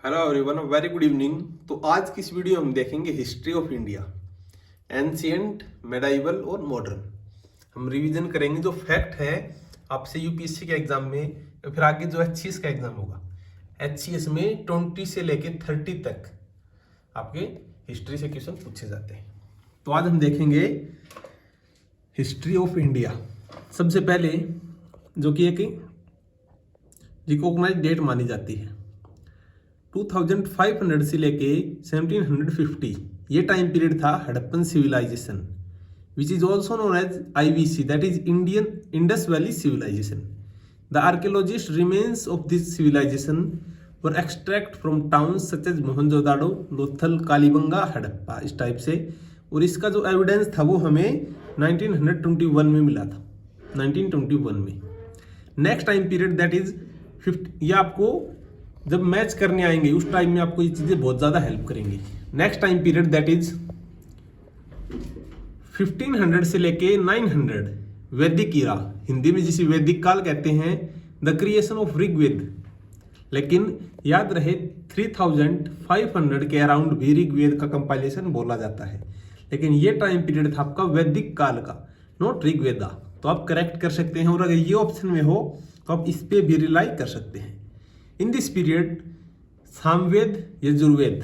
Hello everyone, very good evening. तो आज की इस वीडियो में हम देखेंगे history of India, ancient, medieval और मॉडर्न। हम रिवीजन करेंगे जो फैक्ट है आपसे यूपीएससी के एग्जाम में या फिर आगे जो एचसीएस का एग्जाम होगा। एचसीएस में 20 से लेके 30 तक आपके हिस्ट्री से क्वेश्चन पूछे जाते हैं। तो आज हम देखेंगे हिस्ट्री ऑफ इंडिया। सबसे पहले जो कि एक रिकॉग्नाइज डेट मानी जाती है 2500 से लेके 1750, ये टाइम पीरियड था Harappan civilisation, which is also known as IVC, that is Indian Indus valley civilisation. The archaeologist remains of this civilisation were extract from towns such as Mohenjodaro, Lothal, Kalibangan, Harappa, इस टाइप से। और इसका जो एविडेंस था वो हमें 1921 में मिला था, 1921 में। Next time period that is 50, ये आपको जब मैच करने आएंगे उस टाइम में आपको ये चीजें बहुत ज्यादा हेल्प करेंगी। Next time period that is 1500 से लेके 900, वैदिक ईरा, हिंदी में जिसे वैदिक काल कहते हैं, द क्रिएशन ऑफ ऋग्वेद। लेकिन याद रहे 3500 के अराउंड भी ऋग्वेद का कंपाइलेशन बोला जाता है, लेकिन ये टाइम पीरियड था आपका वैदिक काल का, नॉट ऋग्वेदा। तो आप करेक्ट कर सकते हैं, और अगर ये ऑप्शन में हो तो आप इस पे भी रिलाई कर सकते हैं। In this period Samaveda, Yajurveda,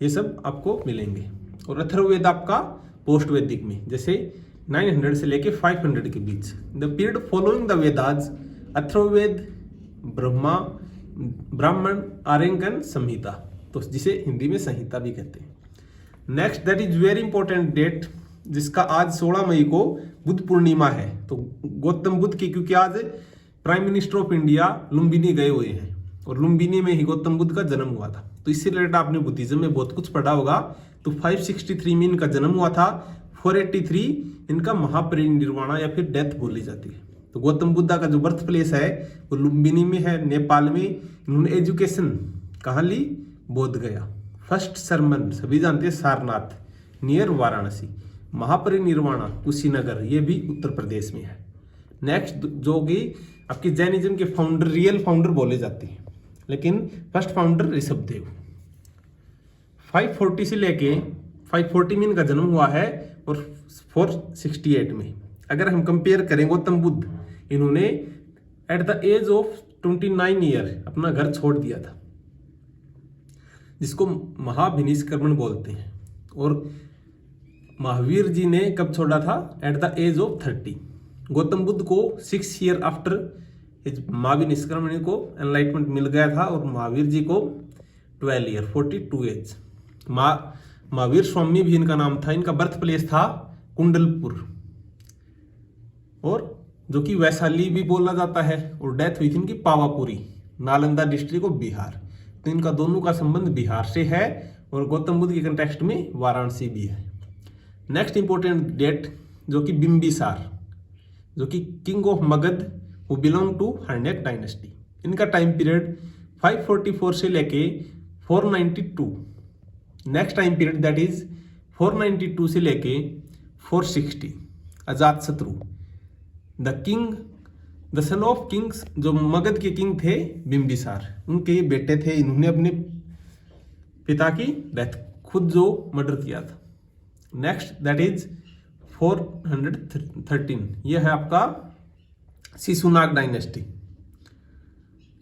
ये सब आपको मिलेंगे, और अथर्ववेद आपका पोस्ट वैदिक में, जैसे 900 से लेके 500 के बीच। The period following the Vedas, Atharvaveda, Brahmana, Aranyakas, संहिता, तो जिसे हिंदी में संहिता भी कहते हैं। Next that is very important date, जिसका आज 16 मई को बुद्ध पूर्णिमा है। तो गौतम बुद्ध की, क्योंकि आज prime minister of India Lumbini गए हुए हैं, और लुम्बिनी में ही गौतम बुद्ध का जन्म हुआ था। तो इससे रिलेटेड आपने बुद्धिज्म में बहुत कुछ पढ़ा होगा। तो 563 में इनका जन्म हुआ था, 483 इनका महापरिनिर्वाण या फिर डेथ बोली जाती है। तो गौतम बुद्धा का जो बर्थ प्लेस है वो लुम्बिनी में है, नेपाल में। इन्होंने एजुकेशन कहाँ ली? बोध गया। फर्स्ट सरमन सभी जानते हैं, सारनाथ नियर वाराणसी। महापरिनिर्वाण कुशीनगर, ये भी उत्तर प्रदेश में है। नेक्स्ट जो कि आपकी जैनिज्म के फाउंडर, रियल फाउंडर बोले जाते हैं, लेकिन फर्स्ट फाउंडर ऋषभदेव। 540 से लेके 540 में इनका जन्म हुआ है, और 468 में। अगर हम कंपेयर करें गौतम बुद्ध, इन्होंने at the age of 29 year अपना घर छोड़ दिया था, जिसको महाभिनिष्क्रमण बोलते हैं। और महावीर जी ने कब छोड़ा था? At the age of 30। Gautam Buddha को 6 ईयर आफ्टर महाभिनिष्क्रमण को एनलाइटमेंट मिल गया था, और महावीर जी को 12 ईयर 42 एज। महावीर स्वामी भी इनका नाम था। इनका बर्थ प्लेस था कुंडलपुर, और जो कि वैशाली भी बोला जाता है, और डेथ हुई थी इनकी पावापुरी, नालंदा डिस्ट्रिक्ट ऑफ बिहार। तो इनका दोनों का संबंध बिहार से है, और गौतम बुद्ध के कंटेक्स्ट में वाराणसी भी है। नेक्स्ट इंपॉर्टेंट डेट जो कि बिंबिसार, जो कि किंग ऑफ मगध, वो बिलोंग टू हर्नेक डायनेस्टी। इनका टाइम पीरियड 544 से लेके 492। Next time period that is 492 से लेके 460। अजात शत्रु, the king, the son of Kings, जो मगध के किंग थे बिंबिसार, उनके ये बेटे थे। इन्होंने अपने पिता की डेथ, खुद जो मर्डर किया था। नेक्स्ट दैट इज 413, ये है आपका शिशुनाग डायनेस्टी।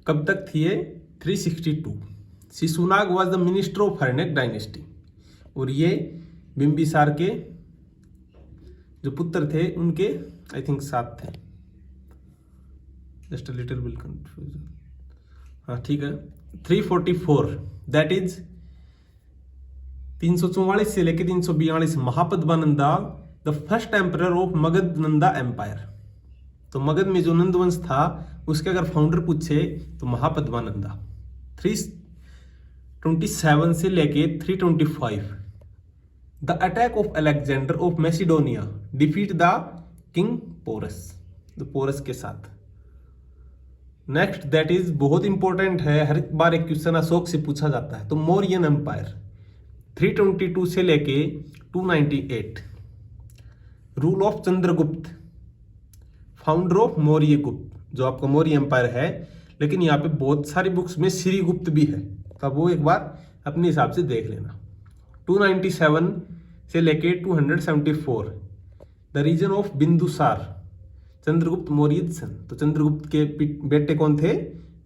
कब तक थी ये? 362। Shishunaga was the minister of Haryanka dynasty, और ये बिंबिसार के जो पुत्र थे उनके आई थिंक 7 थे। Just a little bit confusion, हाँ ठीक है। 344 दैट इज 344 से लेके 342, Mahapadmananda, the first emperor of Magadha Nanda empire. तो मगध में जो नंद वंश था उसके अगर फाउंडर पूछे तो महापद्मानंदा। 327 से लेके 325, the attack of Alexander of Macedonia, defeat the king Porus, the Porus के साथ। नेक्स्ट दैट इज बहुत इंपॉर्टेंट है, हर बार एक क्वेश्चन अशोक से पूछा जाता है। तो मौर्यन एम्पायर 322 से लेके 298, rule of Chandragupta, founder of Maurya गुप्त, जो आपका मौर्य एम्पायर है, लेकिन यहाँ पे बहुत सारी बुक्स में श्रीगुप्त भी है, तब वो एक बार अपने हिसाब से देख लेना। 297 से लेके 274 the reason of Bindusara, Chandragupta Maurya son. तो चंद्रगुप्त के बेटे कौन थे?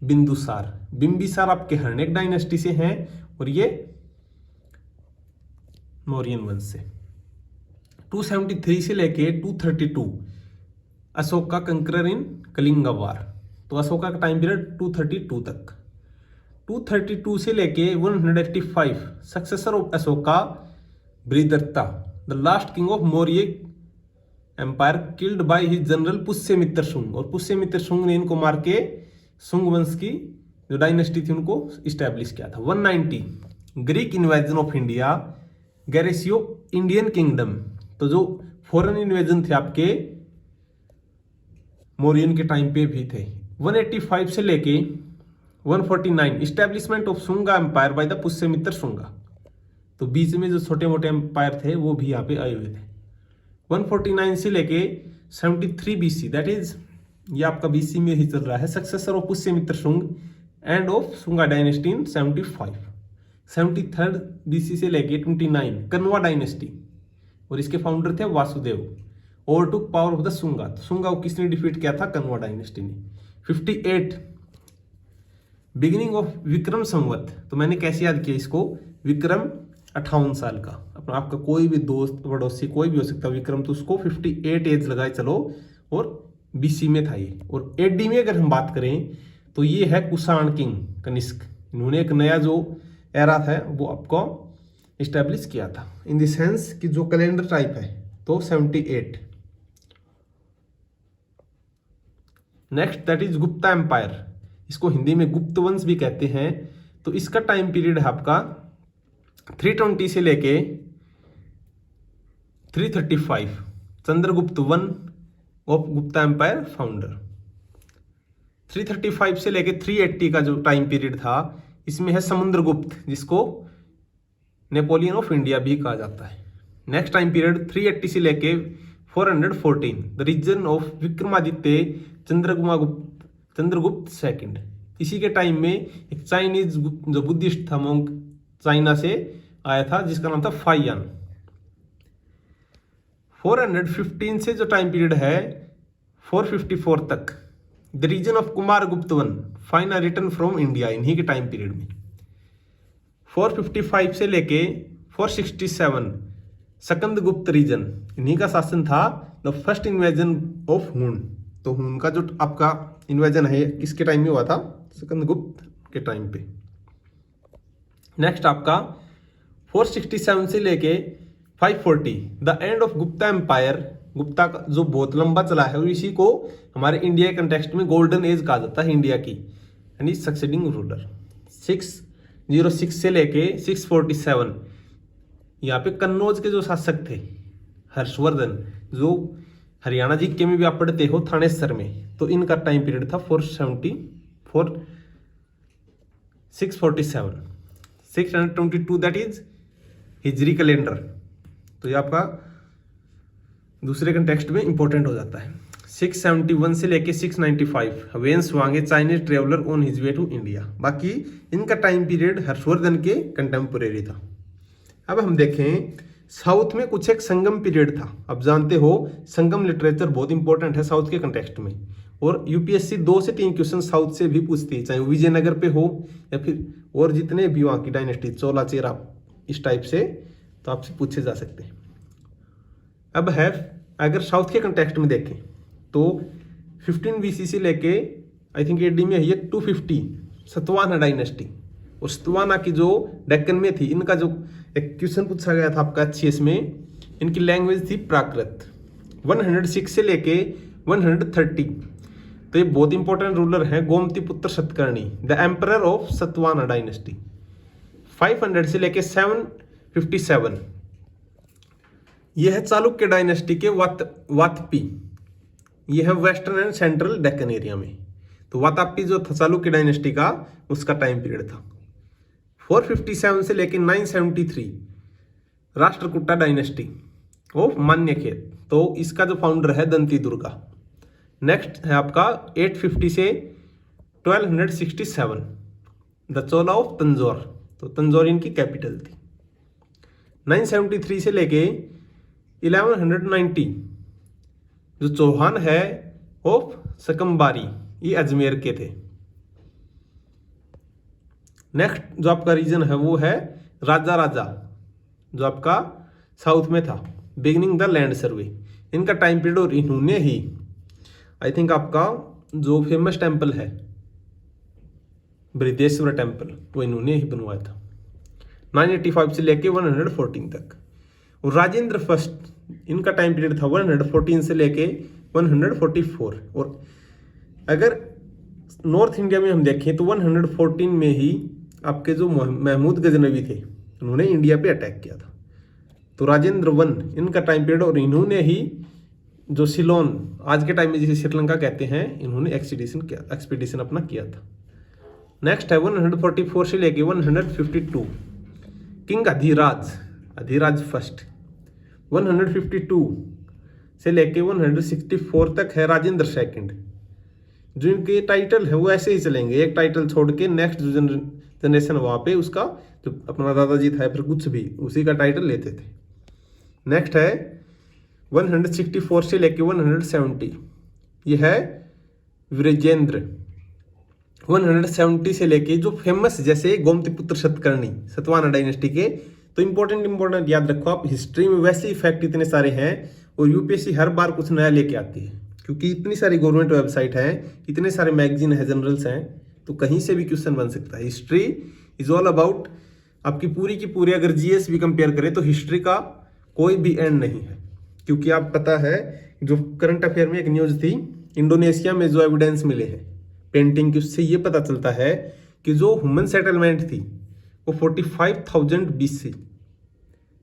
बिंदुसार। बिंबिसार आपके हर्णिक डायनेस्टी से हैं और ये मौर्यन वंश से। 273 से लेके 232 अशोका कंकरर इन कलिंगा वार। तो अशोका का टाइम पीरियड 232 तक। 232 से लेके 185 successor of Ashoka Brihadratha, the last king of Maurya empire, killed by his general Pushyamitra Shunga. और पुष्यमित्र शुंग ने इनको मार के शुंग वंश की जो डायनेस्टी थी उनको इस्टेब्लिश किया था। 190 Greek invasion of India, Graeco Indian kingdom. तो जो फॉरेन इन्वेजन थे आपके मौर्यन के टाइम पे भी थे। 185 से लेके 149 establishment of Shunga empire by the Pushyamitra Shunga. तो बीच में जो छोटे मोटे एम्पायर थे वो भी यहाँ पे आए हुए थे। 149 से लेके 73 BC, दैट इज ये आपका BC में ही चल रहा है, successor of Pushyamitra Shunga end of Shunga dynasty in 75। 73 BC से लेके 29 कन्वा डायनेस्टी, और इसके फाउंडर थे Vasudev. Overtook power of the Shunga. तो शुंगा को किसने डिफीट किया था? कन्वा डायनेस्टी ने। 58 बिगिनिंग ऑफ विक्रम संवत। तो मैंने कैसे याद किया इसको? विक्रम 58 साल का, अपना आपका कोई भी दोस्त पड़ोसी कोई भी हो सकता है विक्रम, तो उसको 58 एज लगाए चलो, और BC में था ये। और AD में अगर हम बात करें तो ये है कुषाण किंग कनिष्क। इन्होंने एक नया जो एरा था वो आपको इस्टेब्लिश किया था, इन द सेंस कि जो कैलेंडर टाइप है। तो 78। Next that is Gupta empire, इसको हिंदी में गुप्त वंश भी कहते हैं। तो इसका टाइम पीरियड है आपका 320 से लेके 335, Chandragupta one of Gupta empire founder. 335 से लेके 380 का जो टाइम पीरियड था, इसमें है समुद्रगुप्त, जिसको नेपोलियन ऑफ इंडिया भी कहा जाता है। नेक्स्ट टाइम पीरियड 380 से लेके 414 the reason of Vikramaditya Chandragupta second. इसी के टाइम में एक चाइनीज जो बुद्धिस्ट था मोंक चाइना से आया था, जिसका नाम था फाइयान। 415 से जो टाइम पीरियड है 454 तक द रीजन ऑफ कुमार गुप्त one final return from India, इन्हीं के टाइम पीरियड में। 455 से लेके 467 सकंद गुप्त रीजन, इन्हीं का शासन था। द फर्स्ट इन्वेजन ऑफ हून। तो हून का जो आपका इन्वेजन है किसके टाइम में हुआ था? सकंद गुप्त के टाइम पे। नेक्स्ट आपका 467 से लेके 540 the end of Gupta empire. Gupta का जो बहुत लंबा चला है और इसी को हमारे इंडिया के कंटेक्स्ट में गोल्डन एज कहा जाता है इंडिया की, यानी सक्सेडिंग रूलर। 606 से लेके 647 यहाँ पे कन्नौज के जो शासक थे हर्षवर्धन, जो हरियाणा जीके में भी आप पढ़ते हो थानेसर में, तो इनका टाइम पीरियड था 474 647 622 दैट इज हिजरी कैलेंडर। तो ये आपका दूसरे कंटेक्स्ट में इंपॉर्टेंट हो जाता है। 671 से लेके 695 Hiuen Tsang Chinese traveller on his way to India. बाकी इनका टाइम पीरियड हर्षवर्धन के कंटेम्पोरेरी था। अब हम देखें साउथ में कुछ एक संगम पीरियड था। अब जानते हो संगम लिटरेचर बहुत इंपॉर्टेंट है साउथ के कंटेक्स्ट में, और यूपीएससी 2 से 3 क्वेश्चन साउथ से भी पूछती है, चाहे विजयनगर पे हो या फिर और जितने भी वहाँ की डायनेस्टी चोला चेरा इस टाइप से, तो आपसे पूछे जा सकते हैं। अब है अगर साउथ के कंटेक्स्ट में देखें तो 15 BC से लेके आई थिंक AD में है 250 सतवाहना डायनेस्टी, और सतवाहना की जो डेक्कन में थी, इनका जो एक क्वेश्चन पूछा गया था आपका CS में, इनकी लैंग्वेज थी प्राकृत। 106 से लेके 130, तो ये बहुत इंपॉर्टेंट रूलर हैं गोमती पुत्र Satakarni, the emperor of Satavahana dynasty. 500 से लेके 757 यह है चालुक्य डायनेस्टी के वातपी, यह है western and central Deccan area में। तो वातापी जो था चालुक्य डायनेस्टी का, उसका टाइम पीरियड था। 457 से लेके 973 राष्ट्रकूटा डायनेस्टी ऑफ मान्यखेत, तो इसका जो फाउंडर है दंती दुर्गा। नेक्स्ट है आपका 850 से 1267 द चोला ऑफ तंजौर, तो तंजौर इनकी कैपिटल थी। 973 से लेके 1190 जो चौहान है ऑफ सकम्बारी, ये अजमेर के थे। नेक्स्ट जो आपका रीजन है वो है राजा राजा, जो आपका साउथ में था, बिगिनिंग द लैंड सर्वे, इनका टाइम पीरियड, और इन्होंने ही आई थिंक आपका जो फेमस टेम्पल है बृहदेश्वर टेम्पल, वो इन्होंने ही बनवाया था 985 से लेके 114 तक। और राजेंद्र फर्स्ट, इनका टाइम पीरियड था 114 से लेके 144। और अगर नॉर्थ इंडिया में हम देखें तो 114 में ही आपके जो महमूद गजनवी थे, उन्होंने इंडिया पे अटैक किया था। तो राजेंद्र वन इनका टाइम पीरियड, और इन्होंने ही जो सिलोन आज के टाइम में जिसे श्रीलंका कहते हैं, इन्होंने एक्सपीडिशन अपना किया था। नेक्स्ट है 144 से लेके 152 किंग अधिराज फर्स्ट। 152 से लेके 164 तक है राजेंद्र सेकंड। जो इनके टाइटल है वो ऐसे ही चलेंगे, एक टाइटल छोड़ के नेक्स्ट जो जनरेशन वहाँ पे उसका जो अपना दादाजी था फिर कुछ भी उसी का टाइटल लेते थे। नेक्स्ट है 164 से लेके 170, ये है विरजेंद्र। 170 से लेके जो फेमस जैसे गोमतीपुत्र सतकर्णी सतवाहन डायनेस्टी के, तो इंपॉर्टेंट याद रखो आप, हिस्ट्री में वैसे ही फैक्ट इतने सारे हैं और यूपीएससी हर बार कुछ नया लेके आती है, क्योंकि इतनी सारी गवर्नमेंट वेबसाइट हैं, इतने सारे मैगजीन है, जर्नल्स हैं, तो कहीं से भी क्वेश्चन बन सकता है। हिस्ट्री इज ऑल अबाउट आपकी पूरी की पूरी, अगर जीएस भी कंपेयर करें तो हिस्ट्री का कोई भी एंड नहीं है। क्योंकि आप पता है जो करंट अफेयर में एक न्यूज थी, इंडोनेशिया में जो एविडेंस मिले हैं पेंटिंग की, उससे ये पता चलता है कि जो ह्यूमन सेटलमेंट थी वो 45,000 BC,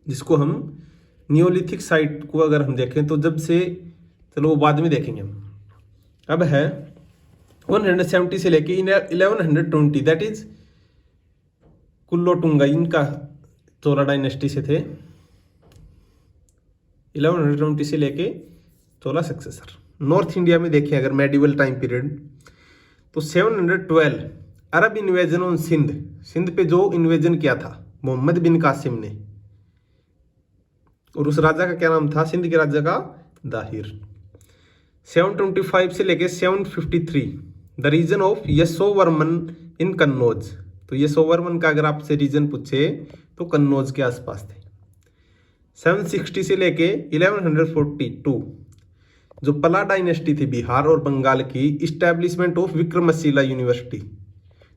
जिसको हम नियोलिथिक साइट को अगर हम देखें तो जब से, चलो वो बाद में देखेंगे हम। अब है 170 से लेके 1120, दैट इज कुल्लोटुंगा, इनका चोला डायनेस्टी से थे। 1120 से लेके चोला सक्सेसर। नॉर्थ इंडिया में देखें अगर मेडिवल टाइम पीरियड तो 712 अरब इन्वेजन ऑन सिंध पे जो इन्वेजन किया था मोहम्मद बिन कासिम ने, और उस राजा का क्या नाम था, सिंध के राजा का दाहिर। 725 से लेके 753 द रीजन ऑफ यशोवर्मन इन कन्नौज, तो यशोवर्मन का अगर आपसे रीजन पूछे तो कन्नौज के आसपास थे। 760 से लेके 1142 जो पला डायनेस्टी थी बिहार और बंगाल की, इस्टेब्लिशमेंट ऑफ विक्रमशिला यूनिवर्सिटी,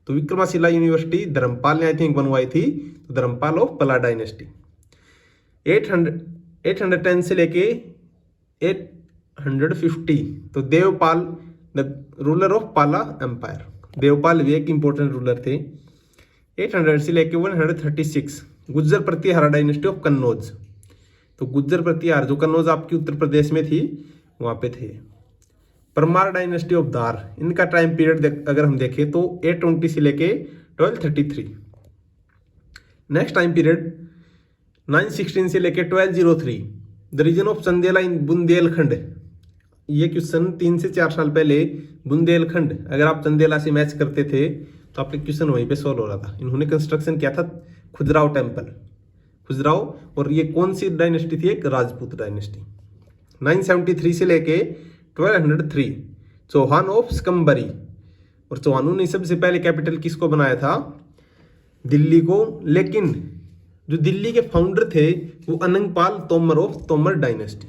तो विक्रमशिला यूनिवर्सिटी धर्मपाल ने आई थिंक बनवाई थी, तो धर्मपाल ऑफ पला डायनेस्टी। 810 से लेके 850 तो देवपाल द रूलर ऑफ पाला एम्पायर, देवपाल भी एक इंपॉर्टेंट रूलर थे। 800 से लेके 136 गुज्जर प्रतिहार डायनेस्टी ऑफ कन्नौज, तो गुज्जर प्रतिहार जो कन्नौज आपकी उत्तर प्रदेश में थी वहाँ पे थे। परमार डायनेस्टी ऑफ धार, इनका टाइम पीरियड अगर हम देखें तो 820 से लेके 1233। नेक्स्ट टाइम पीरियड 916 से लेके 1203 द रीजन ऑफ चंदेला इन बुंदेलखंड। ये क्वेश्चन 3 से 4 साल पहले बुंदेलखंड अगर आप चंदेला से मैच करते थे तो आपके क्वेश्चन वहीं पे सॉल्व हो रहा था। इन्होंने कंस्ट्रक्शन किया था खुजराव टेम्पल, खुजराव, और ये कौन सी डायनेस्टी थी, एक राजपूत डायनेस्टी। 973 से लेके 1203 चौहान ऑफ सकम्बरी, और चौहानों ने सबसे पहले कैपिटल किसको बनाया था, दिल्ली को, लेकिन जो दिल्ली के फाउंडर थे वो अनंगपाल तोमर ऑफ तोमर डायनेस्टी।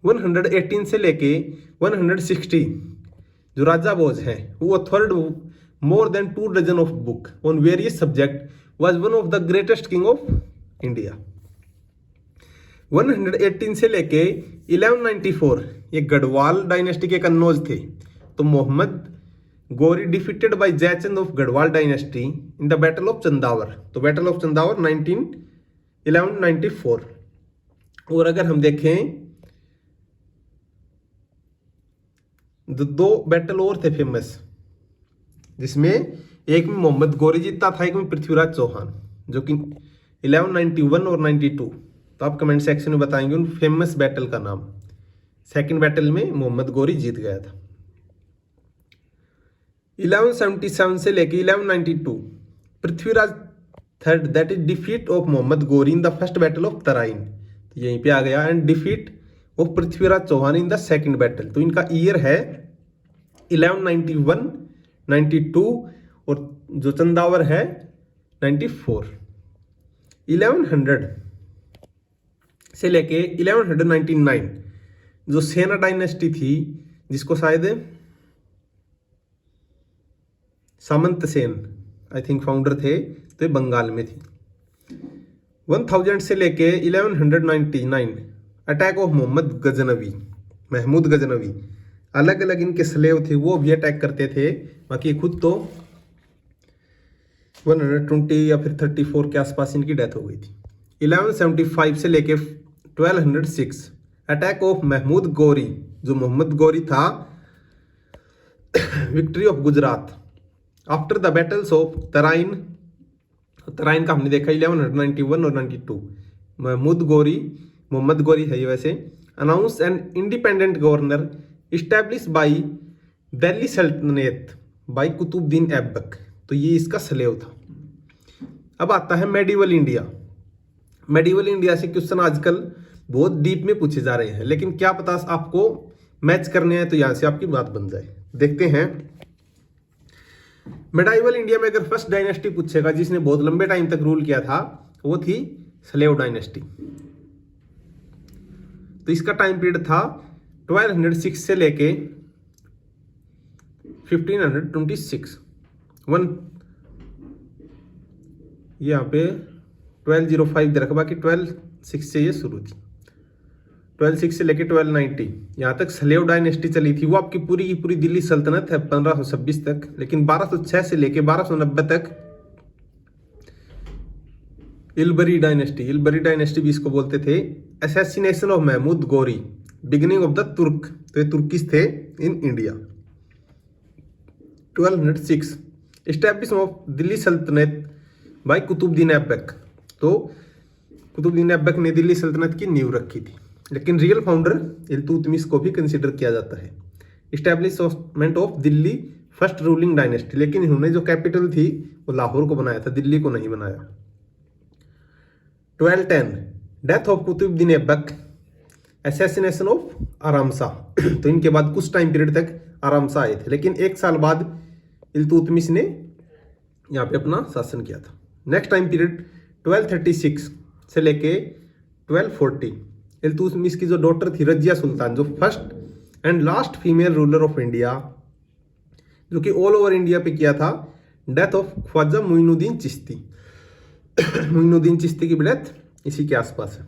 118 से लेके 160 जो राजा भोज है वो authored more than 2 dozen of book on various subject, was one of the greatest king of India. 118 से लेके 1194 ये गढ़वाल डायनेस्टी के कन्नौज थे, तो Mohammad Ghori defeated by Jaichand of Garhwal dynasty in the battle of Chandawar, तो बैटल ऑफ चंदावर 1194। और अगर हम देखें दो बैटल और थे फेमस, जिसमें एक में मोहम्मद गोरी जीता था, एक में पृथ्वीराज चौहान, जो कि 1191 और 92। तो आप कमेंट सेक्शन में बताएंगे उन फेमस बैटल का नाम। सेकंड बैटल में मोहम्मद गोरी जीत गया था। 1177 से लेके 1192 Prithviraj third that is defeat of Mohammad Ghori in the first battle of Tarain, तो यहीं पे आ गया। And defeat of Prithviraj Chauhan in the second battle, तो इनका ईयर है 1191, 92 और जो चंदावर है 94। 1100 से लेके 1199 जो सेना डायनेस्टी थी, जिसको शायद सामंत सेन आई थिंक फाउंडर थे, तो ये बंगाल में थी। 1000 से लेके 1199 अटैक ऑफ मोहम्मद गजनवी, महमूद गजनवी, अलग अलग इनके स्लेव थे वो भी अटैक करते थे, बाकी खुद तो 120 या फिर 34 के आसपास इनकी डेथ हो गई थी। 1175 से लेके 1206 अटैक ऑफ महमूद गौरी, जो मोहम्मद गौरी था, victory of Gujarat after the battles of Tarain. Tarain का हमने देखा 1191 और 92। मोहम्मद गौरी है ये वैसे। Announce an independent governor establish by Delhi सल्तनत बाई कुतुबुद्दीन ऐबक, तो ये इसका स्लेव था। अब आता है मेडिवल इंडिया। मेडिवल इंडिया से क्वेश्चन आजकल बहुत डीप में पूछे जा रहे हैं, लेकिन क्या पता आपको मैच करने हैं तो यहां से आपकी बात बन जाए। देखते हैं मेडाइवल इंडिया में अगर फर्स्ट डायनेस्टी पूछेगा जिसने बहुत लंबे टाइम तक रूल किया था, वो थी स्लेव डायनेस्टी। तो इसका टाइम पीरियड था 1206 से लेके 1526। यहाँ पे 1205 दे रखा, बाकी 1206 से ये शुरू थी। 1206 से लेके 1290 यहाँ तक स्लेव डायनेस्टी चली थी। वो आपकी पूरी की पूरी दिल्ली सल्तनत है 1526 तक, लेकिन 1206 से लेके 1290 तक इलबरी डायनेस्टी भी इसको बोलते थे। Assassination of Mahmud Ghori, beginning of the Turk, तो ये तुर्किस थे in India. 1206 establishment of Delhi Sultanate by Qutubuddin Aibak, तो कुतुबुद्दीन ऐबक ने दिल्ली सल्तनत की नींव रखी थी, लेकिन रियल फाउंडर इल्तुतमिश को भी कंसीडर किया जाता है। Establishment of Delhi first ruling dynasty, लेकिन इन्होंने जो कैपिटल थी वो लाहौर को बनाया था, दिल्ली को नहीं बनाया। 1210 death of Qutbuddin Aibak, assassination of Aramshah, तो इनके बाद कुछ टाइम पीरियड तक आरामसा आए थे, लेकिन एक साल बाद इल्तुतमिश ने यहाँ पे अपना शासन किया था। नेक्स्ट टाइम पीरियड 1236 से लेके 1240 इल्तुतमिश की जो डॉटर थी रजिया सुल्तान, जो first and last female ruler of India, जो कि ऑल ओवर इंडिया पे किया था। डेथ ऑफ ख्वाजा मोइनुद्दीन चिश्ती, मोइनुद्दीन चिश्ती की डेथ इसी के आसपास है।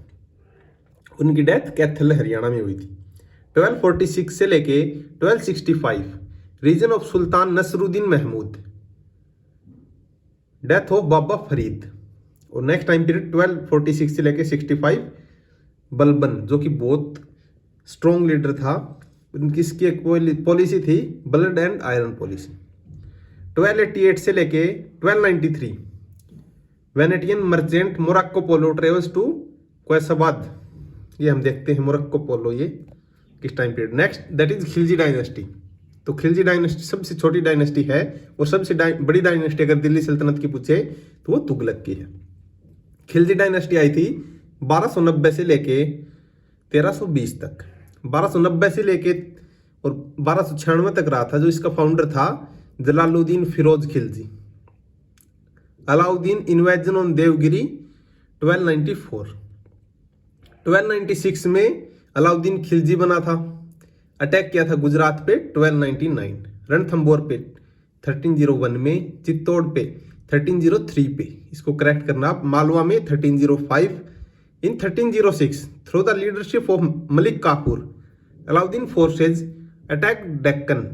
उनकी डेथ कैथल हरियाणा में हुई थी। 1246 से लेके 1265 reign of Sultan Nasiruddin Mahmud, death of Baba Farid. और नेक्स्ट टाइम पीरियड 1246 से लेके 65 बलबन, जो कि बहुत स्ट्रॉन्ग लीडर था। उनकी इसकी एक पॉलिसी थी ब्लड एंड आयरन पॉलिसी। 1288 से लेके 1293 Venetian merchant Marco Polo travels to क्वेसाबाद, ये हम देखते हैं मोरक्को पोलो ये किस time period. Next that is Khilji dynasty, तो खिलजी डायनेस्टी सबसे छोटी डायनेस्टी है, और सबसे बड़ी डायनेस्टी अगर दिल्ली सल्तनत की पूछे तो वो तुगलक की है। खिलजी डायनेस्टी आई थी 1290 से लेके 1320 तक। 1290 से लेके और 1296 तक रहा था। जो इसका फाउंडर था जलालुद्दीन फिरोज खिलजी। Alauddin invasion on Devagiri 1294। 1296 में अलाउद्दीन खिलजी बना था, अटैक किया था गुजरात पे 1299, रणथंबोर पे 1301 में, चित्तौड़ पे 1303 पे, इसको करेक्ट करना आप, मालवा में 1305। In 1306 through the leadership of Malik Kafur Alauddin forces attack Deccan.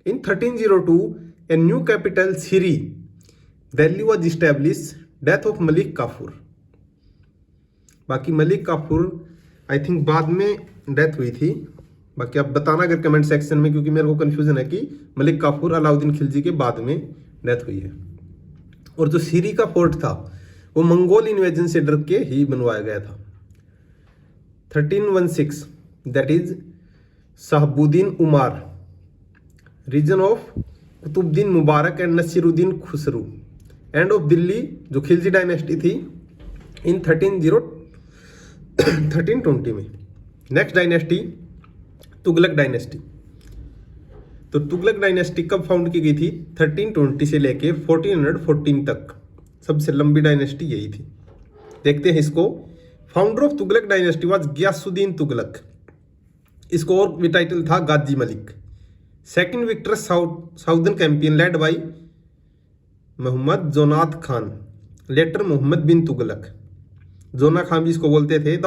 In 1302 a new capital Siri Delhi was establish, death of Malik Kafur. बाकी मलिक काफूर आई थिंक बाद में डेथ हुई थी, बाकी आप बताना अगर कमेंट सेक्शन में, क्योंकि मेरे को कंफ्यूजन है कि मलिक काफूर अलाउद्दीन खिलजी के बाद में डेथ हुई है। और जो सीरी का फोर्ट था वो मंगोल इन्वेजन से डर के ही बनवाया गया था। 1316 that is Shahabuddin Umar, reign of Qutbuddin Mubarak and Nasiruddin Khusrau. End of Delhi जो खिलजी डायनेस्टी थी इन 1320 में। Next dynasty Tughlaq dynasty. तो तुगलक डायनेस्टी कब फाउंड की गई थी? 1320 से लेके 1414 तक। सबसे लंबी डायनेस्टी यही थी। देखते हैं इसको। Founder of Tughlaq dynasty was Ghiyasuddin Tughlaq. इसको और भी टाइटल था Ghazi Malik. Second victor southern campaign led by Mohammad Jauna Khan, later Mohammad bin Tughlaq. Jauna Khan भी इसको बोलते थे। The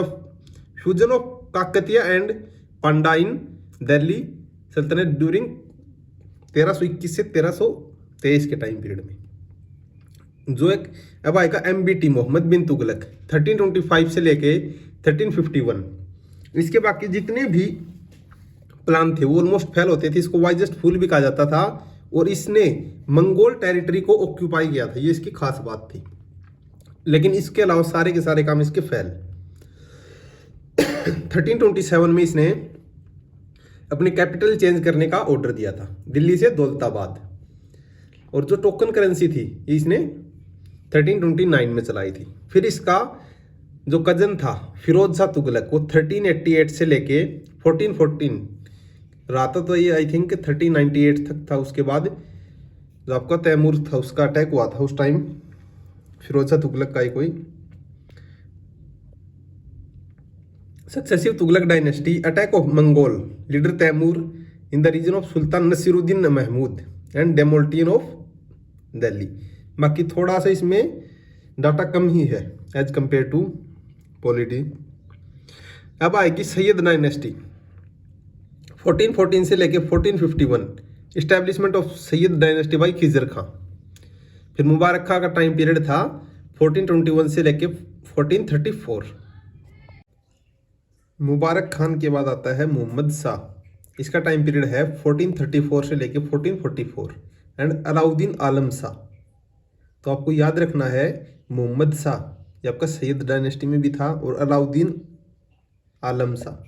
fusion of Kakatiya and Pandya in Delhi Sultanate during 1321 से 1323 के टाइम पीरियड में। जो एक अब आएगा MBT मोहम्मद बिन तुगलक 1325 से लेके 1351। इसके बाकी जितने भी प्लान थे वो ऑलमोस्ट फेल होते थे। इसको वाइजेस्ट फूल भी कहा जाता था और इसने मंगोल टेरिटरी को ऑक्यूपाई किया था, ये इसकी खास बात थी। लेकिन इसके अलावा सारे के सारे काम इसके फेल। 1327 में इसने अपनी कैपिटल चेंज करने का ऑर्डर दिया था, दिल्ली से दौलताबाद। और जो टोकन करेंसी थी ये इसने 1329 में चलाई थी। फिर इसका जो कजन था फिरोज शाह तुगलक वो 1388 से लेके 1414 रहा था। तो ये आई थिंक 1398 तक था। उसके बाद जो आपका तैमूर था उसका अटैक हुआ था उस टाइम। फिरोज शाह तुगलक का ही कोई successive Tughlaq dynasty attack of Mongol leader Timur in the reason of Sultan Nasiruddin Mahmud and demolition of Delhi. बाकी थोड़ा सा इसमें डाटा कम ही है एज कंपेयर टू पॉलिटी। अब आएगी सैयद डायनेस्टी 1414 से लेके 1451 establishment of Sayyid dynasty by Khizr Khan. फिर मुबारक खां का टाइम पीरियड था 1421 से लेके 1434। मुबारक खान के बाद आता है मोहम्मद शाह। इसका टाइम पीरियड है 1434 से लेके 1444। एंड अलाउद्दीन आलम शाह। तो आपको याद रखना है मोहम्मद शाह ये आपका सैयद डायनेस्टी में भी था और अलाउद्दीन आलम शाह।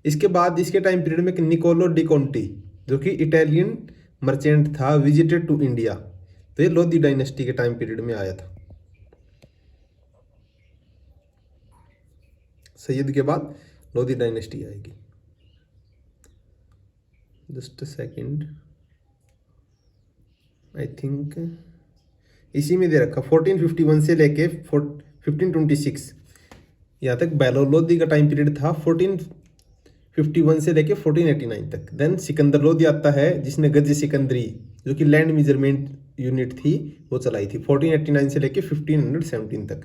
इसके बाद इसके टाइम पीरियड में निकोलो डी कॉन्टी जो कि इटालियन मर्चेंट था विजिटेड टू इंडिया। तो ये लोधी डायनेस्टी के टाइम पीरियड में आया था। सैयद के बाद लोधी डायनेस्टी आएगी। Just a second, I think इसी में दे रखा 1451 से लेके 1526 यहाँ तक बैलोर लोधी का टाइम पीरियड था 1451 से लेके 1489 तक। देन सिकंदर लोधी आता है जिसने गज सिकंदरी जो कि लैंड मेजरमेंट यूनिट थी वो चलाई थी 1489 से लेके 1517 तक।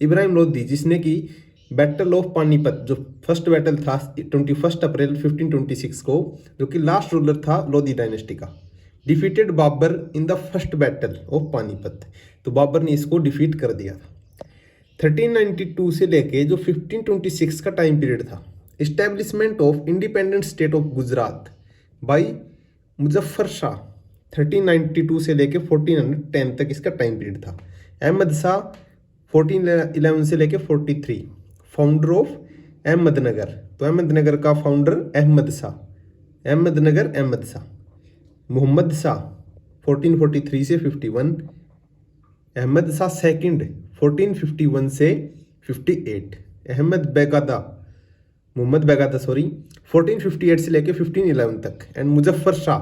इब्राहिम लोधी जिसने कि बैटल ऑफ पानीपत जो फर्स्ट बैटल था 21 अप्रैल 1526 को जो कि लास्ट रूलर था लोधी डायनेस्टी का, defeated Babur in the first battle of Panipat. तो बाबर ने इसको डिफीट कर दिया था। 1392 से लेके जो 1526 का टाइम पीरियड था establishment of independent state of Gujarat by Muzaffar Shah 1392 से लेके 1410 तक इसका टाइम पीरियड था। अहमद शाह 1411 से लेके 43 फाउंडर ऑफ अहमदनगर। तो अहमदनगर का फाउंडर अहमद शाह, अहमदनगर अहमद शाह। मोहम्मद शाह 1443 से 51, अहमद शाह सेकंड 1451 से 58, मोहम्मद बेगादा 1458 से लेके 1511 तक। एंड मुजफ्फर शाह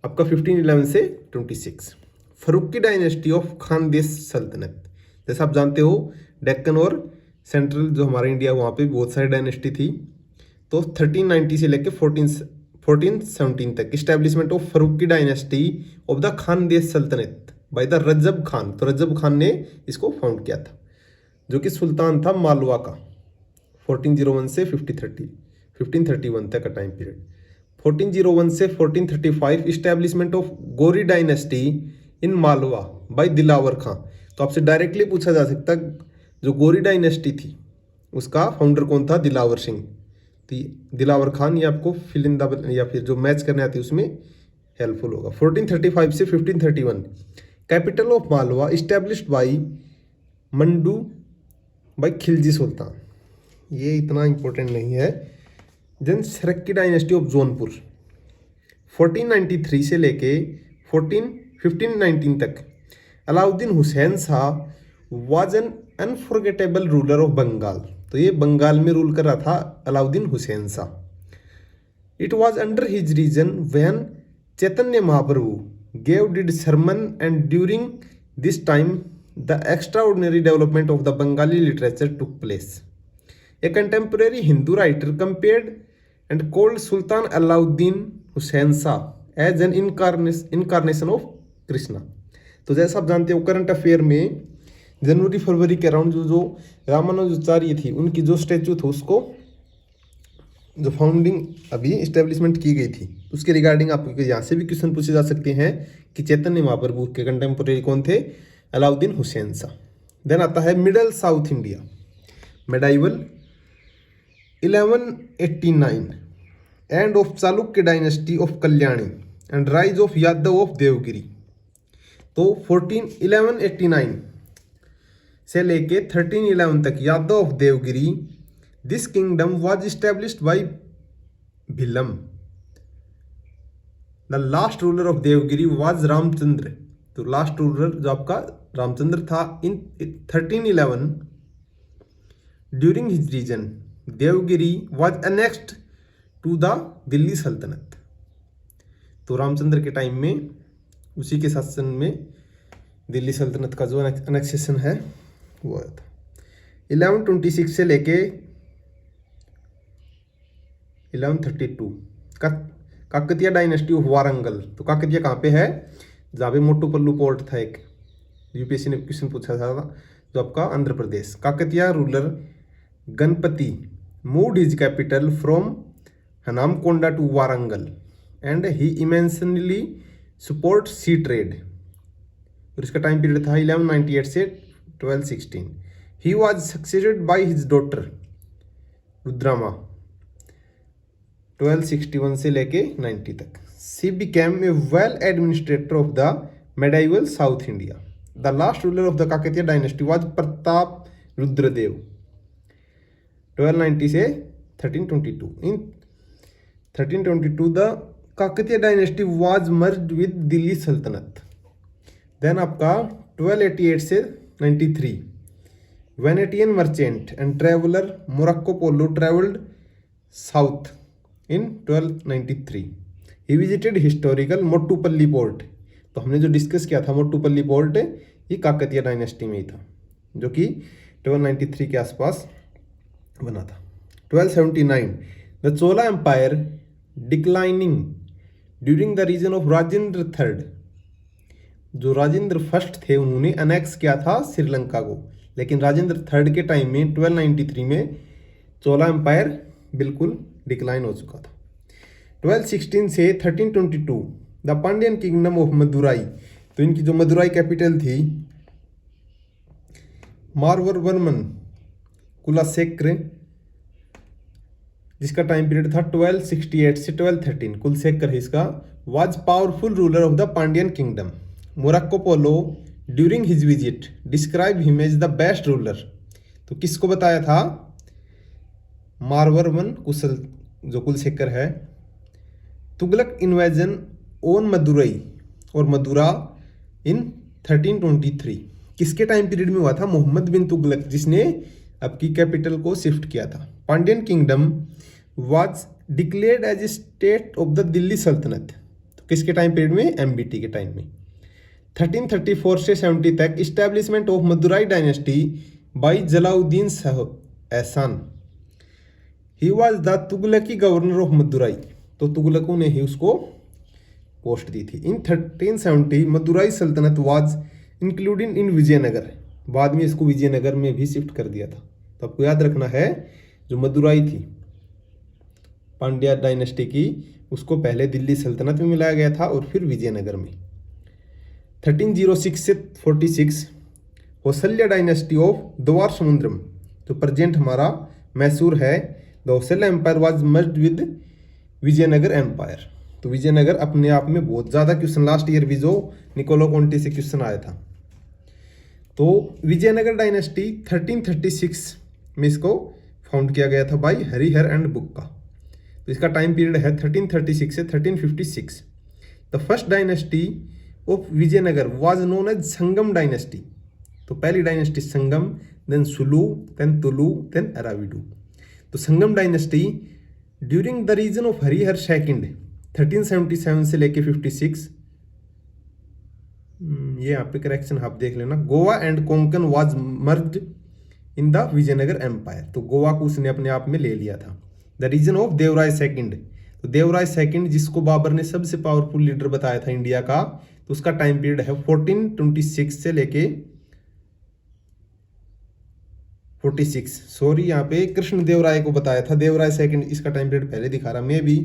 आपका 1511 से 26। फरूकी डायनेस्टी ऑफ खानदेश सल्तनत। जैसा आप जानते हो डेक्कन और सेंट्रल जो हमारा इंडिया वहाँ पे बहुत सारी डायनेस्टी थी। तो 1390 से लेके 1417 तक establishment of Farooqui dynasty of the Khandesh सल्तनत बाय द रजब खान। तो रजब खान ने इसको फाउंड किया था जो कि सुल्तान था मालवा का 1401 से 1531 तक का टाइम पीरियड। 1401 से 1435 establishment of Ghori dynasty in Malwa by Dilawar Khan. तो आपसे डायरेक्टली पूछा जा सकता जो गोरी डायनेस्टी थी उसका फाउंडर कौन था? दिलावर सिंह। तो दिलावर खान ये आपको फिल इन द या फिर जो मैच करने आती है उसमें हेल्पफुल होगा। 1435 से 1531 capital of Malwa established by Mandu by Khilji Sultan. ये इतना इंपॉर्टेंट नहीं है। Then Sharqi dynasty of Jaunpur 1493 से लेके 1519 तक Alauddin Hussain Shah was an unforgettable ruler of Bengal. तो ये बंगाल में रूल कर रहा था Alauddin Hussain Shah. It was under his reign when Chaitanya Mahaprabhu gave did sermon and during this time the extraordinary development of the Bengali literature took place. A contemporary Hindu writer compared and called Sultan Alauddin Hussain Shah as an incarnation of Krishna. तो जैसा आप जानते हो current affair में जनवरी फरवरी के around जो रामानुजाचार्य थी उनकी जो स्टैचू था उसको जो फाउंडिंग अभी इस्टेब्लिशमेंट की गई थी उसके रिगार्डिंग आपको यहाँ से भी क्वेश्चन पूछे जा सकते हैं कि चैतन्य महाप्रभु के कंटेम्पोरेरी कौन थे, अलाउद्दीन हुसैन शाह। देन आता है middle south India, medieval 1189 end of Chalukya dynasty of Kalyani and rise of Yadava of Devagiri. तो 1189 से लेके 1311 तक Yadava of Devagiri, this kingdom was established by Bhillama. The last ruler of Devagiri was Ramachandra. तो लास्ट रूलर जो आपका रामचंद्र था in 1311। During his reign Devagiri was annexed to the Delhi Sultanate. तो रामचंद्र के टाइम में उसी के शासन में दिल्ली सल्तनत का जो अनेक्सेशन है वो आया था। 1126 से लेके 1132 काकतिया डायनेस्टी ऑफ वारंगल। तो काकतिया कहाँ पे है, जहाँ पे मोटूपल्लू पोर्ट था, एक यूपीएससी ने क्वेश्चन पूछा था जो आपका Andhra Pradesh. Kakatiya ruler Ganapati moved his capital from Hanamkonda to Warangal and he immensely support sea trade. और इसका टाइम पीरियड था 1198 से 1216। He was succeeded by his daughter Rudrama 1261 से लेके 90 तक। She became a well administrator of the medieval south India. The last ruler of the Kakatiya dynasty was Pratap Rudradeva 1290 से 1322। In 1322 the Kakatiya dynasty was merged with Delhi Sultanate. Then आपका 1288 से 93 Venetian merchant and traveller Marco Polo travelled south in 1293। He visited historical Motupalli port. तो हमने जो discuss किया था Motupalli port ये Kakatiya dynasty में ही था जो कि 1293 के आसपास बना था। 1279 the Chola empire declining during the reason of Rajendra third. जो राजेंद्र फर्स्ट थे उन्होंने अनेक्स किया था श्रीलंका को, लेकिन राजेंद्र थर्ड के टाइम में 1293 में चोला एम्पायर बिल्कुल डिक्लाइन हो चुका था। 1216 से 1322 the Pandyan kingdom of Madurai. तो इनकी जो मदुराई कैपिटल थी मारवर्मन कुलशेखर, जिसका टाइम पीरियड था 1268 से 1213, कुलशेखर है इसका, was powerful ruler of the Pandyan kingdom. Marco Polo during his visit describe him as the best ruler. तो किसको बताया था, मारवर्मन कुशल जो कुलशेखर है। तुगलक इन्वेजन ओन मदुरई और मदुरा इन 1323 किसके टाइम पीरियड में हुआ था, मोहम्मद बिन तुगलक जिसने आपकी कैपिटल को शिफ्ट किया था। Pandyan kingdom was declared as a state of the Delhi Sultanate. तो किसके टाइम पीरियड में, एमबीटी के टाइम में। 1334 से 70 तक establishment of Madurai dynasty by Jalaluddin Shah Ahsan. He was the Tughlaqi governor of Madurai. तो तुगलकों ने ही उसको पोस्ट दी थी। इन 1370 मदुराई सल्तनत वाज इंक्लूडिंग इन विजयनगर। बाद में इसको विजयनगर में भी शिफ्ट कर दिया था। तो आपको याद रखना है जो मदुराई थी पांड्या डायनेस्टी की, उसको पहले दिल्ली सल्तनत में मिलाया गया था और फिर विजयनगर में। 1306 से 46 होसल्या डायनेस्टी ऑफ द्वार समुद्रम, जो प्रेजेंट हमारा मैसूर है। The Hoysala empire was merged with Vijayanagara empire. तो विजयनगर अपने आप में बहुत ज़्यादा क्वेश्चन लास्ट ईयर भी जो निकोलो कोंटी से क्वेश्चन आया था। तो विजयनगर डायनेस्टी 1336 में इसको फाउंड किया गया था बाई हरिहर एंड बुक्का। तो इसका टाइम पीरियड है 1336 से 1356। The first dynasty of Vijayanagara was known as Sangama dynasty. तो पहली dynasty Sangama, then Saluva, then Tuluva, then Aravidu. तो Sangama dynasty during the reason of Harihara second 1377 से लेके 56, ये यहाँ पे करेक्शन आप देख लेना, Goa and Konkan was merged in the Vijayanagara empire. तो गोवा को उसने अपने आप में ले लिया था। The reason of Devaraya second, तो देवराय सेकंड जिसको बाबर ने सबसे पावरफुल लीडर बताया था इंडिया का, तो उसका टाइम पीरियड है 1426 से लेके 46। सॉरी, यहाँ पे कृष्ण देवराय को बताया था, देवराय सेकंड इसका टाइम पीरियड पहले दिखा रहा। मे भी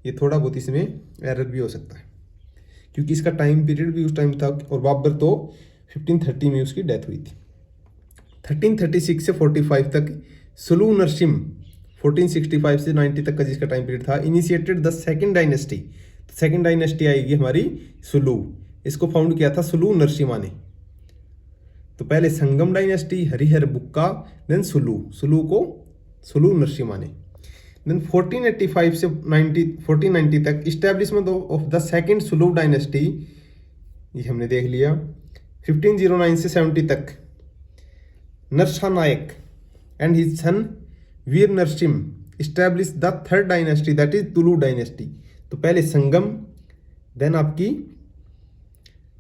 ये थोड़ा बहुत इसमें एरर भी हो सकता है, क्योंकि इसका टाइम पीरियड भी उस टाइम था और बाबर तो 1530 में उसकी डेथ हुई थी। 1336 से 45 तक सुलू नरसिम, 1465 से 90 तक का जिसका टाइम पीरियड था, initiated the second dynasty. Second dynasty आएगी हमारी सुलू, इसको फाउंड किया था सुलू नरसिम्हा ने। तो पहले संगम डायनेस्टी, हरिहर बुक्का, देन सुलू, सुलू को सुलू नरसिम्हा ने। देन 1485 से 1490 तक establishment of the second Saluva dynasty, ये हमने देख लिया। 1509 से 70 तक Narasa Nayaka and his son Veera Narasimha establish the third dynasty, that is Tuluva dynasty. तो पहले संगम, देन आपकी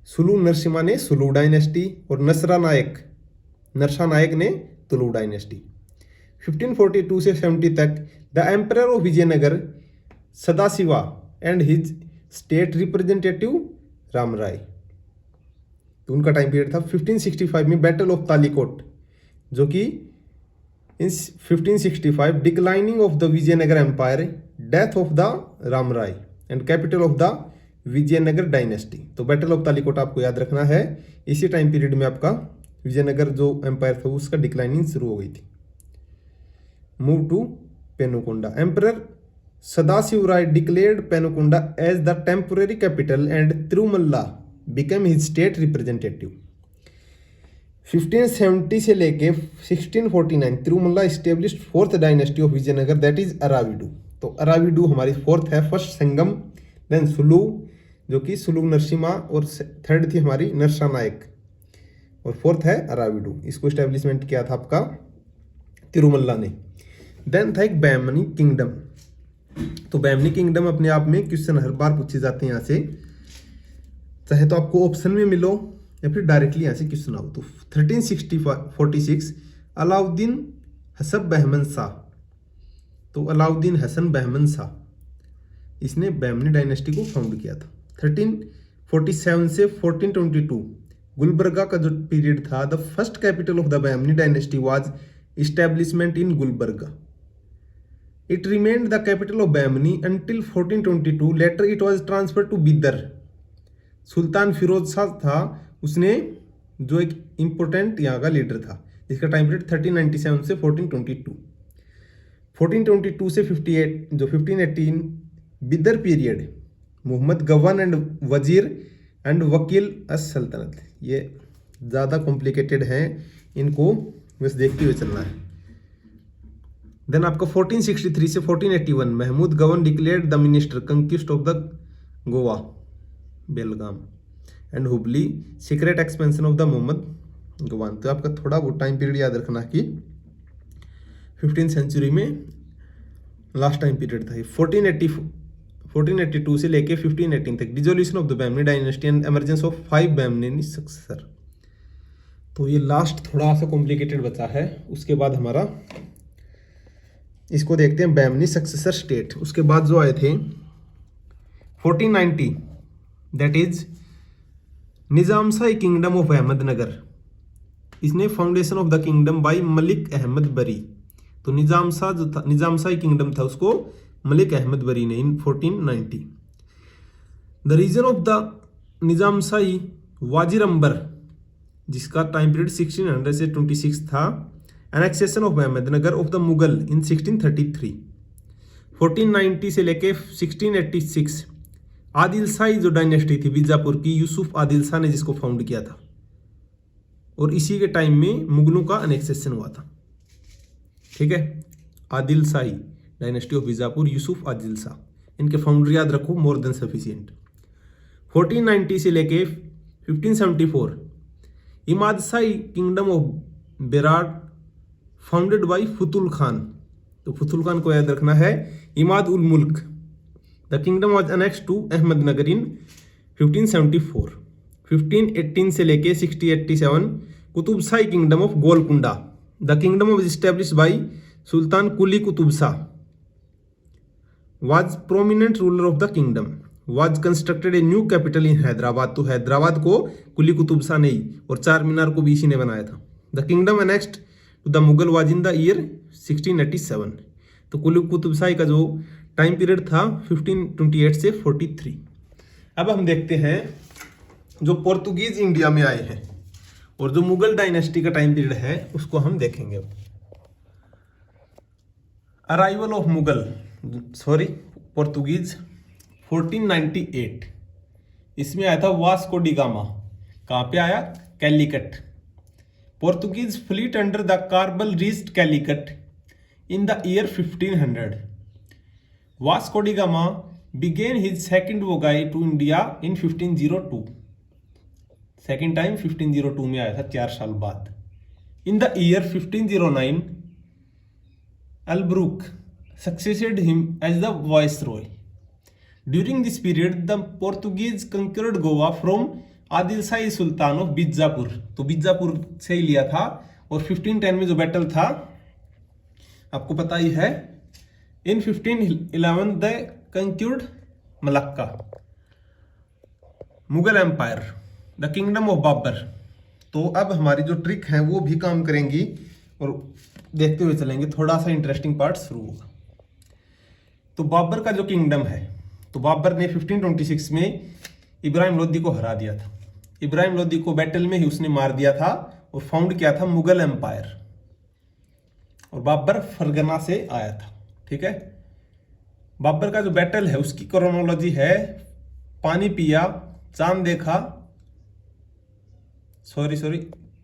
सुलू नरसिम्हा ने सुलू डायनेस्टी, और नरसा नायक ने तुलू डायनेस्टी। 1542 से 70 तक the emperor of Vijayanagara Sadashiva and his state representative Ramaraya, तो उनका टाइम पीरियड था। 1565 में बैटल ऑफ तालीकोट, जो कि in 1565 declining of the Vijayanagara empire, death of the Ramaraya and capital of the Vijayanagara dynasty. तो बैटल ऑफ तालीकोट आपको याद रखना है, इसी टाइम पीरियड में आपका विजयनगर जो एम्पायर था उसका डिक्लाइनिंग शुरू हो गई थी। Move to Penukonda, emperor Sadashiva Raya declared Penukonda as the temporary capital and Tirumala became his state representative. 1570 से लेके 1649 Tirumala established fourth dynasty of Vijayanagara, that is Aravidu. तो अराविडू हमारी फोर्थ है, फर्स्ट संगम, देन सुलू जो कि सुलू नरसिम्हा, और थर्ड थी हमारी नरसा नायक, और फोर्थ है अराविडू। इसको इस्टेब्लिशमेंट किया था आपका तिरुमल्ला ने। देन था एक बैमनी किंगडम। तो बैमनी किंगडम अपने आप में क्वेश्चन हर बार पूछे जाते हैं यहाँ से, चाहे तो आपको ऑप्शन में मिलो या फिर डायरेक्टली यहाँ से क्वेश्चन आओ। तो 1346 अलाउद्दीन हसन बहमन शाह, तो अलाउद्दीन हसन बहमन शाह इसने बैमनी डायनेस्टी को फाउंड किया था। 1347 से 1422 गुलबर्गा का जो पीरियड था, the first capital of the Bahmani dynasty was establishment in Gulbarga. It remained the capital of Bahmani until 1422, later it was transfer to Bidar. Sultan Firoz Shah था, उसने जो एक इम्पोर्टेंट यहाँ का लीडर था, जिसका टाइम पीरियड 1397 से 1422। 1422 से 58 जो 1518 बिदर पीरियड, मोहम्मद गवन एंड वजीर एंड वकील अस सल्तनत। ये ज़्यादा कॉम्प्लिकेटेड हैं, इनको बस देखते हुए चलना है। देन आपका 1463 से 1481 Mahmud Gawan declared the minister conquest of the Goa, Belgaum and Hubli, secret expansion of the Mohammad Gawan. तो आपका थोड़ा बहुत टाइम पीरियड याद रखना कि 15th सेंचुरी में लास्ट टाइम पीरियड था। 1482 से लेके 1518 तक dissolution of the Bahmani dynasty and emergence of 5 Bahmani successor. तो ये लास्ट थोड़ा सा कॉम्प्लिकेटेड बचा है, उसके बाद हमारा इसको देखते हैं बैमनी सक्सेसर स्टेट। उसके बाद जो आए थे 1490, that is Nizamshahi kingdom of Ahmednagar. इसने foundation of the kingdom by Malik Ahmad Bahri. तो निजामशाही किंगडम था, उसको मलिक अहमद बरी ने in 1490। The reason of the Nizamshahi वाजिर अंबर, जिसका टाइम पीरियड 1600 से 26 था। Annexation of Ahmednagar of the Mughal in 1633। 1490 से लेके 1686 आदिल शाही जो डायनेस्टी थी बीजापुर की, यूसुफ आदिल शाह ने जिसको फाउंड किया था, और इसी के टाइम में मुगलों का एनेक्सेशन हुआ था। ठीक है, आदिल शाही डायनेस्टी ऑफ बीजापुर, यूसुफ आदिल शाह, इनके फाउंडर याद रखो, मोर देन सफिशिएंट। 1490 से लेके 1574 Imad Shahi kingdom of Berar founded by Fathullah Khan. तो फुतुल खान को याद रखना है। Imad ul Mulk the kingdom was annexed to Ahmednagar in 1574। 1518 से लेके 1687 Qutub Shahi kingdom of Golconda the kingdom of established by Sultan Quli Qutub Shah was prominent ruler of the kingdom was constructed a new capital in Hyderabad. तो हैदराबाद को कुली कुतुब शाह ने और चार मीनार को भी इसी ने बनाया था। The kingdom annexed to the Mughal was in the year 1687। तो कुली कुतुब शाही का जो टाइम पीरियड था 1528 से 43। अब हम देखते हैं जो पोर्तुगीज इंडिया में आए हैं और जो मुगल डायनेस्टी का टाइम पीरियड है उसको हम देखेंगे। अराइवल ऑफ मुगल पोर्तुगीज 1498 इसमें आया था वास्को डी गामा। कहाँ पे आया? Calicut. Portuguese fleet under the carpal reached Calicut in the year 1500। Vasco D gamma began his second voyage to India in 1502। Second time 1502 में आया था 4 साल बाद। इन the year 1509 अल्ब्रुक succeeded him as the viceroy। During this period, the Portuguese conquered Goa from Adil shahi Sultan of Bijapur. तो बीजापुर से ही लिया था और 1510 में जो बैटल था आपको पता ही है। In 1511 the conquered Malacca Mughal empire the kingdom of Babur. तो अब हमारी जो ट्रिक है वो भी काम करेंगी और देखते हुए चलेंगे। थोड़ा सा इंटरेस्टिंग पार्ट शुरू होगा। तो बाबर का जो किंगडम है, तो बाबर ने 1526 में इब्राहिम लोदी को हरा दिया था। इब्राहिम लोदी को बैटल में ही उसने मार दिया था और फाउंड किया था मुगल एम्पायर। और बाबर फरगना से आया था। ठीक है। बाबर का जो बैटल है उसकी क्रोनोलॉजी है पानी पिया, चांद देखा,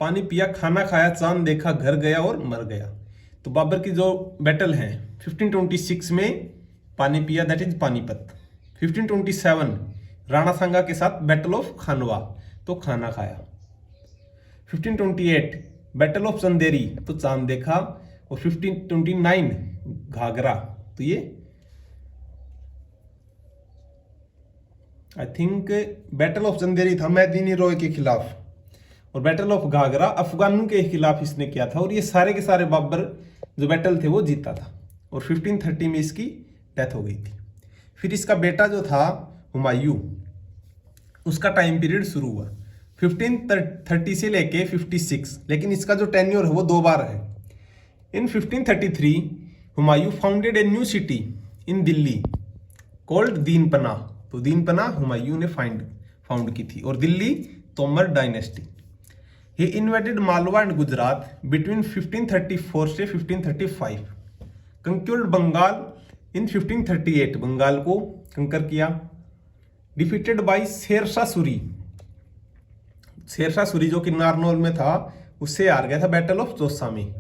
पानी पिया, खाना खाया, चांद देखा, घर गया और मर गया। तो बाबर की जो बैटल है 1526 में पानी पिया, दैट इज पानीपत। 1527 राणा सांगा के साथ बैटल ऑफ खानवा, तो खाना खाया। 1528 बैटल ऑफ चंदेरी, तो चांद देखा। और 1529 घाघरा, तो ये I think battle of Chanderi था मैदीनी रॉय के खिलाफ, और बैटल ऑफ घाघरा अफगानों के खिलाफ इसने किया था। और ये सारे के सारे बाबर जो बैटल थे वो जीता था। और 1530 में इसकी डेथ हो गई थी। फिर इसका बेटा जो था हुमायूं, उसका टाइम पीरियड शुरू हुआ 1530 से लेके 56, लेकिन इसका जो टेन्योर है वो 2 बार है। In 1533 Humayun founded a new city in Delhi called Dinpanah. तो दीनपना हुमायूं ने फाउंड की थी। और Delhi Tomar dynasty. He invaded Malwa and Gujarat between 1534 से 1535। कंक्यूर्ड बंगाल इन 1538, बंगाल को कंकर किया। Defeated by Shershah Suri. शेरशाह सूरी जो कि नारनौल में था उससे हार गया था बैटल ऑफ चौसा में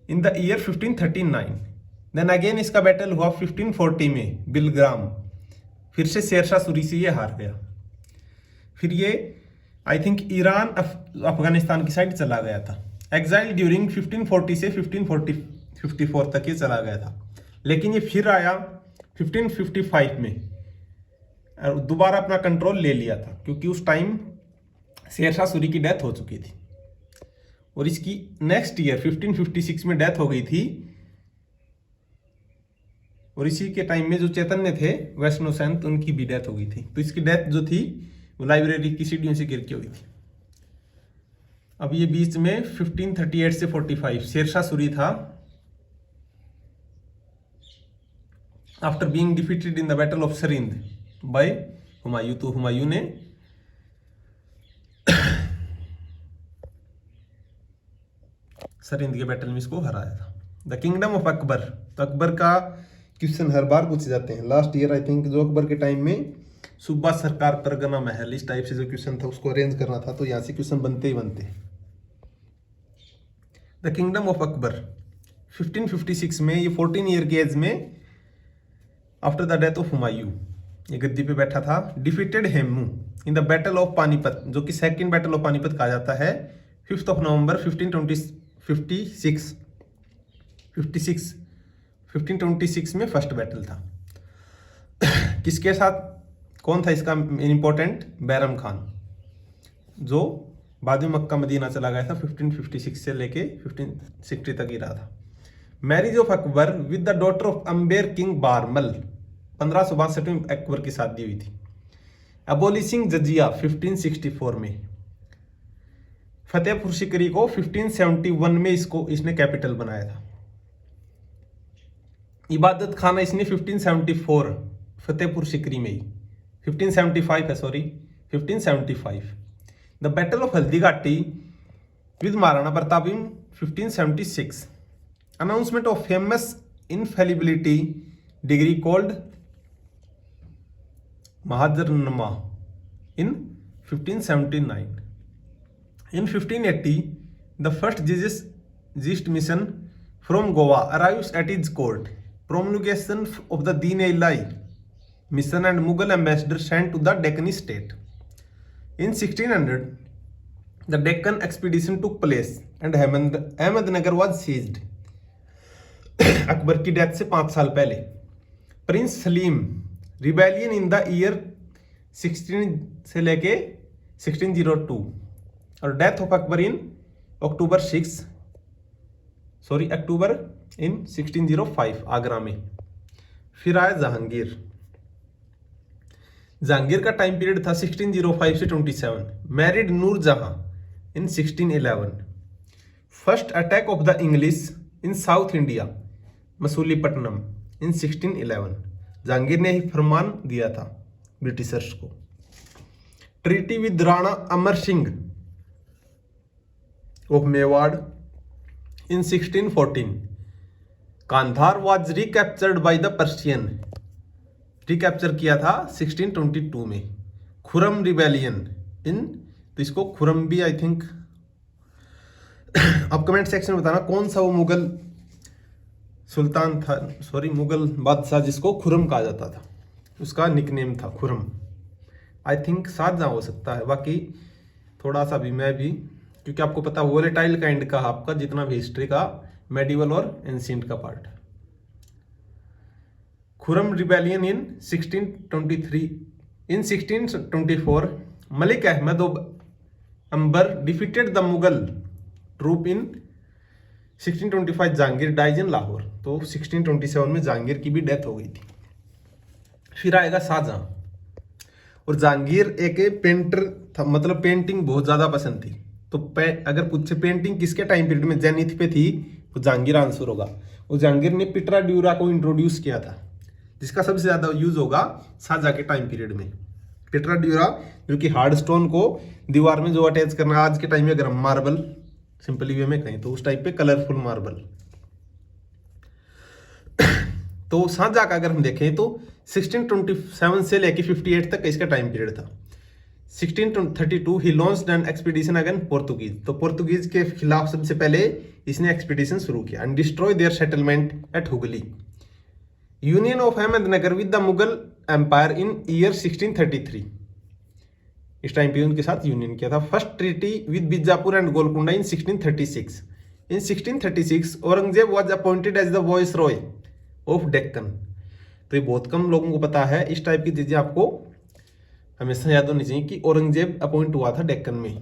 in the year 1539। Then again इसका बैटल हुआ 1540 में बिलग्राम। फिर से शेरशाह सूरी से ये हार गया। फिर ये आई थिंक ईरान अफगानिस्तान की साइड चला गया था। एग्जाइल ड्यूरिंग 1540 से 1554 तक ये चला गया था। लेकिन ये फिर आया 1555 में और दोबारा अपना कंट्रोल ले लिया था, क्योंकि उस टाइम शेरशाह सूरी की डेथ हो चुकी थी। और इसकी नेक्स्ट ईयर 1556 में डेथ हो गई थी। और इसी के टाइम में जो चैतन्य थे वैष्णो संत, उनकी भी डेथ हो गई थी। तो इसकी डेथ जो थी वो लाइब्रेरी की सीढ़ियों से गिर के हुई थी। अब ये बीच में 1538 से 45 शेरशाह सूरी था। After being defeated in the battle of Sirhind by Humayun, तो हुमायूं ने सरिंद के बैटल में इसको हराया था। The kingdom of Akbar. तो अकबर का क्वेश्चन हर बार पूछे जाते हैं। लास्ट ईयर आई थिंक जो अकबर के टाइम में सूबा सरकार परगना महल इस टाइप से जो क्वेश्चन था उसको अरेंज करना था, तो यहाँ से क्वेश्चन बनते ही बनते। द किंगडम ऑफ अकबर 1556 में, ये 14 ईयर की एज में after the death of Humayun, ये गद्दी पे बैठा था, defeated Hemu in the battle of Panipat, जो कि सेकंड बैटल ऑफ पानीपत कहा जाता है, 5 नवंबर 1526 में फर्स्ट बैटल था। किसके साथ, कौन था इसका इंपॉर्टेंट, बैरम खान, जो बाद में मक्का मदीना चला गया था, 1556 से लेके 1560 तक ही रहा था। Marriage of Akbar with the daughter of Amber king Barmal, 1562 में अकबर की शादी हुई थी। अबोलिशिंग जजिया 1564 में। फतेहपुर सिकरी को 1571 में इसने कैपिटल बनाया था। इबादत खाना इसने 1574 फतेहपुर सिकरी में ही, 1575 है sorry 1575। The battle of Haldighati with Maharana Pratap in 1576। Announcement of famous infallibility decree called Mahzarnama in 1579. In 1580, the first Jesuit mission from Goa arrives at its court. Promulgation of the Deen-e-Ilahi mission and Mughal ambassador sent to the Deccan state. In 1600, the Deccan expedition took place and Ahmednagar was seized. Akbar की death से 5 साल पहले। Prince Salim rebellion in the year 16 से लेके 1602 और death of Akbar इन अक्टूबर इन 1605 आगरा में। फिर आया जहांगीर। जहांगीर का टाइम पीरियड था 1605 से 27। Married Nur Jahan in 1611। First attack of the English in south India Masulipatnam in 1611। Jahangir ने ही फरमान दिया था ब्रिटिशर्स को। Treaty with Rana Amar Singh of Mewar in 1614। Kandahar was recaptured by the Persian, recapture किया था 1622 में। खुरम रिबेलियन इन, तो इसको खुरम भी आई थिंक, अब कमेंट सेक्शन में बताना कौन सा वो मुगल सुल्तान था, सॉरी मुगल बादशाह जिसको खुरम कहा जाता था, उसका निकनेम था खुरम। आई थिंक शाहजहां हो सकता है, बाकी थोड़ा सा भी मैं भी, क्योंकि आपको पता वोलेटाइल काइंड का आपका जितना भी हिस्ट्री का मेडिवल और एंशिएंट का पार्ट है। Khurram rebellion in 1623। In 1624 Malik Ahmad of Ambar defeated the Mughal troop in 1625। Jahangir dies in Lahore, तो 1627 में जहांगीर की भी डेथ हो गई थी। फिर आएगा शाहजहां। और जहांगीर एक पेंटर था, मतलब पेंटिंग बहुत ज्यादा पसंद थी। तो अगर पूछे पेंटिंग किसके टाइम पीरियड में जेनिथ पे थी, तो जहांगीर आंसर होगा। और जहांगीर ने पिटरा ड्यूरा को इंट्रोड्यूस किया था, जिसका सबसे ज्यादा यूज होगा शाहजहां के टाइम पीरियड में। पिटरा ड्यूरा जो कि हार्ड स्टोन को दीवार में जो अटैच करना, आज के टाइम में अगर हम मार्बल सिंपली वे में कहें तो उस टाइप पे कलरफुल मार्बल। तो शाहजहां का अगर हम देखें तो 1627 से लेके 58 तक इसका टाइम पीरियड था। 1632 he launched an expedition against Portuguese, तो पोर्तुगीज के खिलाफ सबसे पहले इसने एक्सपीडिशन शुरू किया and destroy their settlement at Hooghly. Union of Ahmednagar with the Mughal empire in year 1633, इस टाइम पे उनके साथ यूनियन किया था। First treaty with Bijapur and Golconda in 1636। In 1636 Aurangzeb was appointed as the viceroy of Deccan. तो ये बहुत कम लोगों को पता है, इस टाइप की चीजें आपको हमेशा याद होनी चाहिए कि औरंगजेब अपॉइंट हुआ था डेक्कन में।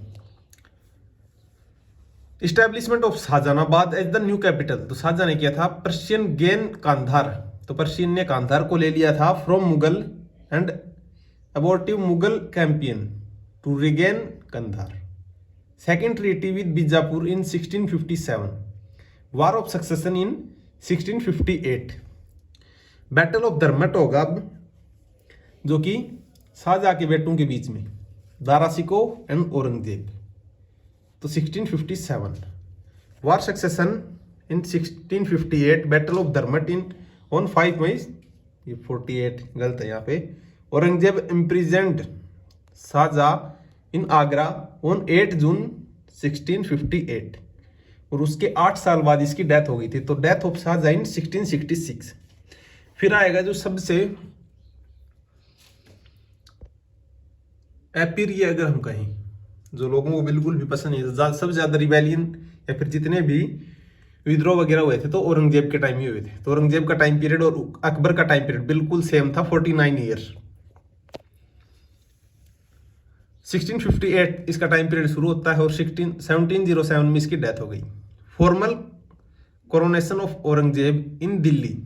Establishment of Shahjahanabad as the new capital, तो शाहजहां ने किया था। पर्शियन गेन कांधार, तो पर्शियन ने कांधार को ले लिया था from Mughal and abortive Mughal campaign to regain Kandahar. Second treaty with Bijapur in 1657। War of succession in 1658। Battle of धर्मटोगब, जो कि शाहजहां के बेटों के बीच में, दारा शिकोह एंड औरंगजेब, तो 1657। War succession in 1658। Battle of Dharmat in on 5 May, ये 48 गलत है यहाँ पे। Aurangzeb imprisoned Shahjahan in Agra on 8 June 1658, और उसके 8 साल बाद इसकी डेथ हो गई थी। तो डेथ ऑफ शाहजहां इन 1666। फिर आएगा जो सबसे एपीरिय अगर हम कहें, जो लोगों को बिल्कुल भी पसंद नहीं था, सबसे ज़्यादा रिबेलियन या फिर जितने भी विद्रोह वगैरह हुए थे तो औरंगजेब के टाइम ही हुए थे। तो औरंगजेब का टाइम पीरियड और अकबर का टाइम पीरियड बिल्कुल सेम था, 49 ईयर। 1658 इसका टाइम पीरियड शुरू होता है और 1707 में इसकी डेथ हो गई। Formal coronation of Aurangzeb in Delhi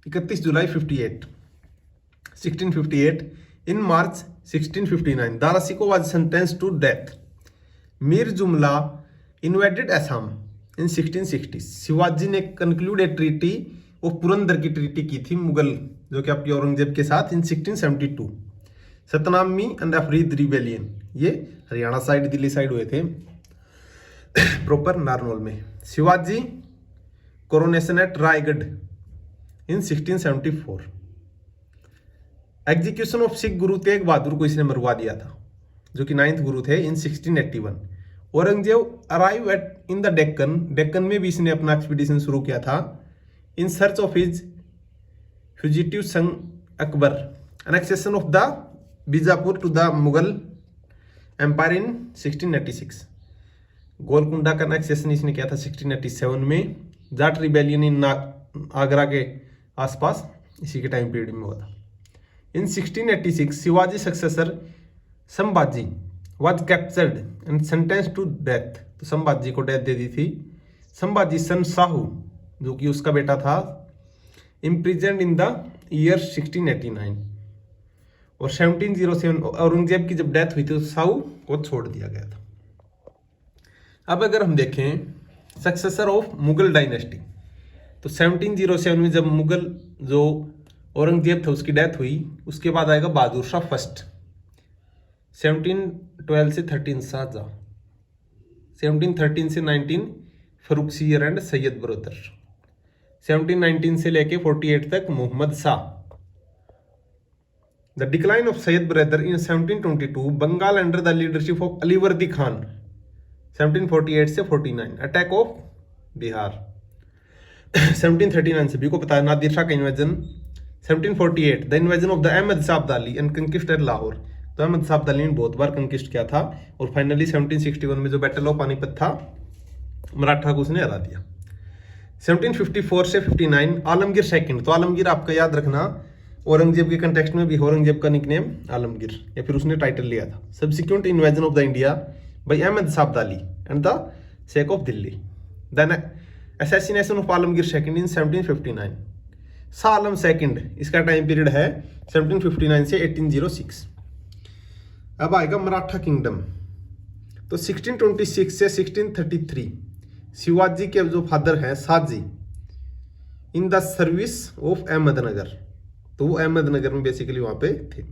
31 July 1658। In March 1659 Dara Shikoh was sentenced to death. Mir Jumla invaded Assam इन 1660। शिवाजी ने कंक्लूड ए ट्रीटी, वो पुरंदर की ट्रीटी की थी मुगल जो कि आपकी औरंगजेब के साथ, इन 1672। सतनामी एंड अफरीद रिबेलियन, ये हरियाणा साइड दिल्ली साइड हुए थे, प्रॉपर नारनौल में। Shivaji coronation at Raigad in 1674। Execution of Sikh Guru Tegh बहादुर को इसने मरवा दिया था, जो कि 9th गुरु थे, in 1681। Aurangzeb arrive at in the Deccan, Deccan में भी इसने अपना एक्सपीडिशन शुरू किया था, in search of his fugitive son Akbar, annexation of the Bijapur to the Mughal empire in 1686। Golconda का एनेक्सेशन इसने किया था 1687 में। जाट रिबेलियन इन आगरा के आसपास इसी के टाइम पीरियड में हुआ था। इन 1686 Shivaji successor Sambhaji was captured and sentenced to death। तो संभाजी को डेथ दे दी थी। संभाजी सन साहू जो कि उसका बेटा था, imprisoned in the year 1689। और 1707 औरंगजेब की जब डेथ हुई थी तो साहू को छोड़ दिया गया था। अब अगर हम देखें सक्सेसर ऑफ मुगल डायनेस्टी, तो 1707 में जब मुगल जो औरंगजेब था उसकी डेथ हुई, उसके बाद आएगा बहादुर शाह फर्स्ट। 1712 से 13 शाहजहां, 1713 से 19 फरुखसियर एंड सैयद ब्रदर, 1719 से लेके 48 तक Mohammad Shah. The decline of Sayyid brother in 1722, Bengal under the leadership of Alivardi Khan 1748 से 49। अटैक ऑफ बिहार 1739 सभी को पता है। नादिर शाह का invasion 1748, the invasion of the Ahmad Shah Abdali and conquest at Lahore. तो अहमद शाह अब्दाली ने बहुत बार कंक्विस्ट किया था और फाइनली 1761 में जो बैटल ऑफ पानीपत था, मराठा को उसने हरा दिया। 1754 से 59 आलमगीर सेकंड। तो आलमगीर आपका याद रखना, औरंगजेब के कंटेक्स्ट में भी औरंगजेब का निकनेम आलमगीर या फिर उसने टाइटल लिया था। Subsequent invasion of the India by Ahmad Shah Abdali and the sack of Delhi, then assassination of Alamgir second in 1759। Shah Alam second इसका टाइम पीरियड है 1759 से 1806। अब आएगा मराठा किंगडम। तो 1626 से 1633 शिवाजी के जो फादर हैं Shahji in the service of Ahmednagar, तो वो अहमदनगर में बेसिकली वहां पे थे।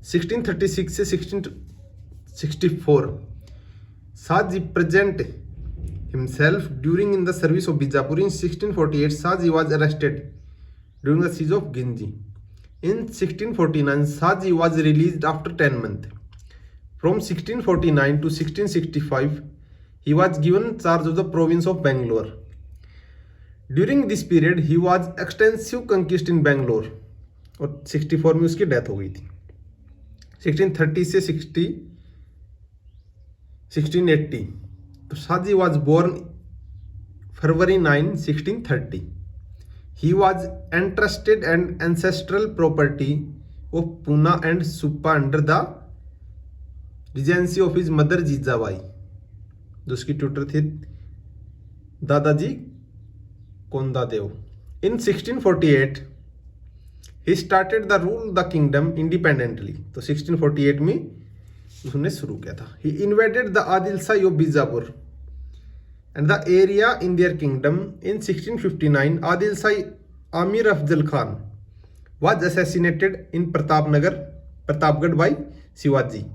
1636 से 1664 Shahji present himself during in the service of Bijapur. In 1648 Shahji was arrested during the siege of Gingee. In 1649 Shahji was released after 10 months। From 1649 to 1665 he was given charge of the province of Bangalore। During this period he was extensive conquest in Bangalore और 64 में उसकी death हो गई थी। 1630 से 1680 तो Shahaji was born February 9, 1630। He was entrusted an ancestral property of Pune and Suppa under the regency of his mother Jijabai, जो उसकी ट्यूटर थे Dadaji Kondadev. In 1648 he started the rule the kingdom independently. तो 1648 में उसने शुरू किया था। He invaded the Adil Shahi of Bijapur and the area in their kingdom. In 1659 Adil Shahi Amir Afzal Khan was assassinated in Pratapgarh by Shivaji.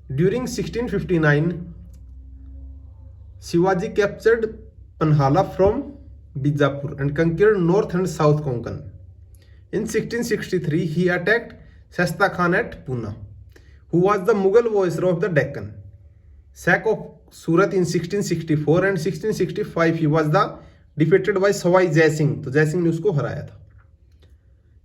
During 1659, Shivaji captured Panhala from Bijapur and conquered north and south Konkan. In 1663, he attacked Shasta Khan at Pune, who was the Mughal viceroy of the Deccan. Sack of Surat in 1664 and 1665, he was defeated by Sawai Jai Singh. तो जय सिंह ने उसको हराया था।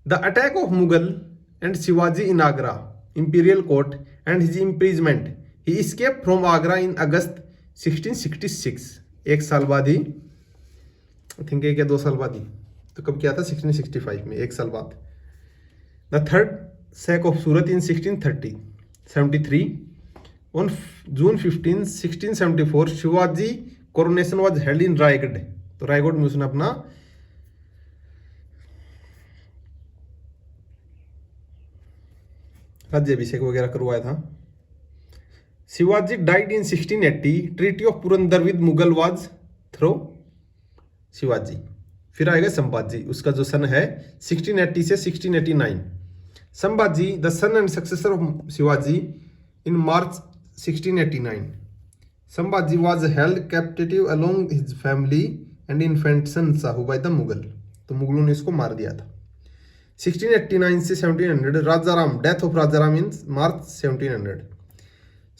The attack of Mughal and Shivaji in Agra imperial court and his imprisonment. He escaped from Agra in August 1666. एक साल बाद ही, I think 1 या 2 साल बाद ही, तो कब किया था? 1665 में, 1 साल बाद. The third sack of Surat in 1673. On June 15, 1674, Shivaji coronation was held in Raigad. तो रायगढ़ में उसने अपना राज्याभिषेक वगैरह करवाया था. Shivaji died in 1680. Treaty of Purandar with Mughal was through Shivaji. फिर आएगा संभाजी, उसका जो सन है 1680 से 1689. Sambhaji the son and successor of Shivaji in March 1689. Sambhaji was held captive along his family and infant son Shahu by the Mughal. तो मुगलों ने इसको मार दिया था. 1689 से 1700 राजाराम, डेथ ऑफ राजाराम इन मार्च 1700.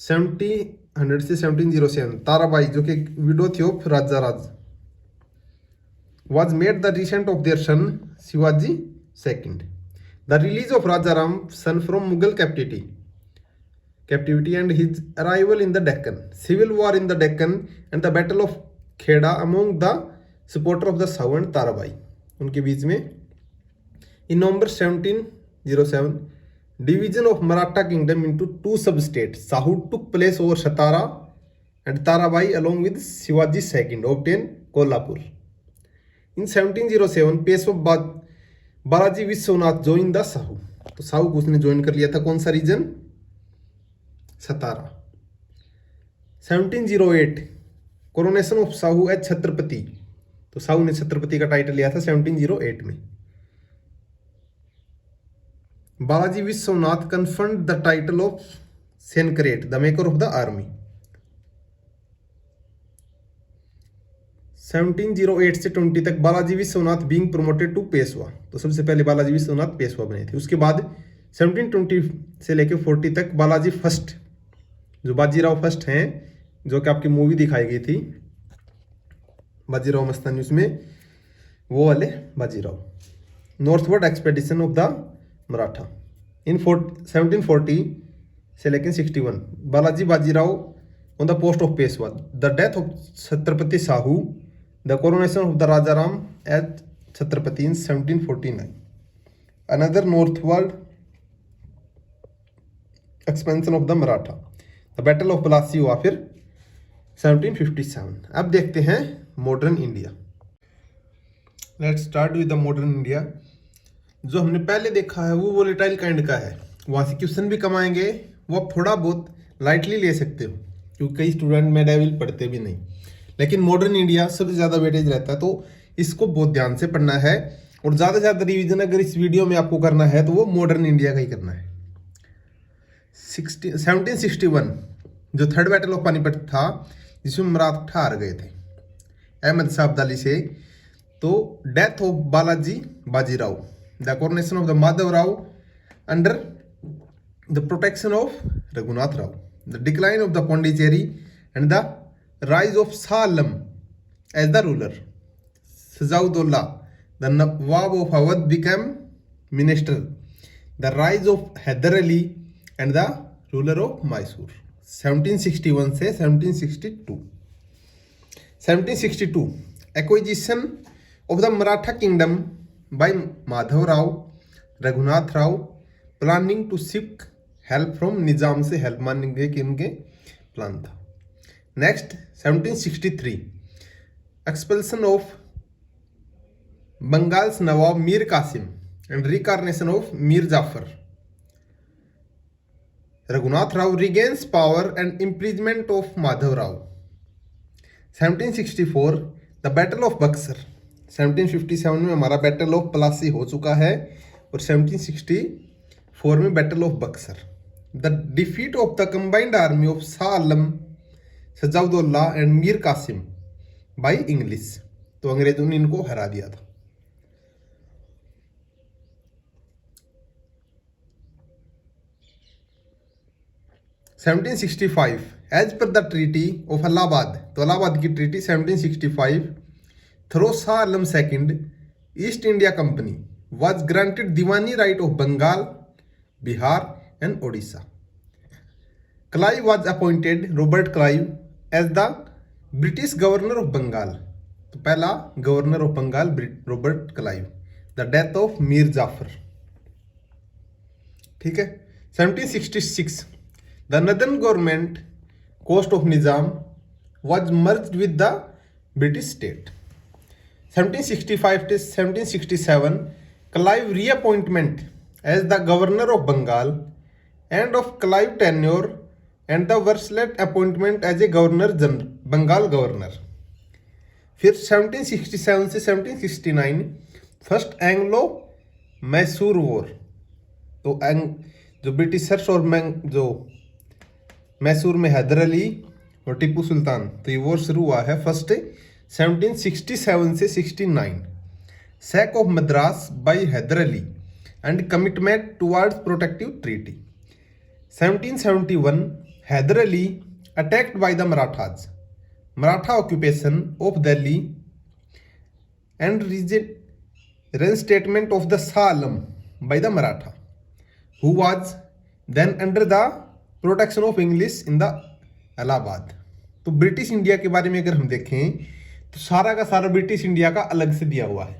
1700 से 1707 ताराबाई जो कि विडो थी of Rajaraja was made the regent of their son Shivaji II. The release of Rajaram son from Mughal captivity and his arrival in the Deccan. Civil war in the Deccan and the battle of Kheda among the supporter of the Sahu and Tarabai. उनके बीच में. In November 1707, division of Maratha kingdom into 2 sub-states. Sahu took place over Satara and Tarabai along with Shivaji II obtained Kolhapur. In 1707, Peshwa Balaji Vishwanath joined the Sahu. तो साहू को उसने join कर लिया था. कौन सा region? Satara. 1708 coronation of Shahu as Chhatrapati. तो साहू ने छत्रपति का टाइटल लिया था 1708 में. Balaji Vishwanath confirmed the title of Senakarte, the maker of the army. 1708 से 20 तक Balaji Vishwanath being promoted to Peshwa. तो सबसे पहले बालाजी विश्वनाथ पेशवा बने थे. उसके बाद 1720 से लेकर 40 तक बालाजी फर्स्ट, जो बाजीराव फर्स्ट हैं, जो कि आपकी मूवी दिखाई गई थी बाजीराव मस्तानी, उसमें वो वाले Bajirao. Northward expedition of the Maratha in 1740 से लेकर 61 Balaji Bajirao on the post of Peshwa. The death of Chhatrapati Sahu, the coronation of the Rajaram as Chhatrapati in 1749. Another northward expansion of the Maratha, the battle of Plassey हुआ फिर 1757. अब देखते हैं modern India. Let's start with the modern India. जो हमने पहले देखा है वो वोलेटाइल काइंड का है. वहाँ से क्वेश्चन भी कमाएंगे, वो आप थोड़ा बहुत लाइटली ले सकते हो क्योंकि कई स्टूडेंट मेडाविल पढ़ते भी नहीं. लेकिन मॉडर्न इंडिया सबसे ज़्यादा वेटेज रहता है, तो इसको बहुत ध्यान से पढ़ना है. और ज़्यादा से ज़्यादा रिविजन अगर इस वीडियो में आपको करना है तो वो मॉडर्न इंडिया का ही करना है. 1761 जो थर्ड बैटल ऑफ पानीपत था, जिसमें मराठा हार गए थे अहमद शाह अब्दाली से. तो death of Balaji Bajirao, the coronation of the Madhav Rao under the protection of Raghunath Rao, the decline of the Pondicherry and the rise of Shah Alam as the ruler. Shujauddaula the nawab of Awadh became minister, the rise of Hyder Ali and the ruler of Mysore. 1761 से 1762. 1762 acquisition of the Maratha kingdom by Madhav Rao Raghunath Rao, planning to seek help from निजाम से help मांगने के उनके plan था. Next 1763 expulsion of Bengal's nawab Mir Qasim and reincarnation of Mir Jafar. Raghunath Rao regains power and imprisonment of Madhav Rao. 1764 the battle of Buxar. 1757 में हमारा battle of Plassey हो चुका है और 1764 में battle of Buxar. The defeat of the combined army of Shah Alam, Shujauddaula and Mir Qasim by English. तो अंग्रेजों ने इनको हरा दिया था. Seventeen 1765 as per the treaty of Allahabad. तो इलाहाबाद की treaty 1765 through Shah Alam second East India Company was granted diwani right of Bengal, Bihar and Odisha. Clive was appointed, Robert Clive, as the British governor of Bengal. तो पहला governor of Bengal Robert Clive. The death of Mir Jafar. ठीक है. 1766 the northern government coast of Nizam was merged with the British state. 1765 to 1767 Clive reappointment as the governor of Bengal, and of Clive tenure and the Versailles appointment as a governor general, Bengal governor. फिर 1767 से 1769 first Anglo Mysore war. तो जो Britishers और जो मैसूर में हैदर अली और टीपू सुल्तान, तो ये वॉर शुरू हुआ है फर्स्ट 1767 से 69. Sack of Madras by Hyder Ali and commitment towards protective treaty. 1771 Hyder Ali attacked by the Marathas. Maratha occupation of Delhi and reinstatement of the Shah Alam by the Maratha, who was then under the protection of English in the Allahabad. तो British India के बारे में अगर हम देखें तो सारा का सारा ब्रिटिश इंडिया का अलग से दिया हुआ है.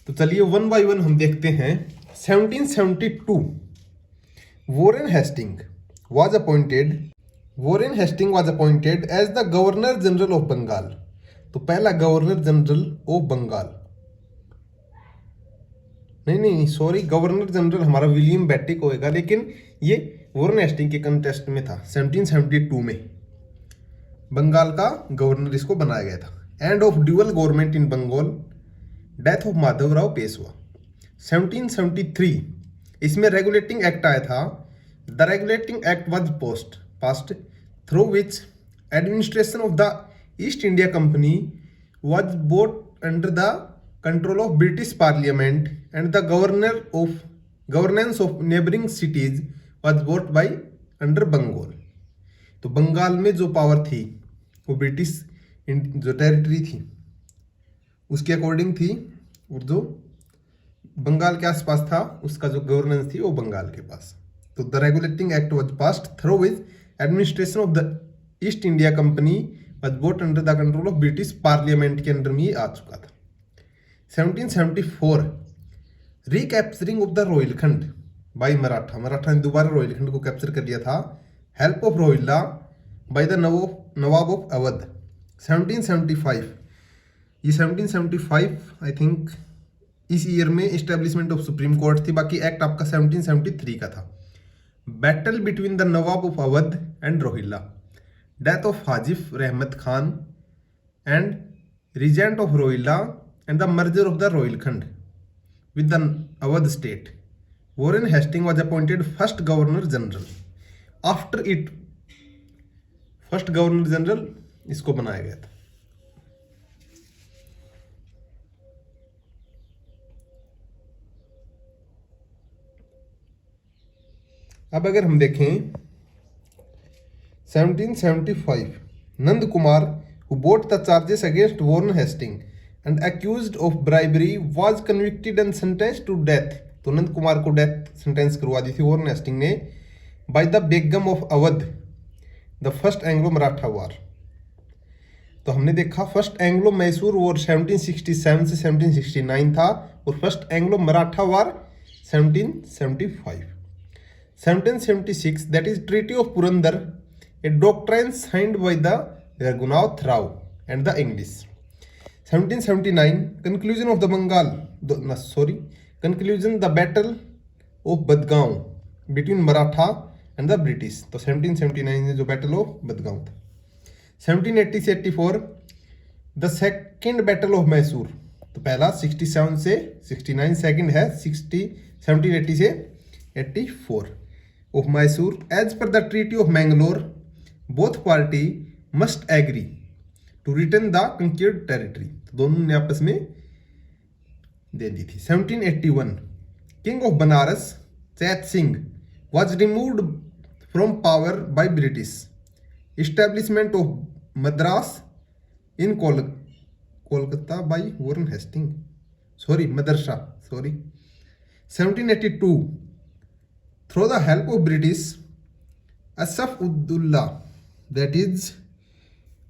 तो चलिए वन बाय वन हम देखते हैं. 1772 Warren Hasting was appointed as the governor general of Bengal. तो पहला गवर्नर जनरल ऑफ बंगाल, नहीं सॉरी, गवर्नर जनरल हमारा विलियम बेटिक होएगा, लेकिन ये वॉरेन हेस्टिंग के कंटेस्ट में था. 1772 में बंगाल का गवर्नर इसको बनाया गया था. End of dual government in Bengal, death of Madhavrao Peshwa. 1773 इसमें रेगुलेटिंग एक्ट आया था. The regulating act was passed through which administration of the East India company was brought under the control of British parliament and the governance of neighbouring cities was brought by under Bengal. तो बंगाल में जो power थी वो British जो territory थी उसके according थी, और जो बंगाल के आसपास था उसका जो गवर्नेंस थी वो बंगाल के पास. तो the regulating act was passed through which administration of the East India company was brought under the control of British parliament के अंडर में ये आ चुका था. 1774 recapturing of the Rohilkhand by Maratha ने दोबारा रोहिलखंड को कैप्चर कर लिया था. Help of Rohilla by the nawab of Awadh. 1775 ये 1775 आई थिंक इस ईयर में इस्टेब्लिशमेंट ऑफ सुप्रीम कोर्ट थी. बाकी एक्ट आपका 1773 का था. Battle between the nawab of Awadh and Rohilla, death of हाजिफ Rahmat Khan and regent of Rohilla and the merger of the Rohilkhand with the Awadh state. Warren Hastings was appointed first Governor General. After it, first Governor General इसको बनाया गया था. अब अगर हम देखें 1775 Nand Kumar who brought the charges against Warren Hastings and accused of bribery was convicted and sentenced to death. तो नंद कुमार को डेथ सेंटेंस करवा दी थी वॉरेन हेस्टिंग ने by the Begum of Awadh. The first Anglo Maratha war. तो हमने देखा फर्स्ट एंग्लो मैसूर वॉर 1767 से 1769 था, और first Anglo Maratha war 1775. 1776 that is treaty of Purandar, A doctrine signed by the Raghunath Rao and the English. 1779 conclusion of the the battle of Badgaon between Maratha and the British. तो 1779 में जो battle of बदगांव था. 1780 से 84 the second battle of Mysore. तो पहला 67 से 69, second है 1780 से 84 of Mysore. As per the treaty of Mangalore both party must agree to return the conquered territory. तो दोनों ने आपस में दे दी थी. 1781 king of Benares Chait Singh was removed from power by British. Establishment of madrasa in Kolkata by Warren Hasting, madrasa. 1782 through the help of British, Asaf-ud-Dullah, that is,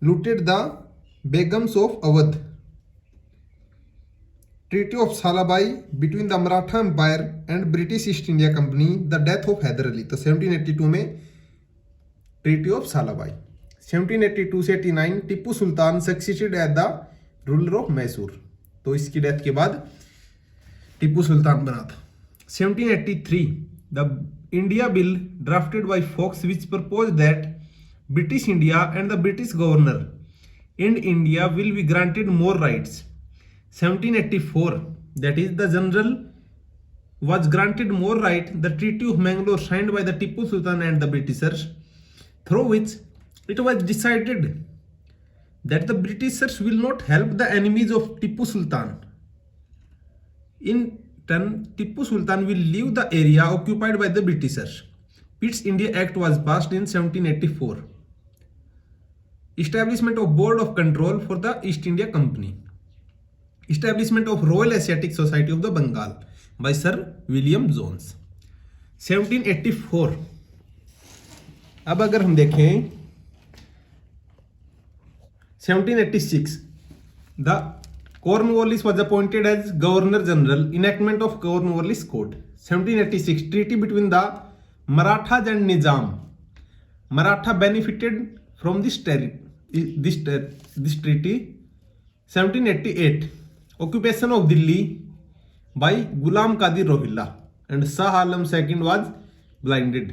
looted the Begums of Awadh. Treaty of Salabai between the Maratha Empire and British East India Company, the death of Hyder Ali. तो 1782 में treaty of सालाबाई। 1782 से 89 Tipu Sultan succeeded as the ruler of Mysore. तो इसकी death के बाद टिप्पू सुल्तान बना था। 1783 the India bill drafted by Fox which propose that British India and the British governor in India will be granted more rights. 1784 that is the general was granted more right, the Treaty of Mangalore signed by the Tipu Sultan and the Britishers, through which it was decided that the Britishers will not help the enemies of Tipu Sultan. In turn, Tipu Sultan will leave the area occupied by the Britishers. Pitt's India Act was passed in 1784. Establishment of Board of Control for the East India Company. Establishment of Royal Asiatic Society of the Bengal by Sir William Jones. 1784 अब अगर हम देखें 1786 the Cornwallis was appointed as Governor General. Enactment of Cornwallis Code. 1786 Treaty between the Marathas and Nizam. Maratha benefited from this treaty. 1788 Occupation of Delhi by Ghulam Qadir Rohilla and Shah Alam II was blinded.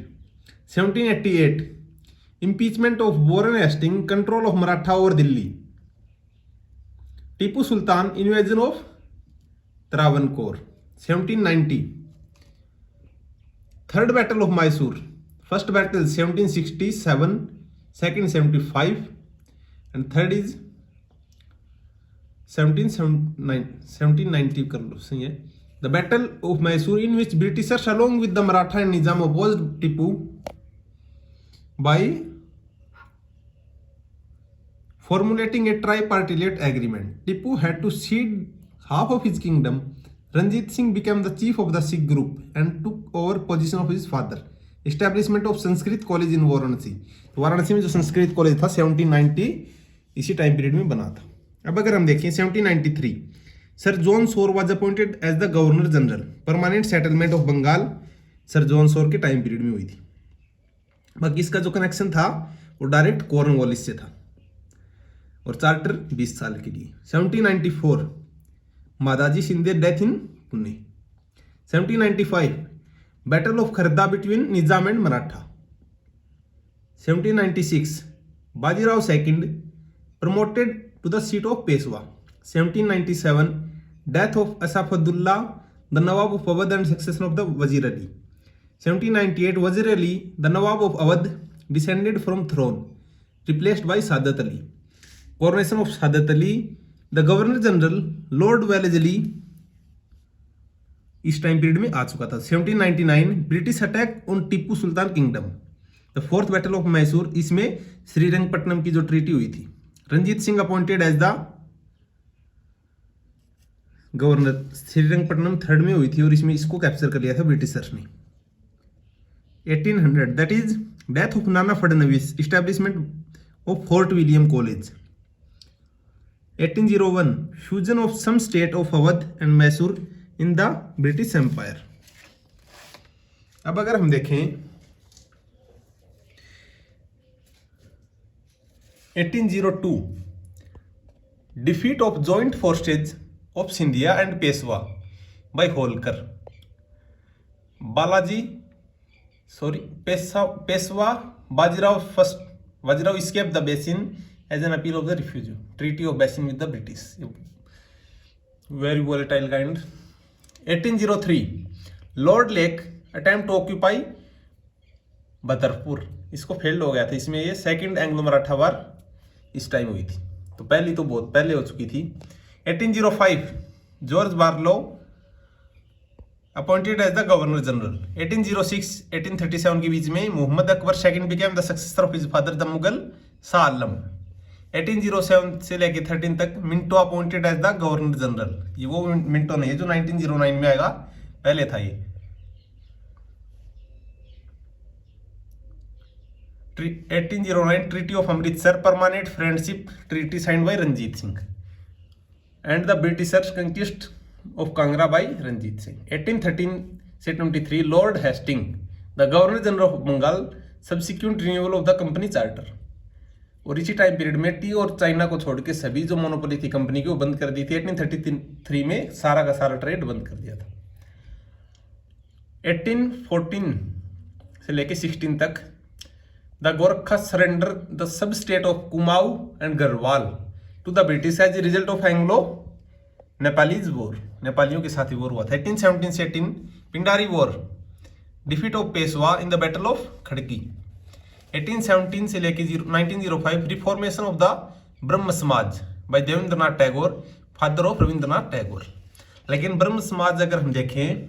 1788 Impeachment of Warren Hastings, control of Maratha over Delhi. Tipu Sultan, invasion of Travancore. 1790 Third Battle of Mysore. First battle 1767, second 75 and third is 1790 कर लो सही है। The battle of Mysore in which Britishers along with the Maratha and Nizam opposed Tipu by formulating a tripartite agreement. Tipu had to cede half of his kingdom. Ranjit Singh became the chief of the Sikh group and took over position of his father. Establishment of Sanskrit College in Varanasi. Varanasi में जो Sanskrit college था 1790 इसी time period में बना था। अब अगर हम देखें 1793 sir John Shore was appointed as the governor general. Permanent settlement of Bengal sir John Shore के टाइम पीरियड में हुई थी। बाकी इसका जो कनेक्शन था वो डायरेक्ट कॉर्नवालिस से था और चार्टर 20 साल के लिए। 1794 Mahadji Shinde death in Pune. 1795 battle of Kharda between Nizam and Maratha. 1796 Bajirao second promoted to the seat of Peshwa. 1797 death of Asaf-ud-Dullah, the Nawab of Awadh and successor of the Wazir Ali. 1798 Wazir Ali, the Nawab of Awadh, descended from throne, replaced by Sadat Ali. Coronation of Sadat Ali, the Governor General Lord Wellesley इस time period में आ चुका था। 1799 British attack on Tipu Sultan kingdom. The fourth battle of Mysore, इसमें श्रीरंगपट्टनम की जो treaty हुई थी। Ranjit Singh appointed as the governor. Srirangapatna third में हुई थी और इसमें इसको कैप्चर कर लिया था ब्रिटिशर्स ने। 1800 that is death of Nana Phadnavis, establishment of fort William college. 1801 fusion of some state of Awadh and Mysore in the British empire. अब अगर हम देखें 1802 defeat of joint forces of Scindia and Peshwa by Holkar. Peshwa Bajirao escaped the Basin as an appeal of the refugee. Treaty of Basin with the British. Very volatile kind. 1803 Lord Lake attempt to occupy Badarpur, इसको failed हो गया था। इसमें ये second Anglo Maratha वार इस time हुई थी, तो पहली तो बहुत पहले हो चुकी थी। 1805 George Barlow appointed as the governor general. 1806-1837 के बीच में Mohammad Akbar second became the successor of his father the Mughal Shah Alam. 1807 से लेके 13 तक Minto appointed as the governor general. ये वो मिंटो नहीं है जो 1909 में आएगा, पहले था ये। 1809 Treaty of Amritsar, Permanent Friendship Treaty signed by Ranjit Singh, and the Britishers conquest of Kangra by Ranjit Singh. 1813 से 23 Lord Hastings, the Governor General of Bengal, subsequent renewal of the company charter. और इसी time period में T और China को छोड़ के सभी जो मोनोपोली थी कंपनी की वो बंद कर दी थी। 1833 में सारा का सारा ट्रेड बंद कर दिया था। 1814 से लेके 16 तक the Gorkha surrender the sub state of Kumaon and Garhwal to the British as a result of Anglo Nepalese war, नेपालियों के साथ ही वॉर हुआ था। 1817 से 18 Pindari war, defeat of Peshwa in the battle of Khadki. 1817 से लेके 1905 reformation of the Brahmo Samaj by Debendranath Tagore, father of Rabindranath Tagore. लेकिन ब्रह्म समाज अगर हम देखें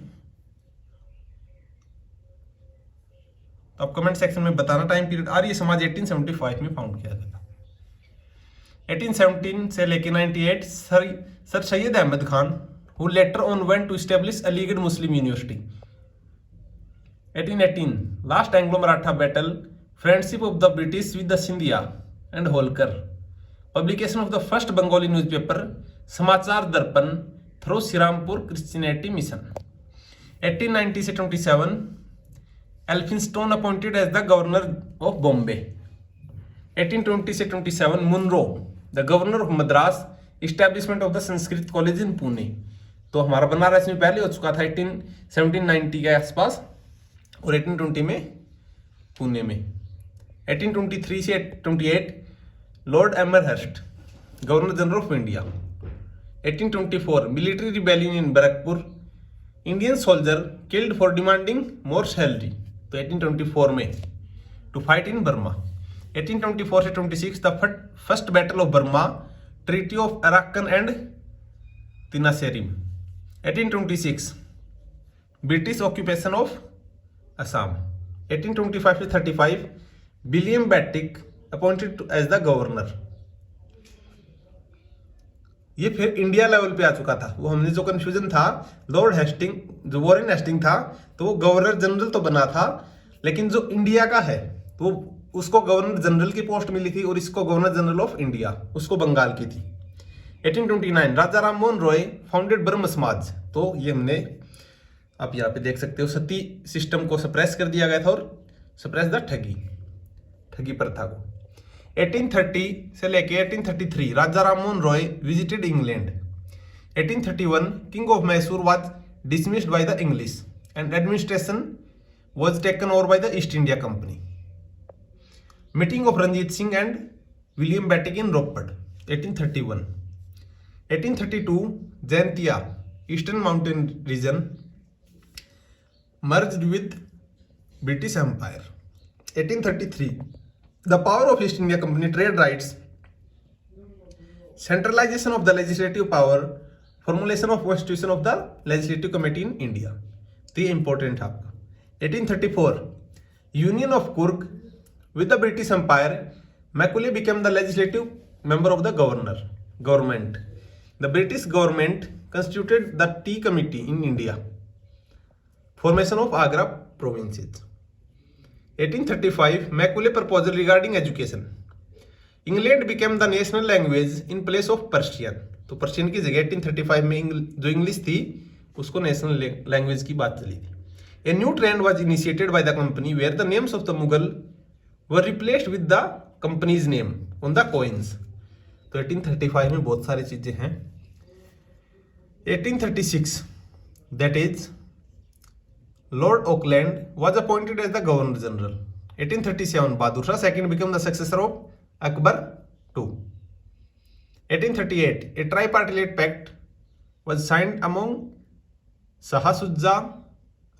तो आप कमेंट सेक्शन में बताना टाइम पीरियड। आर्य समाज 1875 में फाउंड किया गया था। 1817 से लेके 98 sir Syed Ahmad Khan who later on went to establish Aligarh Muslim University. 1818 last Anglo Maratha battle, friendship of the British with the Scindia and Holkar, publication of the first Bengali newspaper Samachar Darpan through Serampore Christianity mission. 1890 से 27 Elphinstone appointed as the governor of Bombay. 1820 से 27 Munro the governor of Madras, establishment of the Sanskrit college in Pune. तो हमारा बनारस में पहले हो चुका था 1790 के आसपास, और 1820 में पुणे में। 1823 से 28 Lord Amherst governor general of India. 1824 military rebellion in Barrackpore, Indian soldier killed for demanding more salary. तो 1824 में टू फाइट इन बर्मा। 1824 से 26 the first battle of Burma, treaty of Arakan and Tenasserim. 1826 British occupation of Assam. 1825 से 35 William Bentinck appointed as the governor. ये फिर India level पे आ चुका था। वो हमने जो कंफ्यूजन था, लॉर्ड हेस्टिंग जो वॉरेन हेस्टिंग था तो वो गवर्नर जनरल तो बना था, लेकिन जो इंडिया का है तो उसको गवर्नर जनरल की पोस्ट मिली थी, और इसको गवर्नर जनरल ऑफ इंडिया उसको बंगाल की थी। 1829 राजा राम मोहन रॉय फाउंडेड ब्रह्म समाज। तो ये हमने आप यहाँ पे देख सकते हो, सती सिस्टम को सप्रेस कर दिया गया था और सप्रेस द ठगी प्रथा को। 1830 से लेके 1833 Raja Ram Mohan Roy visited England. 1831 king of Mysore was dismissed by the English and administration was taken over by the East India Company. Meeting of Ranjit Singh and William Bentinck in Ropar 1831। 1832 Jaintia eastern mountain region merged with British Empire. 1833 the power of East India Company trade rights, centralization of the legislative power, formulation of constitution of the legislative committee in India। तो ये important है आपका। 1834 union of Coorg with the British Empire, Macaulay became the legislative member of the government। The British government constituted the tea committee in India, formation of Agra provinces। 1835 Macaulay proposal regarding education, England became the national language in place of Persian। तो Persian की जगह 1835 में जो English थी उसको national language की बात चली थी। A new trend was initiated by the company where the names of the Mughal were replaced with the company's name on the coins। तो 1835 में बहुत सारी चीजें हैं। 1836 that is Lord Auckland was appointed as the Governor General। 1837 Bahadur Shah II became the successor of Akbar II। 1838 a tripartite pact was signed among Shah Shuja,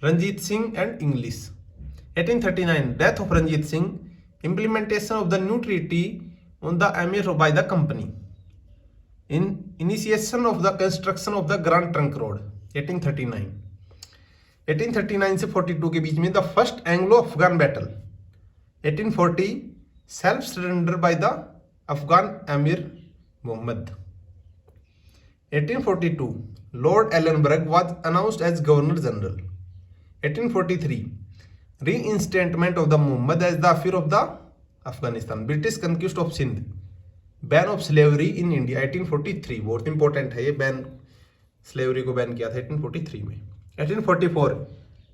Ranjit Singh and English। 1839 death of Ranjit Singh, implementation of the new treaty on the Amir by the company, in initiation of the construction of the Grand Trunk Road। 1839 1839 से 42 के बीच में the first Anglo Afghan battle. 1840 self surrender by the Afghan amir Mohammad. 1842 Lord Ellenborough was announced as governor general. 1843 reinstatement of the Mohammad as the amir of the Afghanistan, British conquest of Sindh, ban of slavery in India 1843, बहुत important है ये, ban slavery को ban किया था 1843 में। 1844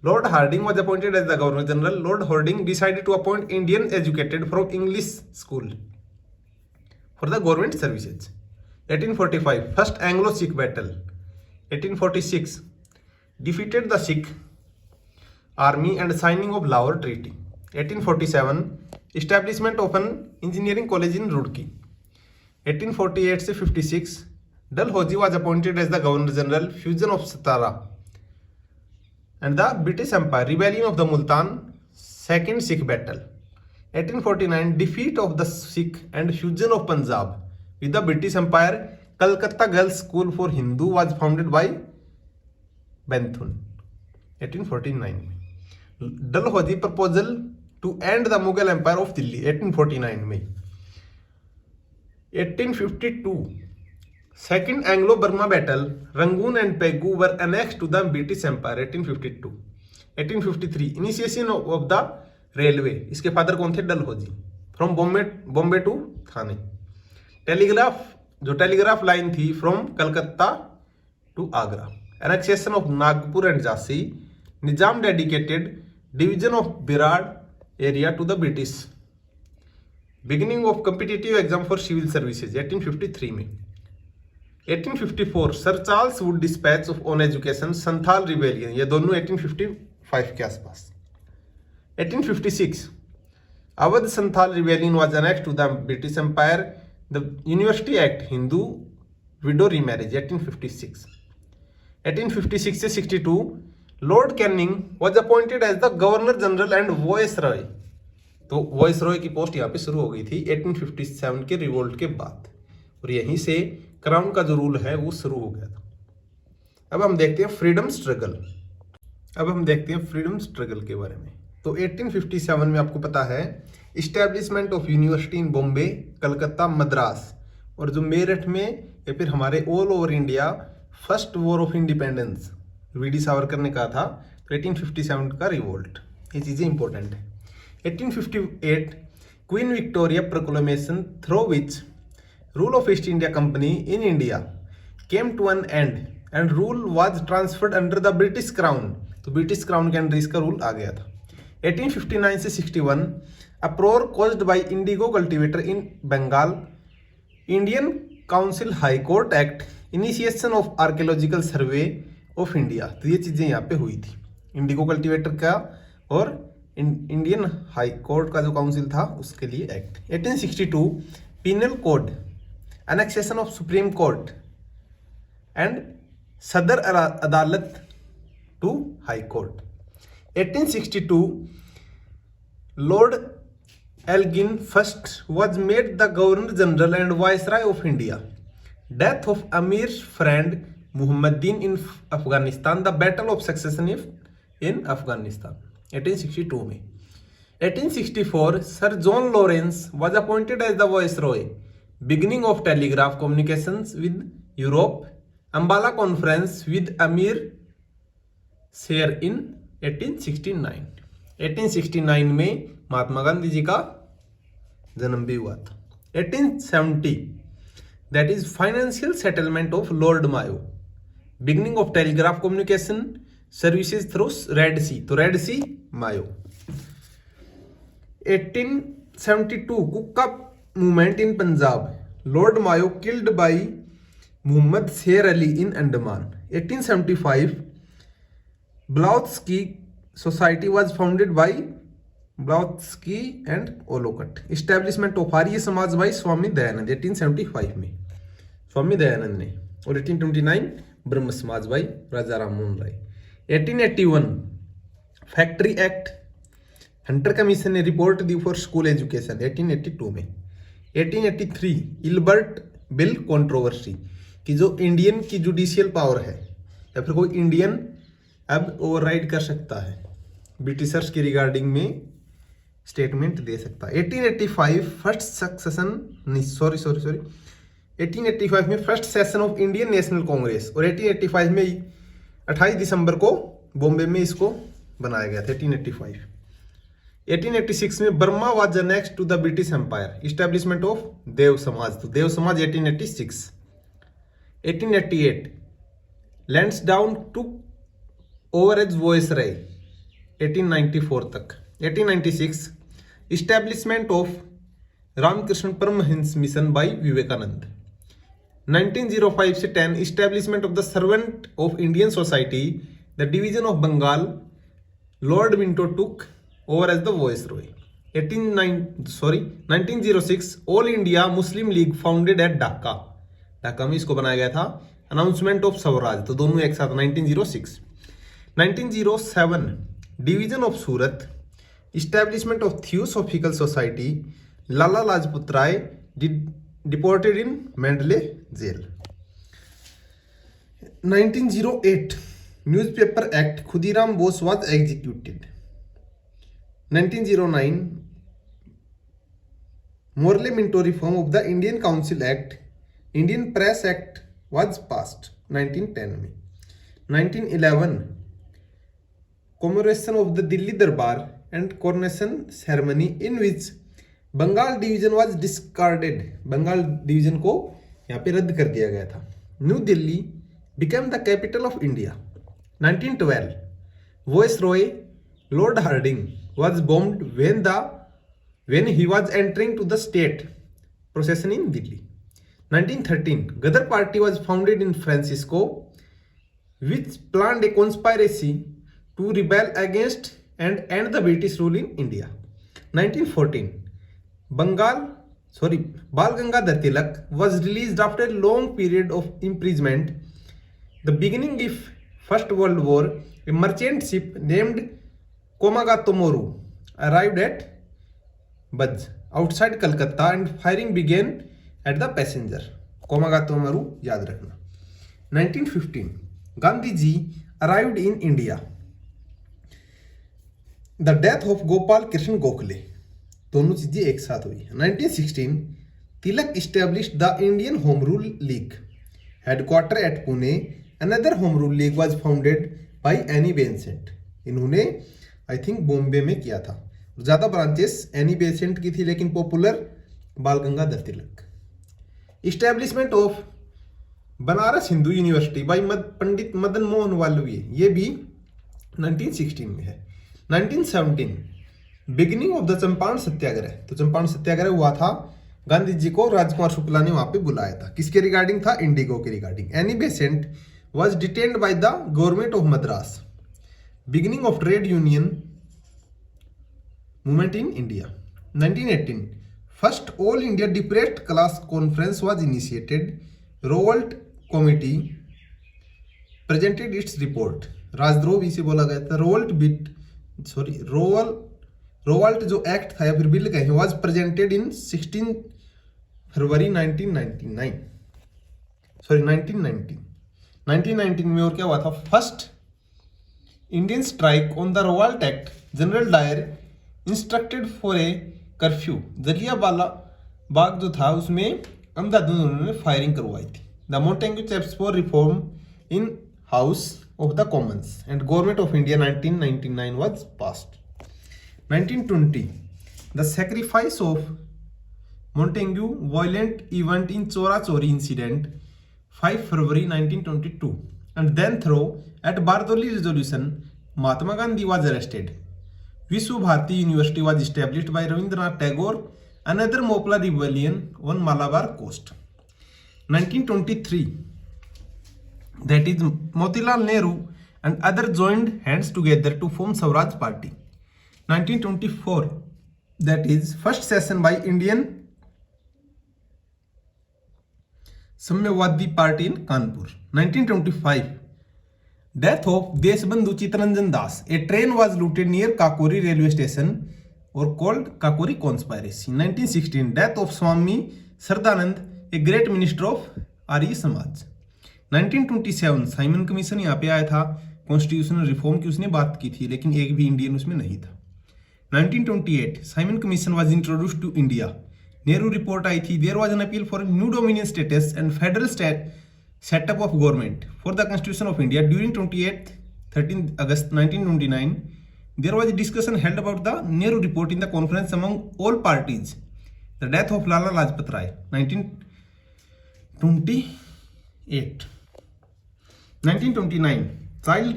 Lord Hardinge was appointed as the governor general, Lord Hardinge decided to appoint Indian educated from English school for the government services. 1845 first Anglo Sikh battle. 1846 defeated the Sikh army and signing of Lahore Treaty. 1847 establishment of an engineering college in Roorkee. 1848 से 56 Dalhousie was appointed as the Governor General, fusion of Satara and the British Empire, rebellion of the Multan, second Sikh battle. 1849 defeat of the Sikh and fusion of Punjab with the British Empire. Calcutta Girls School for Hindu was founded by Bentham 1849 में। Dalhousie proposal to end the Mughal empire of Delhi 1849 में। 1852 second Anglo Burma battle, Rangoon and Pegu were annex to the British empire 1852। 1853 initiation of the railway, इसके father कौन थे? Dalhousie, from Bombay to Thane. Telegraph, जो telegraph line थी from Calcutta to Agra. Annexation of Nagpur and Jhansi, Nizam dedicated division of Berar area to the British. Beginning of competitive exam for civil services 1853 में। 1854 Sir Charles Wood dispatch of on education, Santhal rebellion, ये दोनों 1855 के आसपास। 1856 Awadh Santhal rebellion was annexed to the British Empire. The University Act, Hindu widow remarriage 1856। 1856 से 62 Lord Canning was appointed as the governor general and viceroy. तो voice Roy की post यहाँ पे शुरू हो गई थी 1857 के रिवोल्ट के बाद, और यहीं से क्राउन का जो रूल है वो शुरू हो गया था। अब हम देखते हैं फ्रीडम स्ट्रगल। के बारे में। तो 1857 में आपको पता है establishment of university in Bombay, Calcutta, Madras, और जो मेरठ में या फिर हमारे all over India first war of independence V D Savarkar ने कहा था। तो 1857 का रिवोल्ट, ये चीज़ें इंपॉर्टेंट है। 1858 Queen Victoria proclamation through which rule of East India company in India came to an end rule was transferred under the British crown. तो British crown के अंडर इसका रूल आ गया था। 1859 से 61 अप्रोर caused by indigo cultivator in Bengal, Indian council high court act, initiation of archaeological survey of India. तो ये चीज़ें यहाँ पे हुई थी, इंडिगो कल्टीवेटर का और इंडियन हाई कोर्ट का जो काउंसिल था उसके लिए act. 1862 penal code, annexation of supreme court and Sadar Adalat to high court. 1862 Lord Elgin first was made the Governor General and Viceroy of India. Death of Amir's friend Muhammaddin in Afghanistan, the Battle of Succession in Afghanistan 1862 में। 1864 Sir John Lawrence was appointed as the Viceroy. Beginning of telegraph communications with Europe. Ambala Conference with Amir Sher in 1869। 1869 में महात्मा गांधी जी का जन्म भी हुआ था। 1870 that is financial settlement of Lord Mayo. Beginning of telegraph communication services through Red Sea, तो Red Sea Mayo. 1872 Kuka movement in Punjab, Lord Mayo killed by Mohammad Sher Ali in Andaman. 1875 Blavatsky society was founded by Blavatsky and Olcott. Establishment of Arya Samaj by Swami Dayanand 1875 में, स्वामी दयानंद ने। और 1829 ब्रह्म Samaj bye राजा Ram Mohan Roy. 1881 factory act, Hunter commission ने report the for school education 1882 में। 1883 Ilbert bill controversy, कि जो Indian की judicial power है या फिर कोई इंडियन अब ओवरराइड कर सकता है, ब्रिटिशर्स की रिगार्डिंग में स्टेटमेंट दे सकता है। 1885 फर्स्ट सक्सेशन 1885 में first session of Indian National Congress, और 1885 में 28 दिसंबर को बॉम्बे में इसको बनाया गया था 1885। 1886 में Burma was next to the British empire, establishment of Dev Samaj, तो Dev Samaj 1886। 1888 Lansdowne took over as viceroy 1894 तक। 1896 establishment of Ramakrishna Paramhansa mission by Vivekananda. 1905 से 10 establishment of the servant of Indian society, the division of Bengal, Lord Minto took over as the viceroy. 1906 all India Muslim league founded at Dhaka, Dhaka में इसको बनाया गया था। Announcement of Swaraj, तो दोनों एक साथ 1906। 1907 division of Surat, establishment of theosophical society, Lala Lajpat Rai deported in Mandalay jail. 1908 newspaper act, Khudiram Bose was executed. 1909 Morley Minto reform of the Indian council act, Indian press act was passed 1910 में। 1911 commemoration of the Delhi darbar and coronation ceremony in which Bengal division was discarded, Bengal division को यहाँ पे रद्द कर दिया गया था। New Delhi became the capital of India. 1912 viceroy Lord Hardinge was bombed when he was entering to the state procession in Delhi. 1913 Ghadar party was founded in Francisco, which planned a conspiracy to rebel against and end the British rule in India. 1914 Bal Gangadhar Tilak was released after a long period of imprisonment. The beginning of First World War, a merchant ship named Komagatomoru arrived at Baj outside Calcutta and firing began at the passenger. Komagatomoru याद रखना। 1915 Gandhi ji arrived in India. The death of Gopal Krishna Gokhale, दोनों चीजें एक साथ हुई। 1916 Tilak established the Indian Home Rule League, headquarter at Pune. Another Home Rule League was founded by Annie Besant. इन्होंने I think Bombay में किया था। ज़्यादा ब्रांचेस एनी बेसेंट की थी, लेकिन popular Bal Gangadhar Tilak. Establishment of Banaras Hindu university by Pandit Madan Mohan Malaviya, ये भी 1916 में है। 1917 beginning of the Champaran satyagraha, तो चंपारण सत्याग्रह हुआ था, गांधी जी को राजकुमार शुक्ला ने वहां पे बुलाया था। किसके रिगार्डिंग था? इंडिगो के regarding. Annie Besant was detained by the government of Madras. Beginning of trade union movement in India. 1918 first all India depressed class conference was initiated. Revolt committee presented its report. राजद्रोह भी इसे बोला गया था। रोवल्ट जो act था या फिर बिल कहें, was presented in 16 फरवरी 1919 में। और क्या हुआ था? First Indian strike on the Rowlatt act, General Dyer instructed for a curfew. Jallianwala Bagh जो था उसमें अंधाधुंध उन्होंने फायरिंग करवाई थी। द मोंटेग्यू चैप्स for reform in House of the Commons and government of India 1999 was passed. 1920 the sacrifice of Montagu, violent event in Chaura Chauri incident 5 February 1922 and then through at Bardoli resolution Mahatma Gandhi was arrested. Vishwa Bharati University was established by Rabindranath Tagore. Another Mopla rebellion on Malabar coast. 1923 that is Motilal Nehru and others joined hands together to form Swaraj Party. 1924 that is first session by Indian Samyawadi Party in Kanpur. 1925 death of Deshbandhu Chittaranjan Das. A train was looted near Kakori railway station or called Kakori conspiracy. 1916 death of Swami Sardanand, a great minister of Arya Samaj. 1927 Simon commission यहाँ पे आया था, constitutional reform की उसने बात की थी, लेकिन एक भी इंडियन उसमें नहीं था। 1928 Simon commission was introduced to India. Nehru report आई थी। There was an appeal for new dominion status and federal setup of government for the constitution of India during 13 August 1929 There was a discussion held about the Nehru report in the conference among all parties. The death of Lala Lajpat Rai, 1928. 1929, Child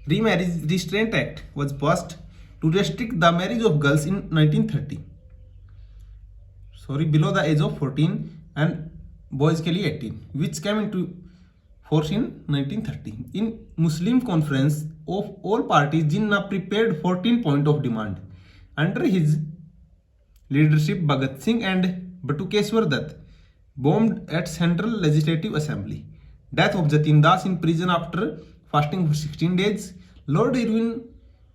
Remarriage Restraint Act was passed to restrict the marriage of girls in 1930. Below the age of 14 and boys के लिए 18, which came into force in 1930. In Muslim Conference of all parties, Jinnah prepared 14 points of demand. Under his leadership, Bhagat Singh and Batukeshwar Dutt bombed at Central Legislative Assembly. Death of Jatin Das in prison after fasting for 16 days. Lord Irwin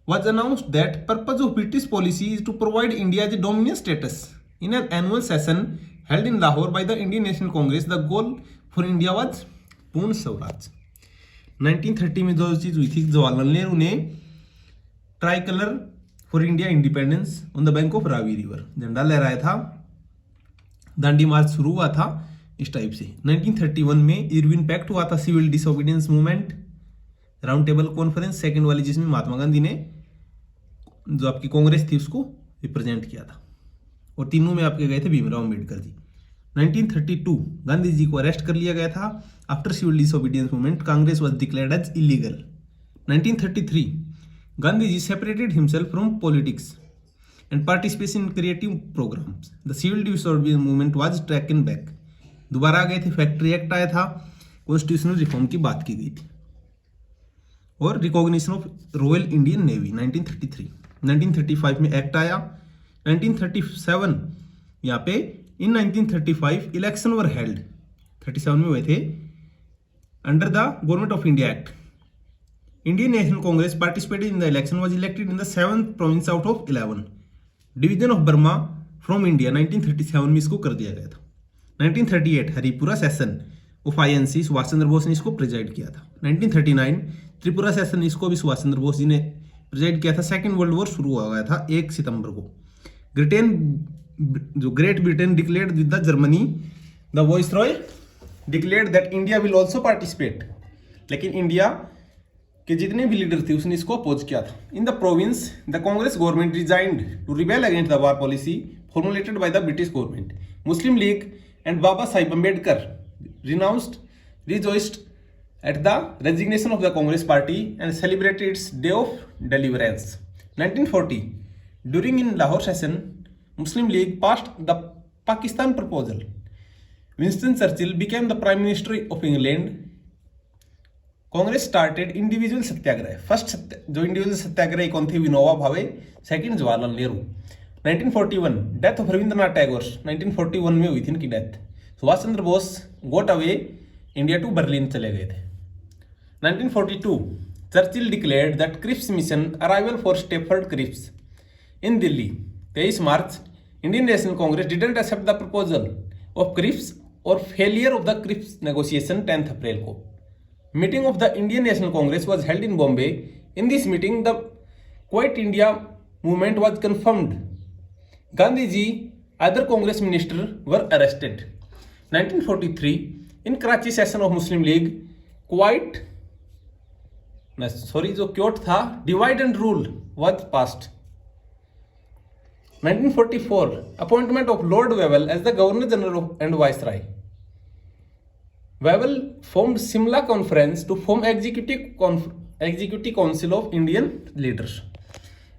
was announced that purpose of British policy is to provide India a dominant status. In an annual session held in Lahore by the Indian National Congress, the goal for India was पूर्ण स्वराज. 1930 में जो चीज हुई थी, जवाहरलाल नेहरू ने try colour for India independence on the bank of Ravi river झंडा लहराया था. दांडी मार्च शुरू हुआ था इस टाइप से. 1931 में इरविन पैक्ट हुआ था, civil disobedience movement, round table conference second वाली, जिसमें महात्मा गांधी ने जो आपकी कांग्रेस थी उसको रिप्रेजेंट किया था. और तीनों में आपके गए थे भीमराव अम्बेडकर जी. 1932 गांधी जी को अरेस्ट कर लिया गया था. After civil disobedience movement, Congress was declared as illegal. 1933 Gandhi ji separated himself from politics and participation in creative programs. The civil disobedience movement was taken back. दोबारा आ गए थे, फैक्ट्री एक्ट आया था, कॉन्स्टिट्यूशनल रिफॉर्म की बात की गई थी, और recognition of royal Indian navy 1933. 1935 में एक्ट आया. 1937 यहाँ पे इन 1935 इलेक्शन वर हेल्ड, 37 में हुए थे under the government of India act. Indian National Congress participated in the election, was elected in the 7th province out of 11. Division of Burma from India 1937 में इसको कर दिया गया था. 1938 Haripura session of INC, Subhash Chandra Bose ने इसको प्रेजाइड किया था. 1939 त्रिपुरा सेशन, इसको भी सुभाष चंद्र बोस जी ने प्रेजाइड किया था. सेकेंड वर्ल्ड वॉर शुरू हो गया था 1 सितंबर को. Great Britain declared with the Germany, the viceroy declared that India will also participate. लेकिन इंडिया के जितने भी लीडर थे उसने इसको अपोज किया था. In the province the Congress government resigned to rebel against the war policy formulated by the British government. Muslim League and Baba Sahib Ambedkar rejoiced at the resignation of the Congress party and celebrated its day of deliverance. 1940 during in Lahore session, Muslim League passed the Pakistan proposal. Winston Churchill became the Prime Minister of England. Congress started individual satyagraha. First जो individual satyagraha कौन थे? Vinoba Bhave. Second Jawaharlal Nehru. 1941 death of Rabindranath Tagore 1941 में हुई थी इनकी death. Subhash Chandra Bose got away India to Berlin चले गए थे. 1942 Churchill declared that Cripps mission arrival for Stafford Cripps in Delhi. 23 March Indian National Congress didn't accept the proposal of Cripps और failure of the Cripps negotiation 10 April को. Meeting of the Indian National Congress was held in Bombay. In this meeting the quit India movement was confirmed. Gandhi ji other Congress minister were arrested. 1943 in Karachi session of Muslim League, जो क्योट था, divide and rule was passed. 1944 appointment of Lord Wavell as the Governor General and Viceroy. Wavell formed Simla Conference to form Executive Council of Indian leaders.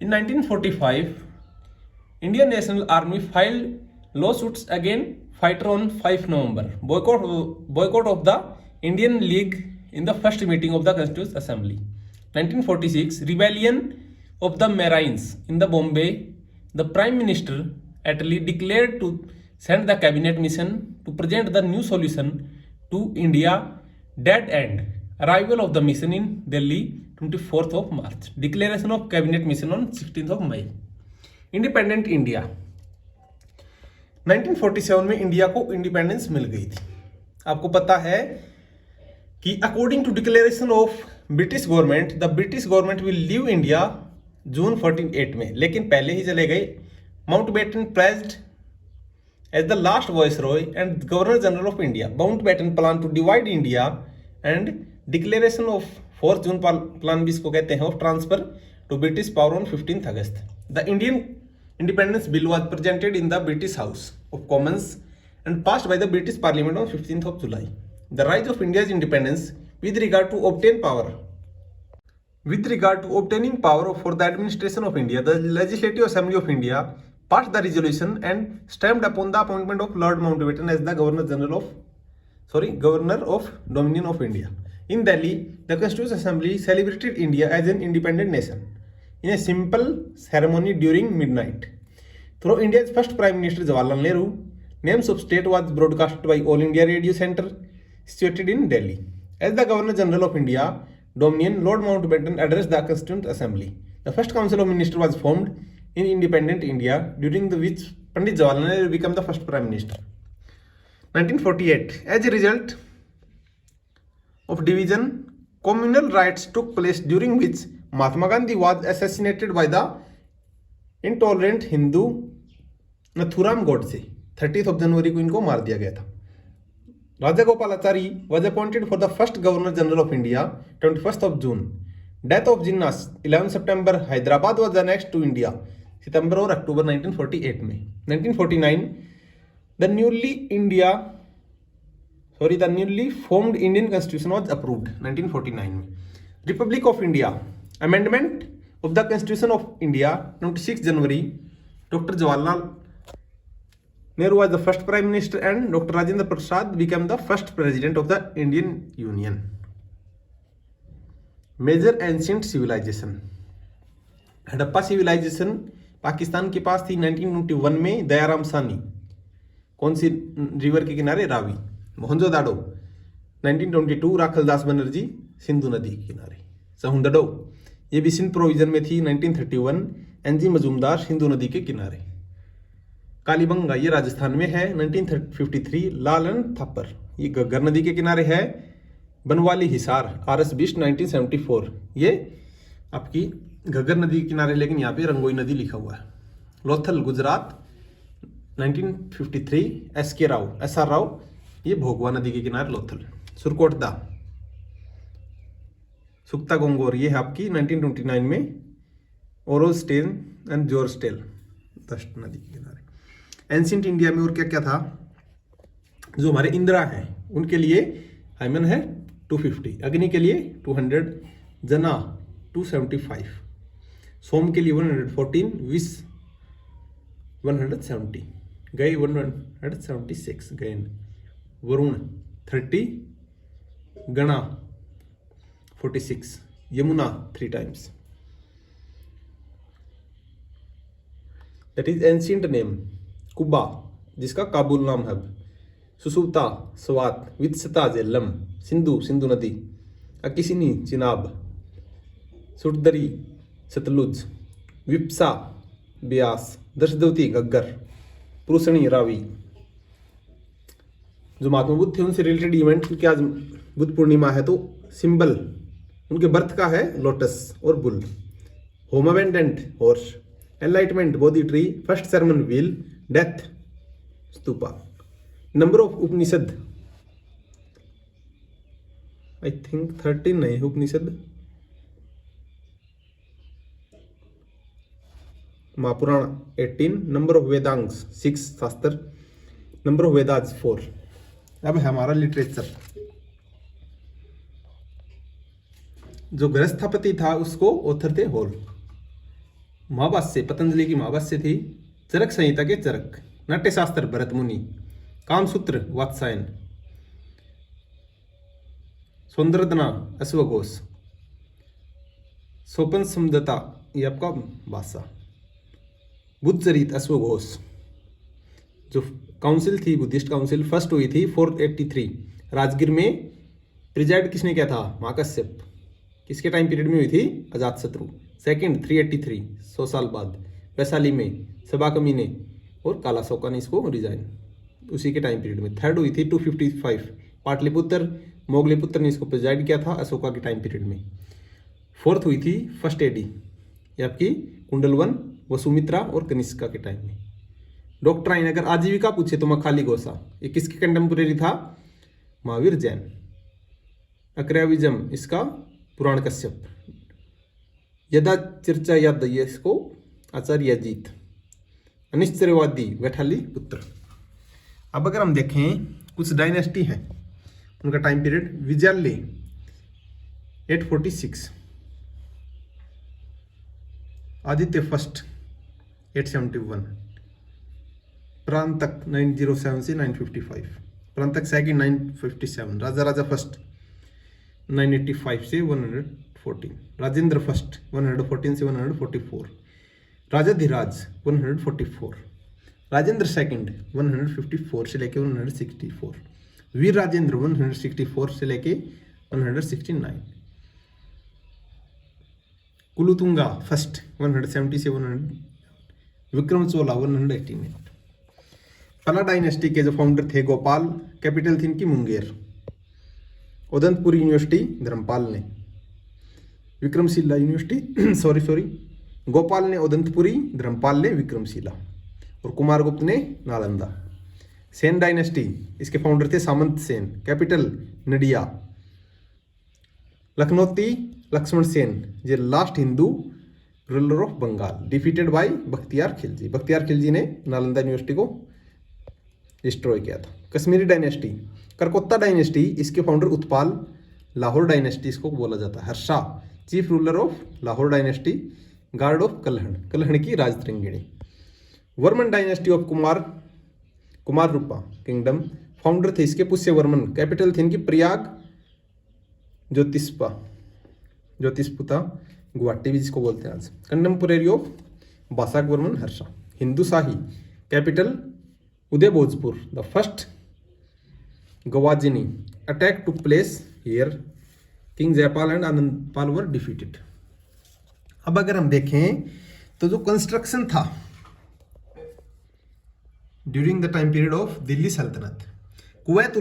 In 1945 Indian National Army filed lawsuits against fighter on 5 November. Boycott of the Indian League in the first meeting of the Constituent Assembly. 1946 rebellion of the Marines in the Bombay. The Prime Minister Attlee declared to send the cabinet mission to present the new solution to India. Dead end. Arrival of the mission in Delhi 24th of March. Declaration of cabinet mission on 16th of May. Independent India. 1947 में India को independence मिल गई थी. आपको पता है कि according to declaration of British government, the British government will leave India June 1408 में, लेकिन पहले ही चले गए. Mountbatten placed as the last viceroy and governor general of India. Mountbatten plan to divide India and declaration of 4 June plan भी इसको कहते हैं of transfer to British power on 15th August. The Indian Independence Bill was presented in the British House of Commons and passed by the British Parliament on 15th of July. The rise of India's independence with regard to obtaining power for the administration of India, the Legislative Assembly of India passed the resolution and stamped upon the appointment of Lord Mountbatten as the Governor of Dominion of India. In Delhi, the Constitutional Assembly celebrated India as an independent nation in a simple ceremony during midnight. Through India's first Prime Minister Jawaharlal Nehru, names of state was broadcast by All India Radio Centre situated in Delhi. As the Governor General of India, Dominion, Lord Mountbatten addressed the Constituent Assembly. The first Council of Ministers was formed in independent India, during which Pandit Jawaharlal Nehru became the first Prime Minister. 1948. As a result of division, communal riots took place during which Mahatma Gandhi was assassinated by the intolerant Hindu Nathuram Godse. 30th of January को इनको मार दिया गया था. Raja Gopalachari was appointed for the first Governor General of India 21st of June. Death of Jinnah 11 September. Hyderabad was annexed to India सितंबर और अक्टूबर 1948 में. 1949 the newly formed Indian Constitution was approved 1949 में. Republic of India Amendment of the Constitution of India 26 January. Dr. Jawaharlal Nehru was the first Prime Minister and Dr. Rajendra Prasad became the first President of the Indian Union. Major ancient civilization. Harappa civilization Pakistan के पास थी 1921 में. दयाराम सानी कौन सी river के किनारे? रावी. मोहनजोदाड़ो 1922 राखलदास बनर्जी सिंधु नदी के किनारे. सहुंडडो ये भी सिंध प्रोविजन में थी 1931. एनजी मजूमदार सिंधु नदी के किनारे. कालीबंगा ये राजस्थान में है 1953. लालन थापर ये घग्गर नदी के किनारे है. बनवाली हिसार RS 20 1974 ये आपकी घग्गर नदी के किनारे, लेकिन यहाँ पे रंगोई नदी लिखा हुआ है. लोथल गुजरात 1953. SR राव ये भोगवा नदी के किनारे लोथल. सुरकोटदा सुक्ता गोंगोर ये है आपकी 1929 में. ओरोस्टेन एंड जोरस्टेल दस्ट नदी के किनारे. एंशिएंट इंडिया में और क्या क्या था? जो हमारे इंदिरा हैं उनके लिए हाइमन है 250. अग्नि के लिए 200. जना 275. सोम के लिए 114. विष 170. गए 176. गैन. वरुण 30. गणा 46. Yamuna 3 times. That is ancient name. Quba जिसका काबुल नाम है. सुसुप्ता स्वात. वित्सता झेलम. सिंधु नदी. अकिसिनी चिनाब. सुटदरी सतलुज. विप्सा ब्यास. दर्शदवती घग्गर. पुरुषणी रावी. जो महात्मा बुद्ध थे उनसे रिलेटेड इवेंट, क्योंकि आज बुद्ध पूर्णिमा है तो सिंबल उनके बर्थ का है लोटस और bull. Home abundant horse. Enlightenment Bodhi tree. First sermon wheel. Death stupa. Number of Upanishad I think 13 है Upanishad. Mahapurana 18. Number of Vedangas 6 shastra. Number of Vedas 4. अब है हमारा लिटरेचर. जो गृहस्थपति था उसको ऑथर थे होल. महाभाष्य पतंजलि की महाभाष्य थी. चरक संहिता के चरक. नाट्यशास्त्र भरत मुनि. कामसूत्र वात्सायन. सौंदर्यदना अश्वघोष. सोपन समदता ये आपका भाषा. बुद्ध चरित अश्वघोष. जो काउंसिल थी बुद्धिस्ट काउंसिल फर्स्ट हुई थी 483 राजगीर में. प्रिजाइड किसने किया था? महाकश्यप. किसके टाइम पीरियड में हुई थी? अजातशत्रु. सेकंड 383 100 साल बाद. वैशाली में सभाकमी ने और कालाशोका ने इसको रिजाइन उसी के टाइम पीरियड में. थर्ड हुई थी 255 पाटलिपुत्र. मोगलीपुत्र ने इसको प्रिजाइड किया था अशोका के टाइम पीरियड में. फोर्थ हुई थी फर्स्ट AD ये आपकी कुंडलवन वसुमित्रा और कनिष्का के टाइम में. डॉक्ट्राइन अगर आजीविका पूछे तो मखाली गोसा ये किसके कंटेम्पोरेरी था? महावीर जैन. अक्रयाविजम इसका पुराण कश्यप. यदा चर्चा याद है इसको आचार्य अजीत, अनिश्चयवादी वैठाली पुत्र। अब अगर हम देखें कुछ डायनेस्टी है उनका टाइम पीरियड, विजयले 846, आदित्य फर्स्ट 871, प्रांतक 907 से 955, प्रांतक सेकंड 957, राजा फर्स्ट 985 से 114, राजेंद्र फर्स्ट 114 से 144, राजाधिराज 144, राजेंद्र सेकंड 154 से लेके 164, वीर राजेंद्र 164 से लेके 169, कुलुतुंगा फर्स्ट 170 से 100, विक्रम चोला 189। पला डायनेस्टी के जो फाउंडर थे गोपाल, कैपिटल थी इनकी मुंगेर, उदंतपुरी यूनिवर्सिटी धर्मपाल ने, विक्रमशिला यूनिवर्सिटी सॉरी गोपाल ने उदंतपुरी, धर्मपाल ने विक्रमशिला, और कुमारगुप्त ने नालंदा। सेन डायनेस्टी, इसके फाउंडर थे सामंत सेन, कैपिटल नडिया, लखनौती लक्ष्मण सेन, ये last Hindu ruler of Bengal, defeated by Bakhtiyar Khilji. Bakhtiyar Khilji ने नालंदा यूनिवर्सिटी को डिस्ट्रॉय किया था। कश्मीरी डायनेस्टी, करकोत्ता डायनेस्टी, इसके फाउंडर उत्पाल, लाहौर डायनेस्टी इसको बोला जाता है। Harsha, chief ruler of Lahore dynasty, guard of Kalhana, Kalhana की Rajatarangini. Varman dynasty of Kumar Rupa kingdom, founder थे इसके पुष्य वर्मन, कैपिटल थी इनकी प्रयाग, ज्योतिषपुता गुवाहाटी भी जिसको बोलते हैं आज। Contemporary of Basak Varman Harsha. Hindu Shahi, capital Uday Bhojpur, the first Ghaznavi attack took place here, king Jaipal and Anand Pal were defeated. अब अगर हम देखें तो जो कंस्ट्रक्शन था during the time period of Delhi Sultanate, Quwwat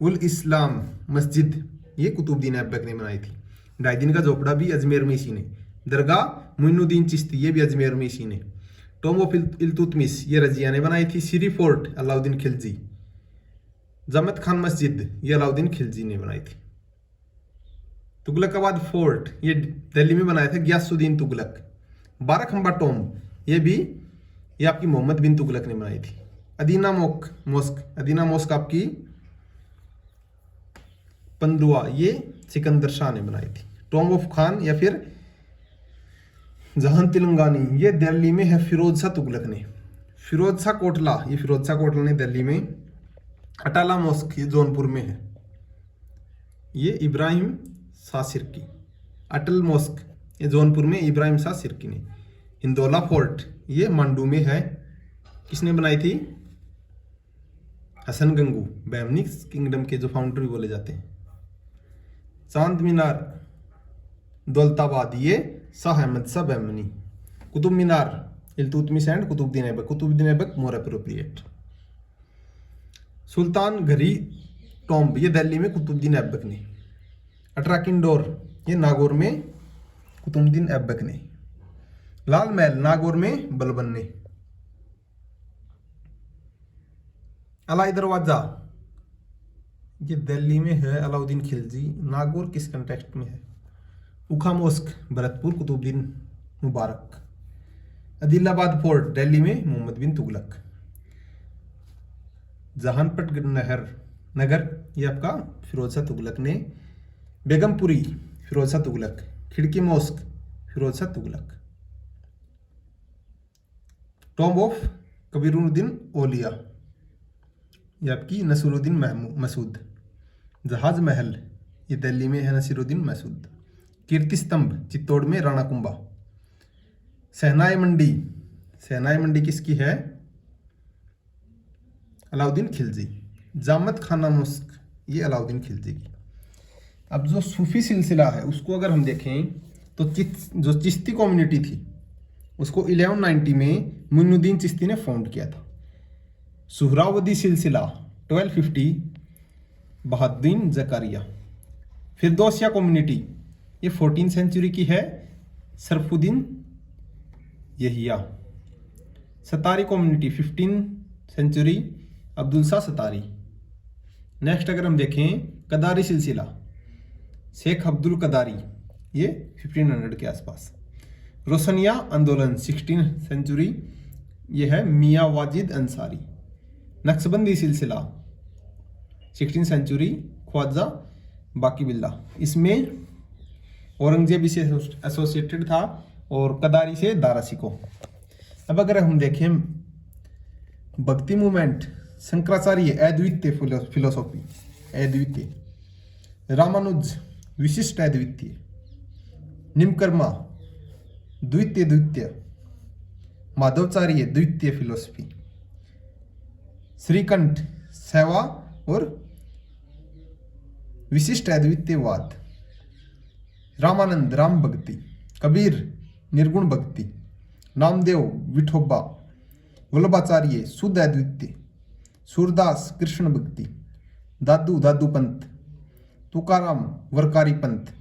ul Islam मस्जिद, ये कुतुबुद्दीन ऐबक ने बनाई थी। डायदीन का झोपड़ा भी अजमेर में इसी ने, दरगाह मुइनुद्दीन चिश्ती, ये भी अजमेर में इसी ने। टॉम ऑफ इल्तुतमिश, ये रजिया ने बनाई थी। सीरी फोर्ट अलाउद्दीन खिलजी। जमत खान मस्जिद, ये अलाउद्दीन खिलजी ने बनाई थी। तुगलकाबाद फोर्ट, ये दिल्ली में बनाया था गियासुद्दीन तुगलक। बाराखंबा टॉम्ब, ये आपकी मोहम्मद बिन तुगलक ने बनाई थी। अदीना मोस्क आपकी पंदुआ, ये सिकंदर शाह ने बनाई थी। टॉम्ब ऑफ खान या फिर जहान तेलंगानी, ये दिल्ली में है फिरोज शाह तुगलक ने। फिरोज शाह कोटला, ये फिरोज शाह कोटला ने दिल्ली में। अटाला मॉस्क, ये जौनपुर में है, ये इब्राहिम शाह सिरकी। अटल मॉस्क, ये जौनपुर में इब्राहिम शाह सिरकी ने। हिंदोला फोर्ट, ये मांडू में है, किसने बनाई थी? हसन गंगू, बहमनी किंगडम के जो फाउंडर भी बोले जाते हैं। चांद मीनार दौलताबाद, ये Shah Ahmad Shah Bahmani. Qutub Minar Iltutmish and Qutbuddin Aibak more appropriate. Sultan Ghari tomb, ये दिल्ली में कुतुबुद्दीन ऐबक ने। अट्राकिन डोर, ये नागौर में कुतुबुद्दीन ऐबक ने। लाल महल नागौर में बलबन ने। अलाई दरवाजा, ये दिल्ली में है अलाउद्दीन खिलजी। नागौर किस कंटेक्स्ट में है? उखा मोस्क भरतपुर कुतुबुद्दीन मुबारक। अदिलाबाद फोर्ट दिल्ली में मोहम्मद बिन तुगलक। जहानपट नगर, ये आपका फिरोज शाह तुगलक ने। Begampuri Firoz Shah Tughlaq. Khirki mosque Firoz Shah Tughlaq. Tomb of Kabiruddin Auliya, ये आपकी नसीरुद्दीन मसूद। जहाज महल, ये दिल्ली में है नसीरुद्दीन मसूद। कीर्ति स्तंभ चित्तौड़ में राणा कुंभा। सहनाई मंडी किसकी है? अलाउद्दीन खिलजी। जामत खाना मस्क, ये अलाउद्दीन खिलजी की। अब जो सूफी सिलसिला है उसको अगर हम देखें तो जो चिश्ती कम्युनिटी थी उसको 1190 में मुइनुद्दीन चिश्ती ने फाउंड किया था। सुहरावर्दी सिलसिला 1250 बहाउद्दीन जकारिया। फिरदौसिया कम्युनिटी, ये 14th सेंचुरी की है, Sharafuddin Yahya. Shattari community 15th century, Abdul Shah Shattari. Next अगर हम देखें कदारी सिलसिला, शेख अब्दुल कदारी ये 1500 के आसपास। रोशनिया आंदोलन 16th सेंचुरी, ये है मियां वाजिद अंसारी। नक्शबंदी सिलसिला 16th सेंचुरी, ख्वाजा बाकी बिल्ला। इसमें औरंगजेब इसे एसोसिएटेड था और कदारी से दारा शिकोह। अब अगर हम देखें भक्ति मूवमेंट, शंकराचार्य अद्वितीय फिलोसॉफी, अद्वितीय। रामानुज विशिष्ट अद्वितीय। निमकर्मा द्वितीय। माधवचार्य द्वितीय फिलोसफी। श्रीकंठ सेवा और विशिष्ट अद्वितीयवाद। रामानंद राम भक्ति। कबीर निर्गुण भक्ति। नामदेव विठोबा। वल्लभाचार्य शुद्ध अद्वितीय। सूरदास कृष्ण भक्ति। दादू पंथ। तुकाराम वरकारी पंथ।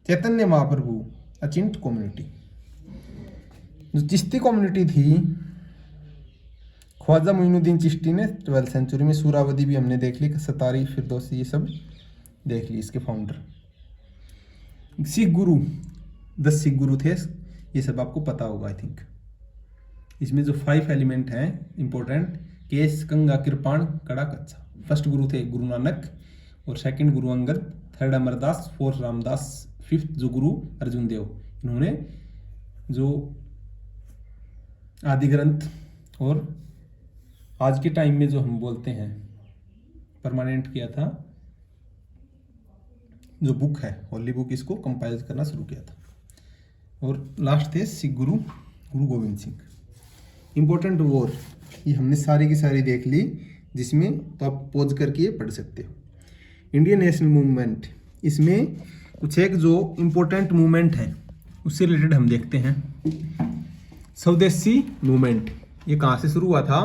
चैतन्य महाप्रभु अचिंत कम्युनिटी। जो चिश्ती कम्युनिटी थी, ख्वाजा मोइनुद्दीन चिश्ती ने 12th सेंचुरी में, सूरावदी भी हमने देख ली, सतारी फिरदौसी ये सब देख ली, इसके फाउंडर। सिख गुरु 10 सिख गुरु थे, ये सब आपको पता होगा आई थिंक। इसमें जो 5 एलिमेंट हैं इंपॉर्टेंट, केस कंगा कृपाण कड़ा कच्चा। फर्स्ट गुरु थे गुरु नानक और second Guru Angad, third Amar Das, fourth Ramdas, fifth जो गुरु अर्जुन देव। इन्होंने जो आदि ग्रंथ और आज के टाइम में जो हम बोलते हैं परमानेंट किया था, जो बुक है होली बुक, इसको कंपाइल करना शुरू किया था। और लास्ट थे सिख गुरु गोविंद सिंह। इंपॉर्टेंट वॉर ये हमने सारी की सारी देख ली, जिसमें तो आप पॉज करके ये पढ़ सकते हो। इंडियन नेशनल मूवमेंट, इसमें कुछ एक जो इम्पोर्टेंट मूवमेंट है उससे रिलेटेड हम देखते हैं। स्वदेशी मूवमेंट, ये कहाँ से शुरू हुआ था?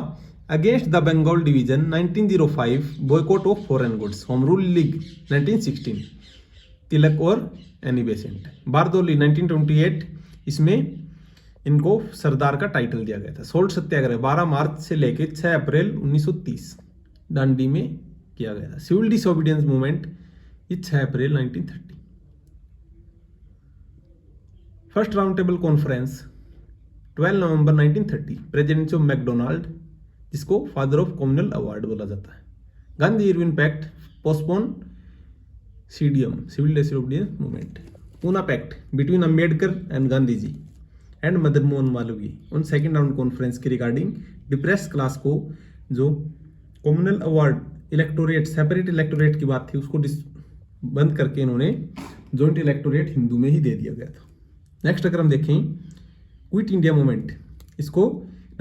Against the Bengal division 1905, boycott of foreign goods, home rule league 1916, Tilak और एनी बेसेंट। बारदोली 1928, इसमें इनको सरदार का टाइटल दिया गया था। सोल्ट सत्याग्रह 12 मार्च से लेकर 6 अप्रैल 1930 दांडी में किया गया था। सिविल डिसोबीडियंस मूवमेंट, ये 6 April 1930। First round table conference 12 November 1930, presidency of MacDonald, जिसको फादर ऑफ कम्युनल अवार्ड बोला जाता है। Gandhi Irwin pact, postpone CDM, civil disobedience movement. Poona pact between Ambedkar and Gandhi ji and Madan Mohan Malaviya on second round conference के regarding depress class को जो communal award electorate, separate electorate की बात थी, उसको बंद करके इन्होंने जॉइंट इलेक्टोरेट हिंदू में ही दे दिया गया था। नेक्स्ट अगर हम देखें क्विट इंडिया मूवमेंट, इसको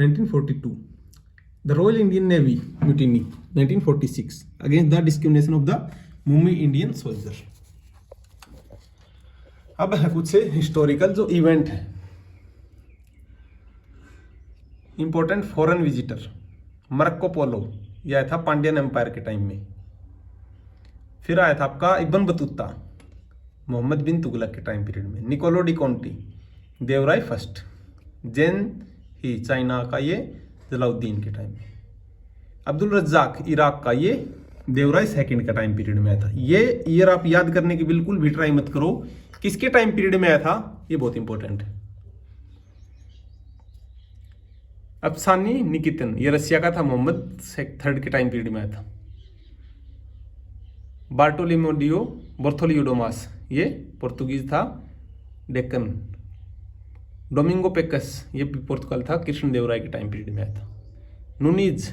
1942। The royal Indian navy mutiny 1946 against the discrimination of the Mumbai Indian soldier. अब है कुछ से हिस्टोरिकल जो इवेंट है। Important foreign visitor, Marco Polo, यह आया था पांड्यन एम्पायर के टाइम में। फिर आया था आपका इब्न बतूता, मोहम्मद बिन तुगलक के टाइम पीरियड में। Niccolo de Conti, Devaraya first, जैन ही चाइना का, ये जलाउद्दीन के टाइम में। अब्दुल रज्जाक इराक का, ये देवराय सेकंड का टाइम पीरियड में आया था। ये ईयर आप याद करने की बिल्कुल भी ट्राई मत करो, किसके टाइम पीरियड में आया था, ये बहुत इंपॉर्टेंट है। अफसानी निकितन, ये रसिया का था, मोहम्मद थर्ड के टाइम पीरियड में आया था। बार्टोलिमोडियो बोर्थोलियोडोमास, ये पोर्तुगीज था, डेक्कन। डोमिंगो पेकस, ये पुर्तगाल था, कृष्ण देवराय के टाइम पीरियड में आया था। नूनीज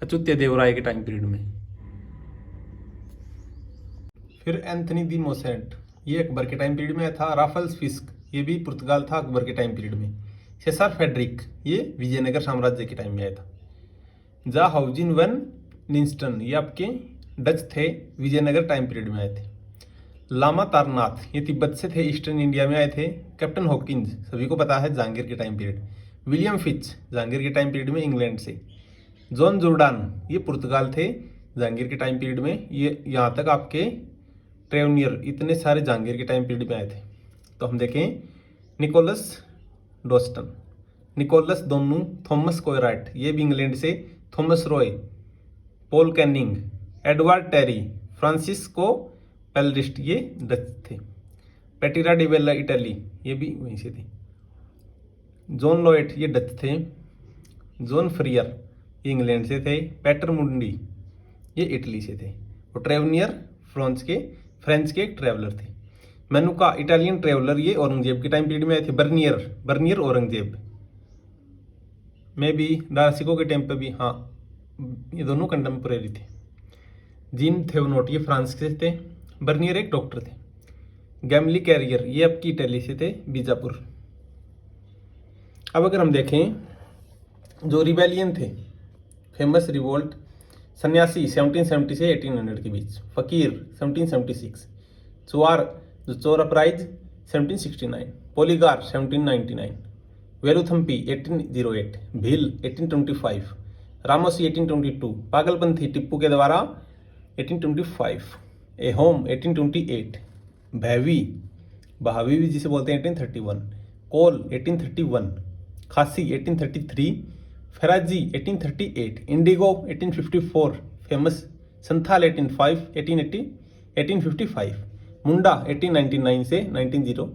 अच्युत्य देवराय के टाइम पीरियड में। फिर एंथनी दी मोसेंट, ये अकबर के टाइम पीरियड में आया था। राफल्स फिस्क, ये भी पुर्तगाल था, अकबर के टाइम पीरियड में। सेसार फेडरिक, ये विजयनगर साम्राज्य के टाइम में आया था। जा हाउजिन वन लिंस्टन, ये आपके डच थे, विजयनगर टाइम पीरियड में आए थे। लामा तारनाथ, ये तिब्बत से थे, ईस्टर्न इंडिया में आए थे। कैप्टन हॉकिंस, सभी को पता है, जहांगीर के time period. William Fitch, Jahangir के टाइम पीरियड में इंग्लैंड से। जॉन जोर्डान, ये पुर्तगाल थे, जहांगीर के टाइम पीरियड में। ये यहाँ तक आपके ट्रेवनियर, इतने सारे जहांगीर के टाइम पीरियड में आए थे। तो हम देखें निकोलस डोस्टन, निकोलस दोनू, थॉमस कोयराट, ये भी इंग्लैंड से। Thomas Roe, Paul Canning, Edward Terry, Francisco Pelsaert, ये डच थे। पेटिरा डिबेला इटली, ये भी वहीं से थे। जॉन लॉयट ये डच थे। जॉन फ्रियर ये इंग्लैंड से थे। पैटर मुंडी ये इटली से थे। और ट्रेवनियर फ्रेंच के ट्रेवलर थे। मेनुका इटालियन ट्रेवलर, ये औरंगजेब के टाइम पीरियड में आए थे। बर्नियर औरंगजेब में भी डार्सिको के टाइम पे भी, हाँ ये दोनों कंटेम्प्रेरी थे। जीन थेवनोट ये फ्रांस से थे। बर्नियर एक डॉक्टर थे। गैमली कैरियर ये आपकी इटली से थे, बीजापुर। अब अगर हम देखें जो रिबेलियन थे, फेमस रिवोल्ट, सन्यासी 1770 से 1800 के बीच, फकीर 1776, चोर अपराइज 1769, पोलीगार 1799, वेलुथम्पी 1808, भील 1825, रामोसी 1822, पागलपंथी टिप्पू के द्वारा 1825, एहोम 1828, बहावी भी जिसे बोलते हैं 1831, कोल 1831, खासी 1833, फेराजी 1838, इंडिगो 1854, फेमस संथाल 1855, मुंडा 1899 से 1900,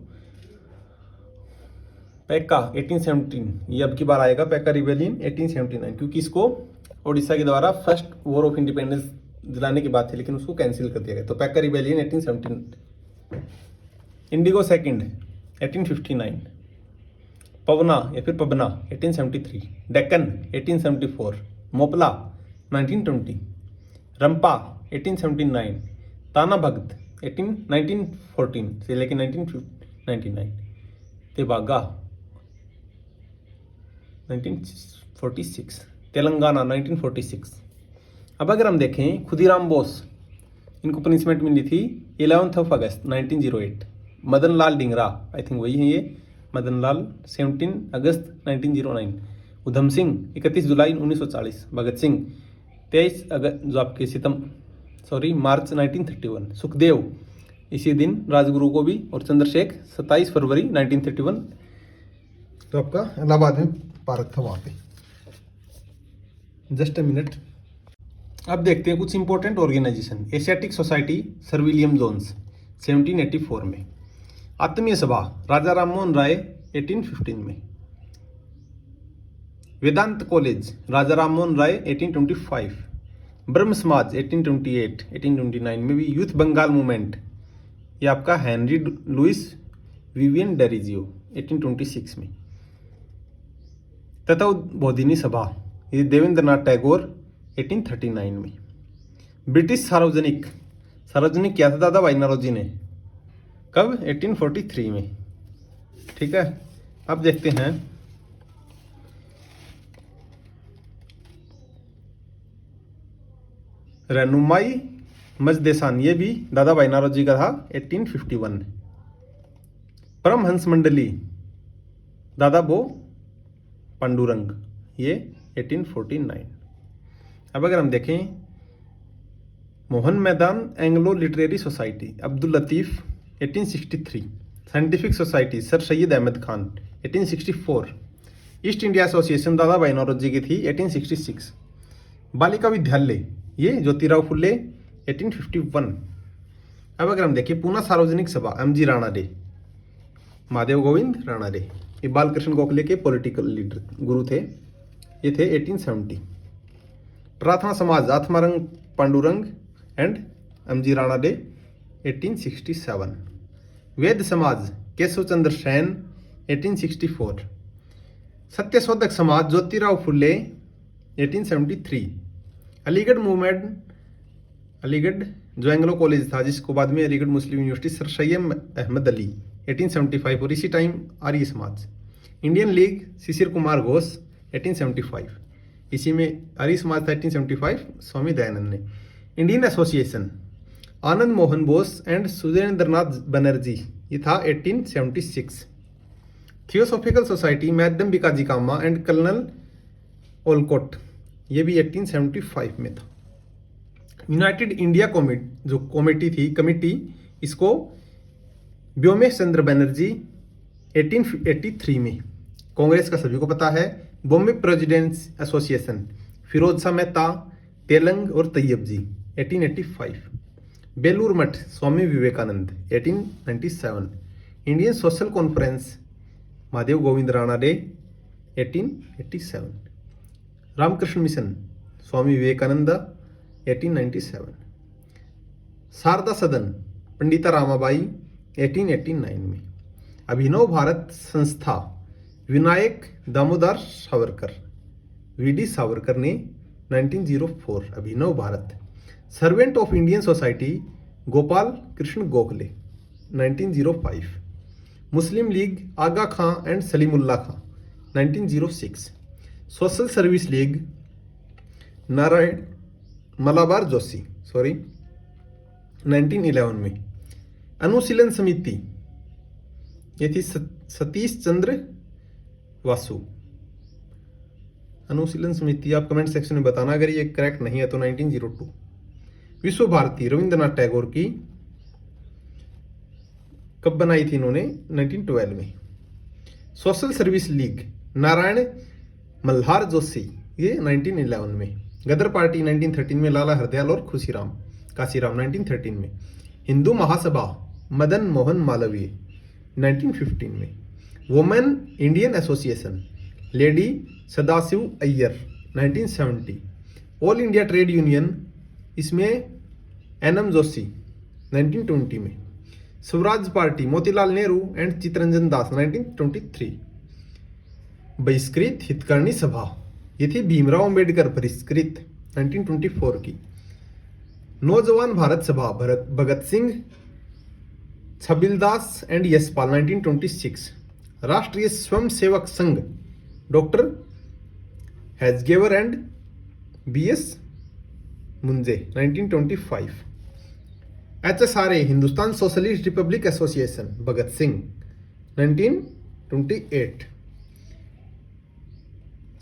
पैका 1817, ये अब की बार आएगा पैका रिबेलियन 1879, क्योंकि इसको ओडिशा के द्वारा फर्स्ट वॉर ऑफ इंडिपेंडेंस दिलाने की बात थी, लेकिन उसको कैंसिल कर दिया गया। तो पैका रिबेलियन 1817। इंडिगो सेकंड 1859, पवना या फिर पबना 1873, डेक्कन 1874, मोपला 1920, रंपा 1879, ताना भगत 1914 से लेकर 1999, तेबागा 1946, तेलंगाना 1946। अब अगर हम देखें खुदीराम बोस, इनको पनिशमेंट मिली थी 11 अगस्त 1908। मदन लाल डिंगरा, आई थिंक वही है ये, मदन लाल 17 अगस्त 1909। उधम सिंह 31 जुलाई 1940। भगत सिंह 23 अगस्त जो आपके मार्च 1931। सुखदेव इसी दिन राजगुरु को भी, और चंद्रशेखर 27 फरवरी 1931, तो आपका इलाहाबाद में पार्क था वहाँ पे। Just a minute. अब देखते हैं कुछ important organization. Asiatic society sir William Jones 1784 में। आत्मीय सभा राजा राम मोहन राय 1815 में। वेदांत कॉलेज राजा राम मोहन राय 1825। ब्रह्म समाज 1829 में भी। यूथ बंगाल मूवमेंट ये आपका हेनरी लुइस विवियन डेरिजियो 1826 में। तत्वबोधिनी सभा ये देवेंद्रनाथ टैगोर 1839 में। ब्रिटिश सार्वजनिक किया था दादा भाई नौरोजी ने, कब? 1843 में। ठीक है, अब देखते हैं रहनुमाई मजदेसान, ये भी दादा भाई नौरोजी का था 1851। परमहंस मंडली दादा बो पांडुरंग ये 1849। अब अगर हम देखें Mohammedan Anglo literary society Abdul Latif 1863। Scientific society sir Syed Ahmad Khan 1864। East India association Dadabhai Naoroji की थी 1866। बालिका विद्यालय ये ज्योतिराव फुले 1851। अब अगर हम देखें पूना सार्वजनिक सभा MG Rana day, Mahadev Govind Rana day, ये बालकृष्ण गोखले के पॉलिटिकल लीडर गुरु थे, ये थे 1870। Prarthana Samaj Atmaram Pandurang and MG Ranade 1867। Veda Samaj Keshav Chandra Sen 1864। Satyashodhak Samaj Jyotirao Phule 1873। Aligarh movement, Aligarh जो एंग्लो कॉलेज था जिसको बाद में Aligarh Muslim university, sir Syed Ahmad Ali 1875, और इसी time Arya Samaj. Indian league Shishir Kumar Ghosh 1875, इसी में आर्य समाज था 1875 स्वामी दयानंद ने। Indian association Anand Mohan Bose and Surendranath Banerjee ये था 1876। Theosophical society madam Bhikaji Cama and colonel Olcott ये भी 1875 में था। यूनाइटेड इंडिया जो कमेटी इसको व्योमेश चंद्र बनर्जी 1883 में। कांग्रेस का सभी को पता है। बॉम्बे प्रेसिडेंट्स एसोसिएशन फिरोज शाह मेहता, तेलंग और Tyabji 1885। Belur Math Swami Vivekananda 1897। Indian social conference Mahadev Govind Ranade 1887। Ramakrishna mission Swami Vivekananda 1897। Sharada Sadan Pandita Ramabai 1889 में। अभिनव भारत संस्था विनायक दामोदर सावरकर वीडी सावरकर ने 1904। Abhinav Bharat. Servant of Indian society Gopal Krishna Gokhale 1905। Muslim league Aga Khan and Salimullah Khan 1906। Social service league Narayan Malabar Joshi 1911 में। अनुशीलन समिति ये थी सतीश चंद्र वासु। अनुशीलन समिति आप कमेंट सेक्शन में बताना अगर ये करेक्ट नहीं है तो 1902। विश्व भारती रविंद्रनाथ टैगोर की कब बनाई थी इन्होंने? 1912 में। Social service league Narayan Malhar Joshi ये 1911 में। गदर पार्टी 1913 में लाला हरदयाल और खुशीराम काशीराम 1913 में। हिंदू महासभा मदन मोहन मालवीय 1915 में। Women Indian association lady Sadashiv Iyer 1970। All India trade union इसमें एनएम जोशी 1920 में। स्वराज पार्टी मोतीलाल नेहरू एंड चितरंजन दास 1923। बहिष्कृत हितकर्णी सभा ये थी भीमराव अंबेडकर बहिष्कृत 1924 की। नौजवान भारत सभा भगत सिंह छबिलदास एंड यशपाल 1926। राष्ट्रीय स्वयं सेवक संघ डॉक्टर हेजगेवर and BS Moonje 1925। HSRA Hindustan socialist republic association Bhagat Singh 1928।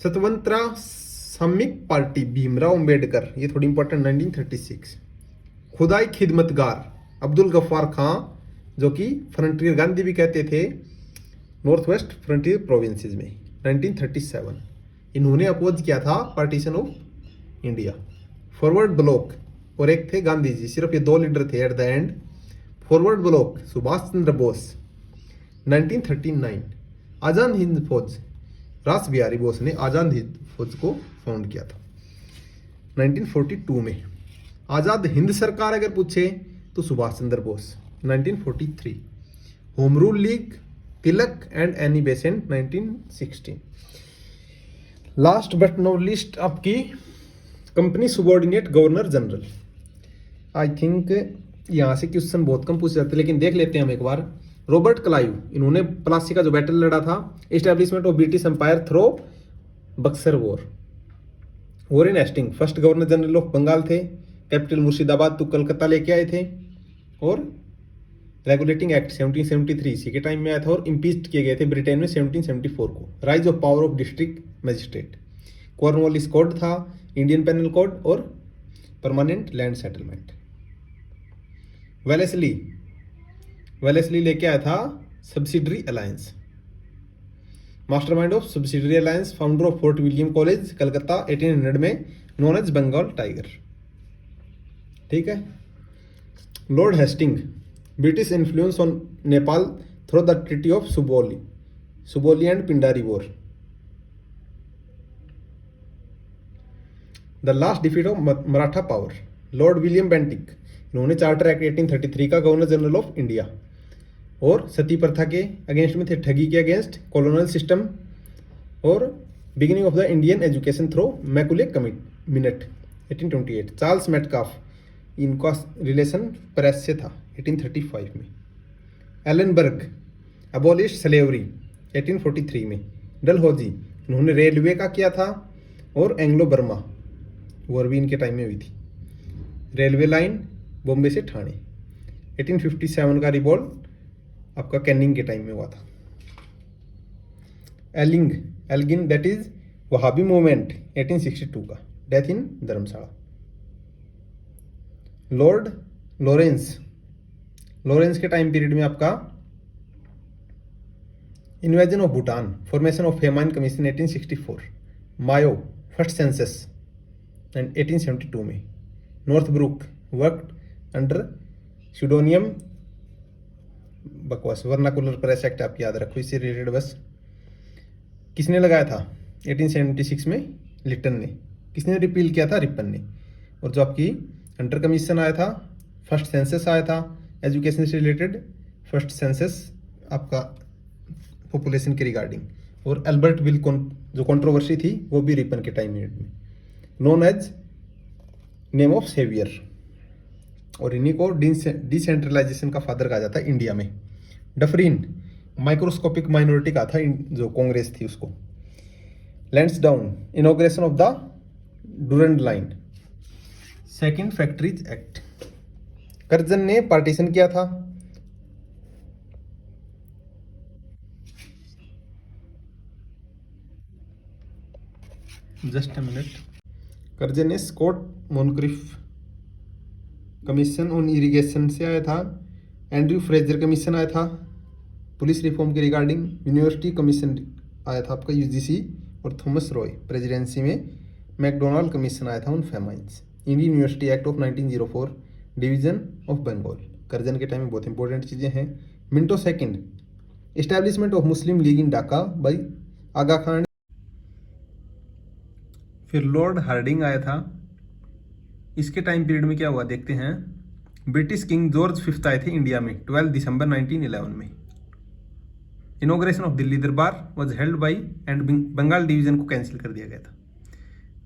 Swatantra सामयिक पार्टी भीमराव अंबेडकर ये थोड़ी इंपॉर्टेंट 1936। खुदाई खिदमतगार अब्दुल गफ्फार खां जो कि फ्रंटियर गांधी भी कहते थे नॉर्थ वेस्ट फ्रंटियर प्रोविंसेस में 1937। इन्होंने अपोज किया था partition of India. Forward block और एक थे गांधी जी, सिर्फ ये दो लीडर थे at the end. Forward bloc Subhash Chandra Bose 1939। Azad Hind Fauj Rash Bihari Bose ने आजाद हिंद फौज को फाउंड किया था 1942 में। आजाद हिंद सरकार अगर पूछे तो Subhash Chandra Bose 1943। Home rule league Tilak and Annie Besant 1916। Last but not least आपकी company subordinate governor general. I think यहाँ से क्वेश्चन बहुत कम पूछे जाते हैं लेकिन देख लेते हैं हम एक बार। रॉबर्ट क्लाइव इन्होंने प्लासी का जो बैटल लड़ा था। Establishment of British empire through Buxar war. Warren Hasting first governor general of Bengal थे। कैपिटल मुर्शिदाबाद तो कलकत्ता लेके आए थे। और रेगुलेटिंग एक्ट 1773 इसी के टाइम में आया था और इम्पीच्ड किए गए थे ब्रिटेन में 1774 को। Rise of power of district magistrate. Cornwallis code था, इंडियन पेनल कोड और परमानेंट लैंड सेटलमेंट। वेलेस्ली लेके आया था subsidiary alliance. Mastermind of subsidiary alliance, founder of fort William college Calcutta 1800 में, नोन एज बंगाल टाइगर। ठीक है। Lord Hasting British influence on Nepal through the treaty of Sugauli and Pindari war. The last defeat of Maratha power. Lord William Bentinck इन्होंने charter act 1833 का governor general of India. और सती प्रथा के against में थे, ठगी के अगेंस्ट, कॉलोनियल सिस्टम और beginning of the Indian education through Macaulay minute 1828। Charles Metcalfe इनका रिलेशन प्रेस से था 1835 में। एलनबर्ग अबॉलिश स्लेवरी 1843 में। डलहौजी इन्होंने रेलवे का किया था और एंग्लो बर्मा वॉर भी इनके टाइम में हुई थी। रेलवे लाइन बॉम्बे से ठाणे 1857 का रिवॉल्ट आपका कैनिंग के टाइम में हुआ था। Elgin that is Wahabi movement 1862 का। Death in Dharamshala. Lord Lawrence के टाइम पीरियड में आपका invasion of Bhutan, formation of हेमाइन कमीशन 1864। मायो फर्स्ट सेंसस 1872 में। नॉर्थ ब्रुक वर्कड अंडर सीडोनियम बकवास। वर्नाकुलर प्रेस एक्ट आपकी याद रखो, इससे रिलेटेड बस। किसने लगाया था 1876 में? लिटन ने। किसने रिपील किया था? रिपन ने। और जो आपकी हंटर कमीशन आया था, फर्स्ट सेंसस आया था एजुकेशन से रिलेटेड, फर्स्ट सेंसस आपका पॉपुलेशन के रिगार्डिंग, और अल्बर्ट विल जो कंट्रोवर्सी थी वो भी रिपन के टाइम पीरियड में, known as name of saviour. और इन्हीं को डिसेंट्रलाइजेशन का फादर कहा जाता है इंडिया में। डफरीन माइक्रोस्कोपिक माइनॉरिटी का था जो कांग्रेस थी उसको। Lansdowne inauguration of the Durand line. Second factories act. Curzon ने पार्टीशन किया था। Just a minute. कर्जन ने Scott Moncrieff commission on irrigation से आया था। एंड्रयू फ्रेजर कमीशन आया था पुलिस रिफॉर्म के रिगार्डिंग। यूनिवर्सिटी कमीशन आया था आपका यूजीसी। और थॉमस रॉय प्रेसिडेंसी में मैकडोनाल्ड कमीशन आया था on famines. Indian university act of 1904 division of Bengal. Curzon के टाइम में बहुत इंपॉर्टेंट चीज़ें हैं। Minto second establishment of Muslim league in Dhaka by Aga Khan. फिर लॉर्ड हार्डिंग आया था। इसके टाइम पीरियड में क्या हुआ देखते हैं। ब्रिटिश किंग जॉर्ज फिफ्थ आए थे इंडिया में 12 दिसंबर 1911 में। Inauguration of Delhi Darbar was held by and Bengal division को कैंसिल कर दिया गया था,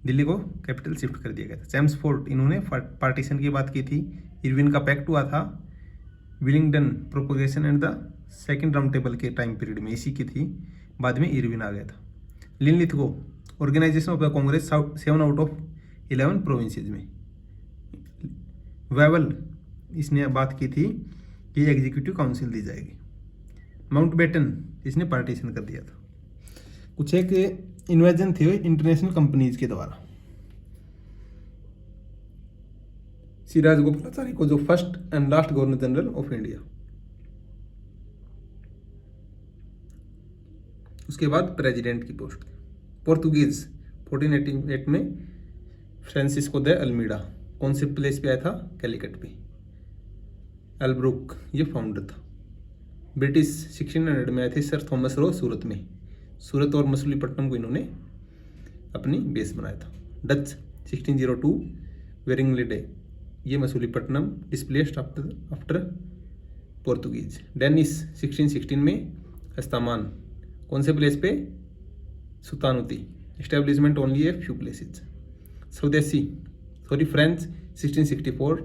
दिल्ली को कैपिटल शिफ्ट कर दिया गया था। चैम्सफोर्ड इन्होंने पार्टीशन की बात की थी। इरविन का पैक्ट हुआ था। Willingdon propagation and the second round table के टाइम पीरियड में इसी की थी, बाद में इरविन आ गया था। Linlithgow organization of the Congress 7 out of 11 provinces में। वेवल इसने बात की थी कि एग्जीक्यूटिव काउंसिल दी जाएगी। माउंटबेटन इसने पार्टीशन कर दिया था। कुछ एक इन्वेजन थे इंटरनेशनल कंपनीज के द्वारा। सिराज गोपालाचारी को जो first and last governor general of India. उसके बाद प्रेसिडेंट की पोस्ट। पोर्तुगीज 1488 में फ्रांसिस्को दे अल्मीडा कौन से प्लेस पे आया था? कैलिकट पे। एल्ब्रुक ये फाउंडर था। ब्रिटिश 1600 में आए थे सर थॉमस रो सूरत में। सूरत और मसूलीपट्टनम को इन्होंने अपनी बेस बनाया था। डच 1602 वेरिंगले डे ये Masulipatnam displaced after Portuguese. Danish 1616 में अस्तामान कौन से प्लेस पे? सुल्तानुती establishment only a few places. French 1664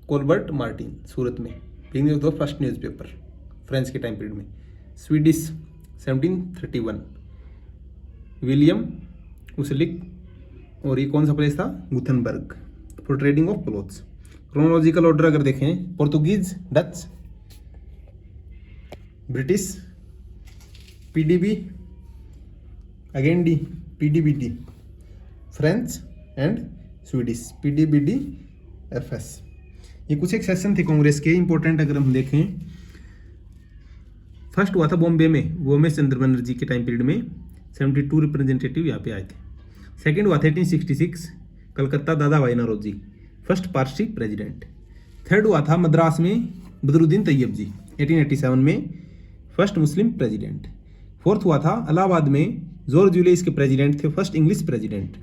Colbert Martin Surat में beginning of the first newspaper French के टाइम पीरियड में। स्वीडिश 1731 विलियम उसलिक। और ये कौन सा प्लेस था? Gothenburg for trading of cloths. Chronological order अगर देखें, Portuguese, Dutch, British, PDB, again D, PDBD, French and Swedish, PDBD FS. ये कुछ एक सेशन थे कांग्रेस के इंपॉर्टेंट अगर हम देखें। फर्स्ट हुआ था बॉम्बे में वोमेश चंद्र बनर्जी के टाइम पीरियड में 72 रिप्रेजेंटेटिव यहाँ पे आए थे। सेकंड हुआ था 1866 Calcutta Dadabhai Naoroji first Parsi president. Third हुआ था मद्रास में बदरुद्दीन तैयब जी 1887 में फर्स्ट मुस्लिम प्रेसिडेंट। फोर्थ हुआ था इलाहाबाद में जॉर्ज यूले इसके प्रेसिडेंट थे, फर्स्ट इंग्लिश प्रेसिडेंट।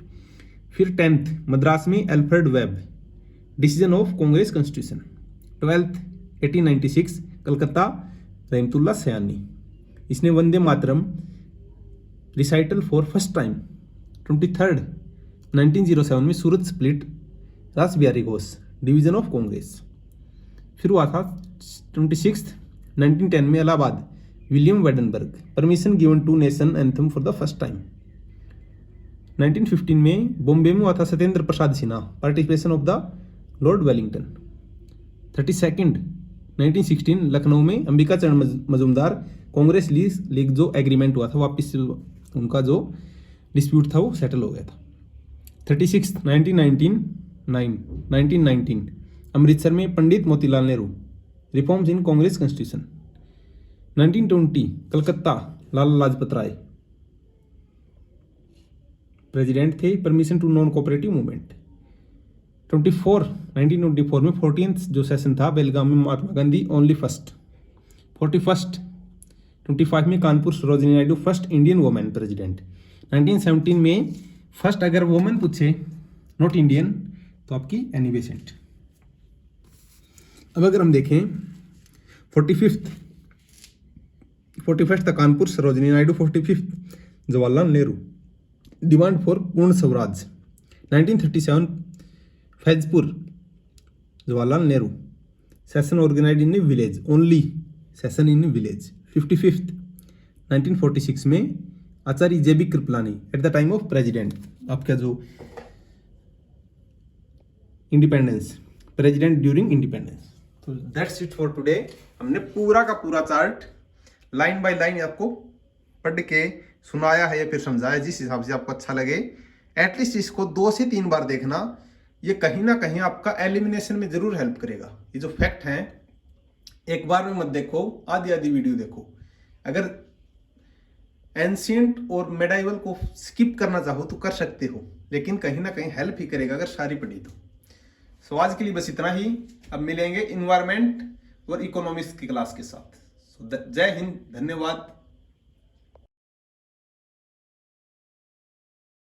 फिर 10th मद्रास में Alfred Webb decision of Congress constitution. 12th 1896 Calcutta Rahimtullah Sayani इसने Vande Mataram recital for first time. 23rd 1907 में Surat split Rash Behari Ghosh division of Congress. फिर हुआ था 26th 1910 में Allahabad William Wedderburn permission given to nation anthem for the first time. 1915 में बॉम्बे में हुआ था Satyendra Prasad Sinha participation of the Lord Wellington. 32nd 1916 Lucknow में अंबिका चरण मजूमदार कांग्रेस लीग जो एग्रीमेंट हुआ था वापस उनका जो डिस्प्यूट था वो सेटल हो गया था। 36th 1919 अमृतसर में Pandit Motilal Nehru reforms in Congress constitution. 1920 Calcutta Lala Lajpat Rai president थे, permission to non cooperative movement. 1924 में 14th जो सेशन था बेलगाम में महात्मा गांधी ओनली फर्स्ट 25 में Kanpur Sarojini Naidu first Indian women president. 1917 में फर्स्ट अगर वुमेन पूछे नॉट इंडियन तो आपकी एनी बेसेंट। अब अगर हम देखें 41st था Kanpur Sarojini Naidu, 45th Jawaharlal Nehru, demand for Purna Swaraj. 1937 Faizpur Jawaharlal Nehru, session organised in village, only session in village. 55th 1946 में Acharya JB Kripalani at the time of president, आपका जो इंडिपेंडेंस, प्रेसिडेंट ड्यूरिंग इंडिपेंडेंस। तो दैट्स इट फॉर टुडे। हमने पूरा का पूरा चार्ट लाइन बाय लाइन आपको पढ़ के सुनाया है या फिर समझाया, जिस हिसाब से आपको अच्छा लगे। एटलीस्ट इसको 2 से 3 बार देखना, ये कहीं ना कहीं आपका एलिमिनेशन में जरूर हेल्प करेगा। ये जो फैक्ट हैं एक बार में मत देखो, आधी आधी वीडियो देखो। अगर एंशिएंट और मेडाइवल को स्किप करना चाहो तो कर सकते हो, लेकिन कहीं ना कहीं हेल्प ही करेगा अगर सारी पढ़ी तो। सो आज के लिए बस इतना ही। अब मिलेंगे इन्वायरमेंट और इकोनॉमिक्स की क्लास के साथ। जय हिंद, धन्यवाद।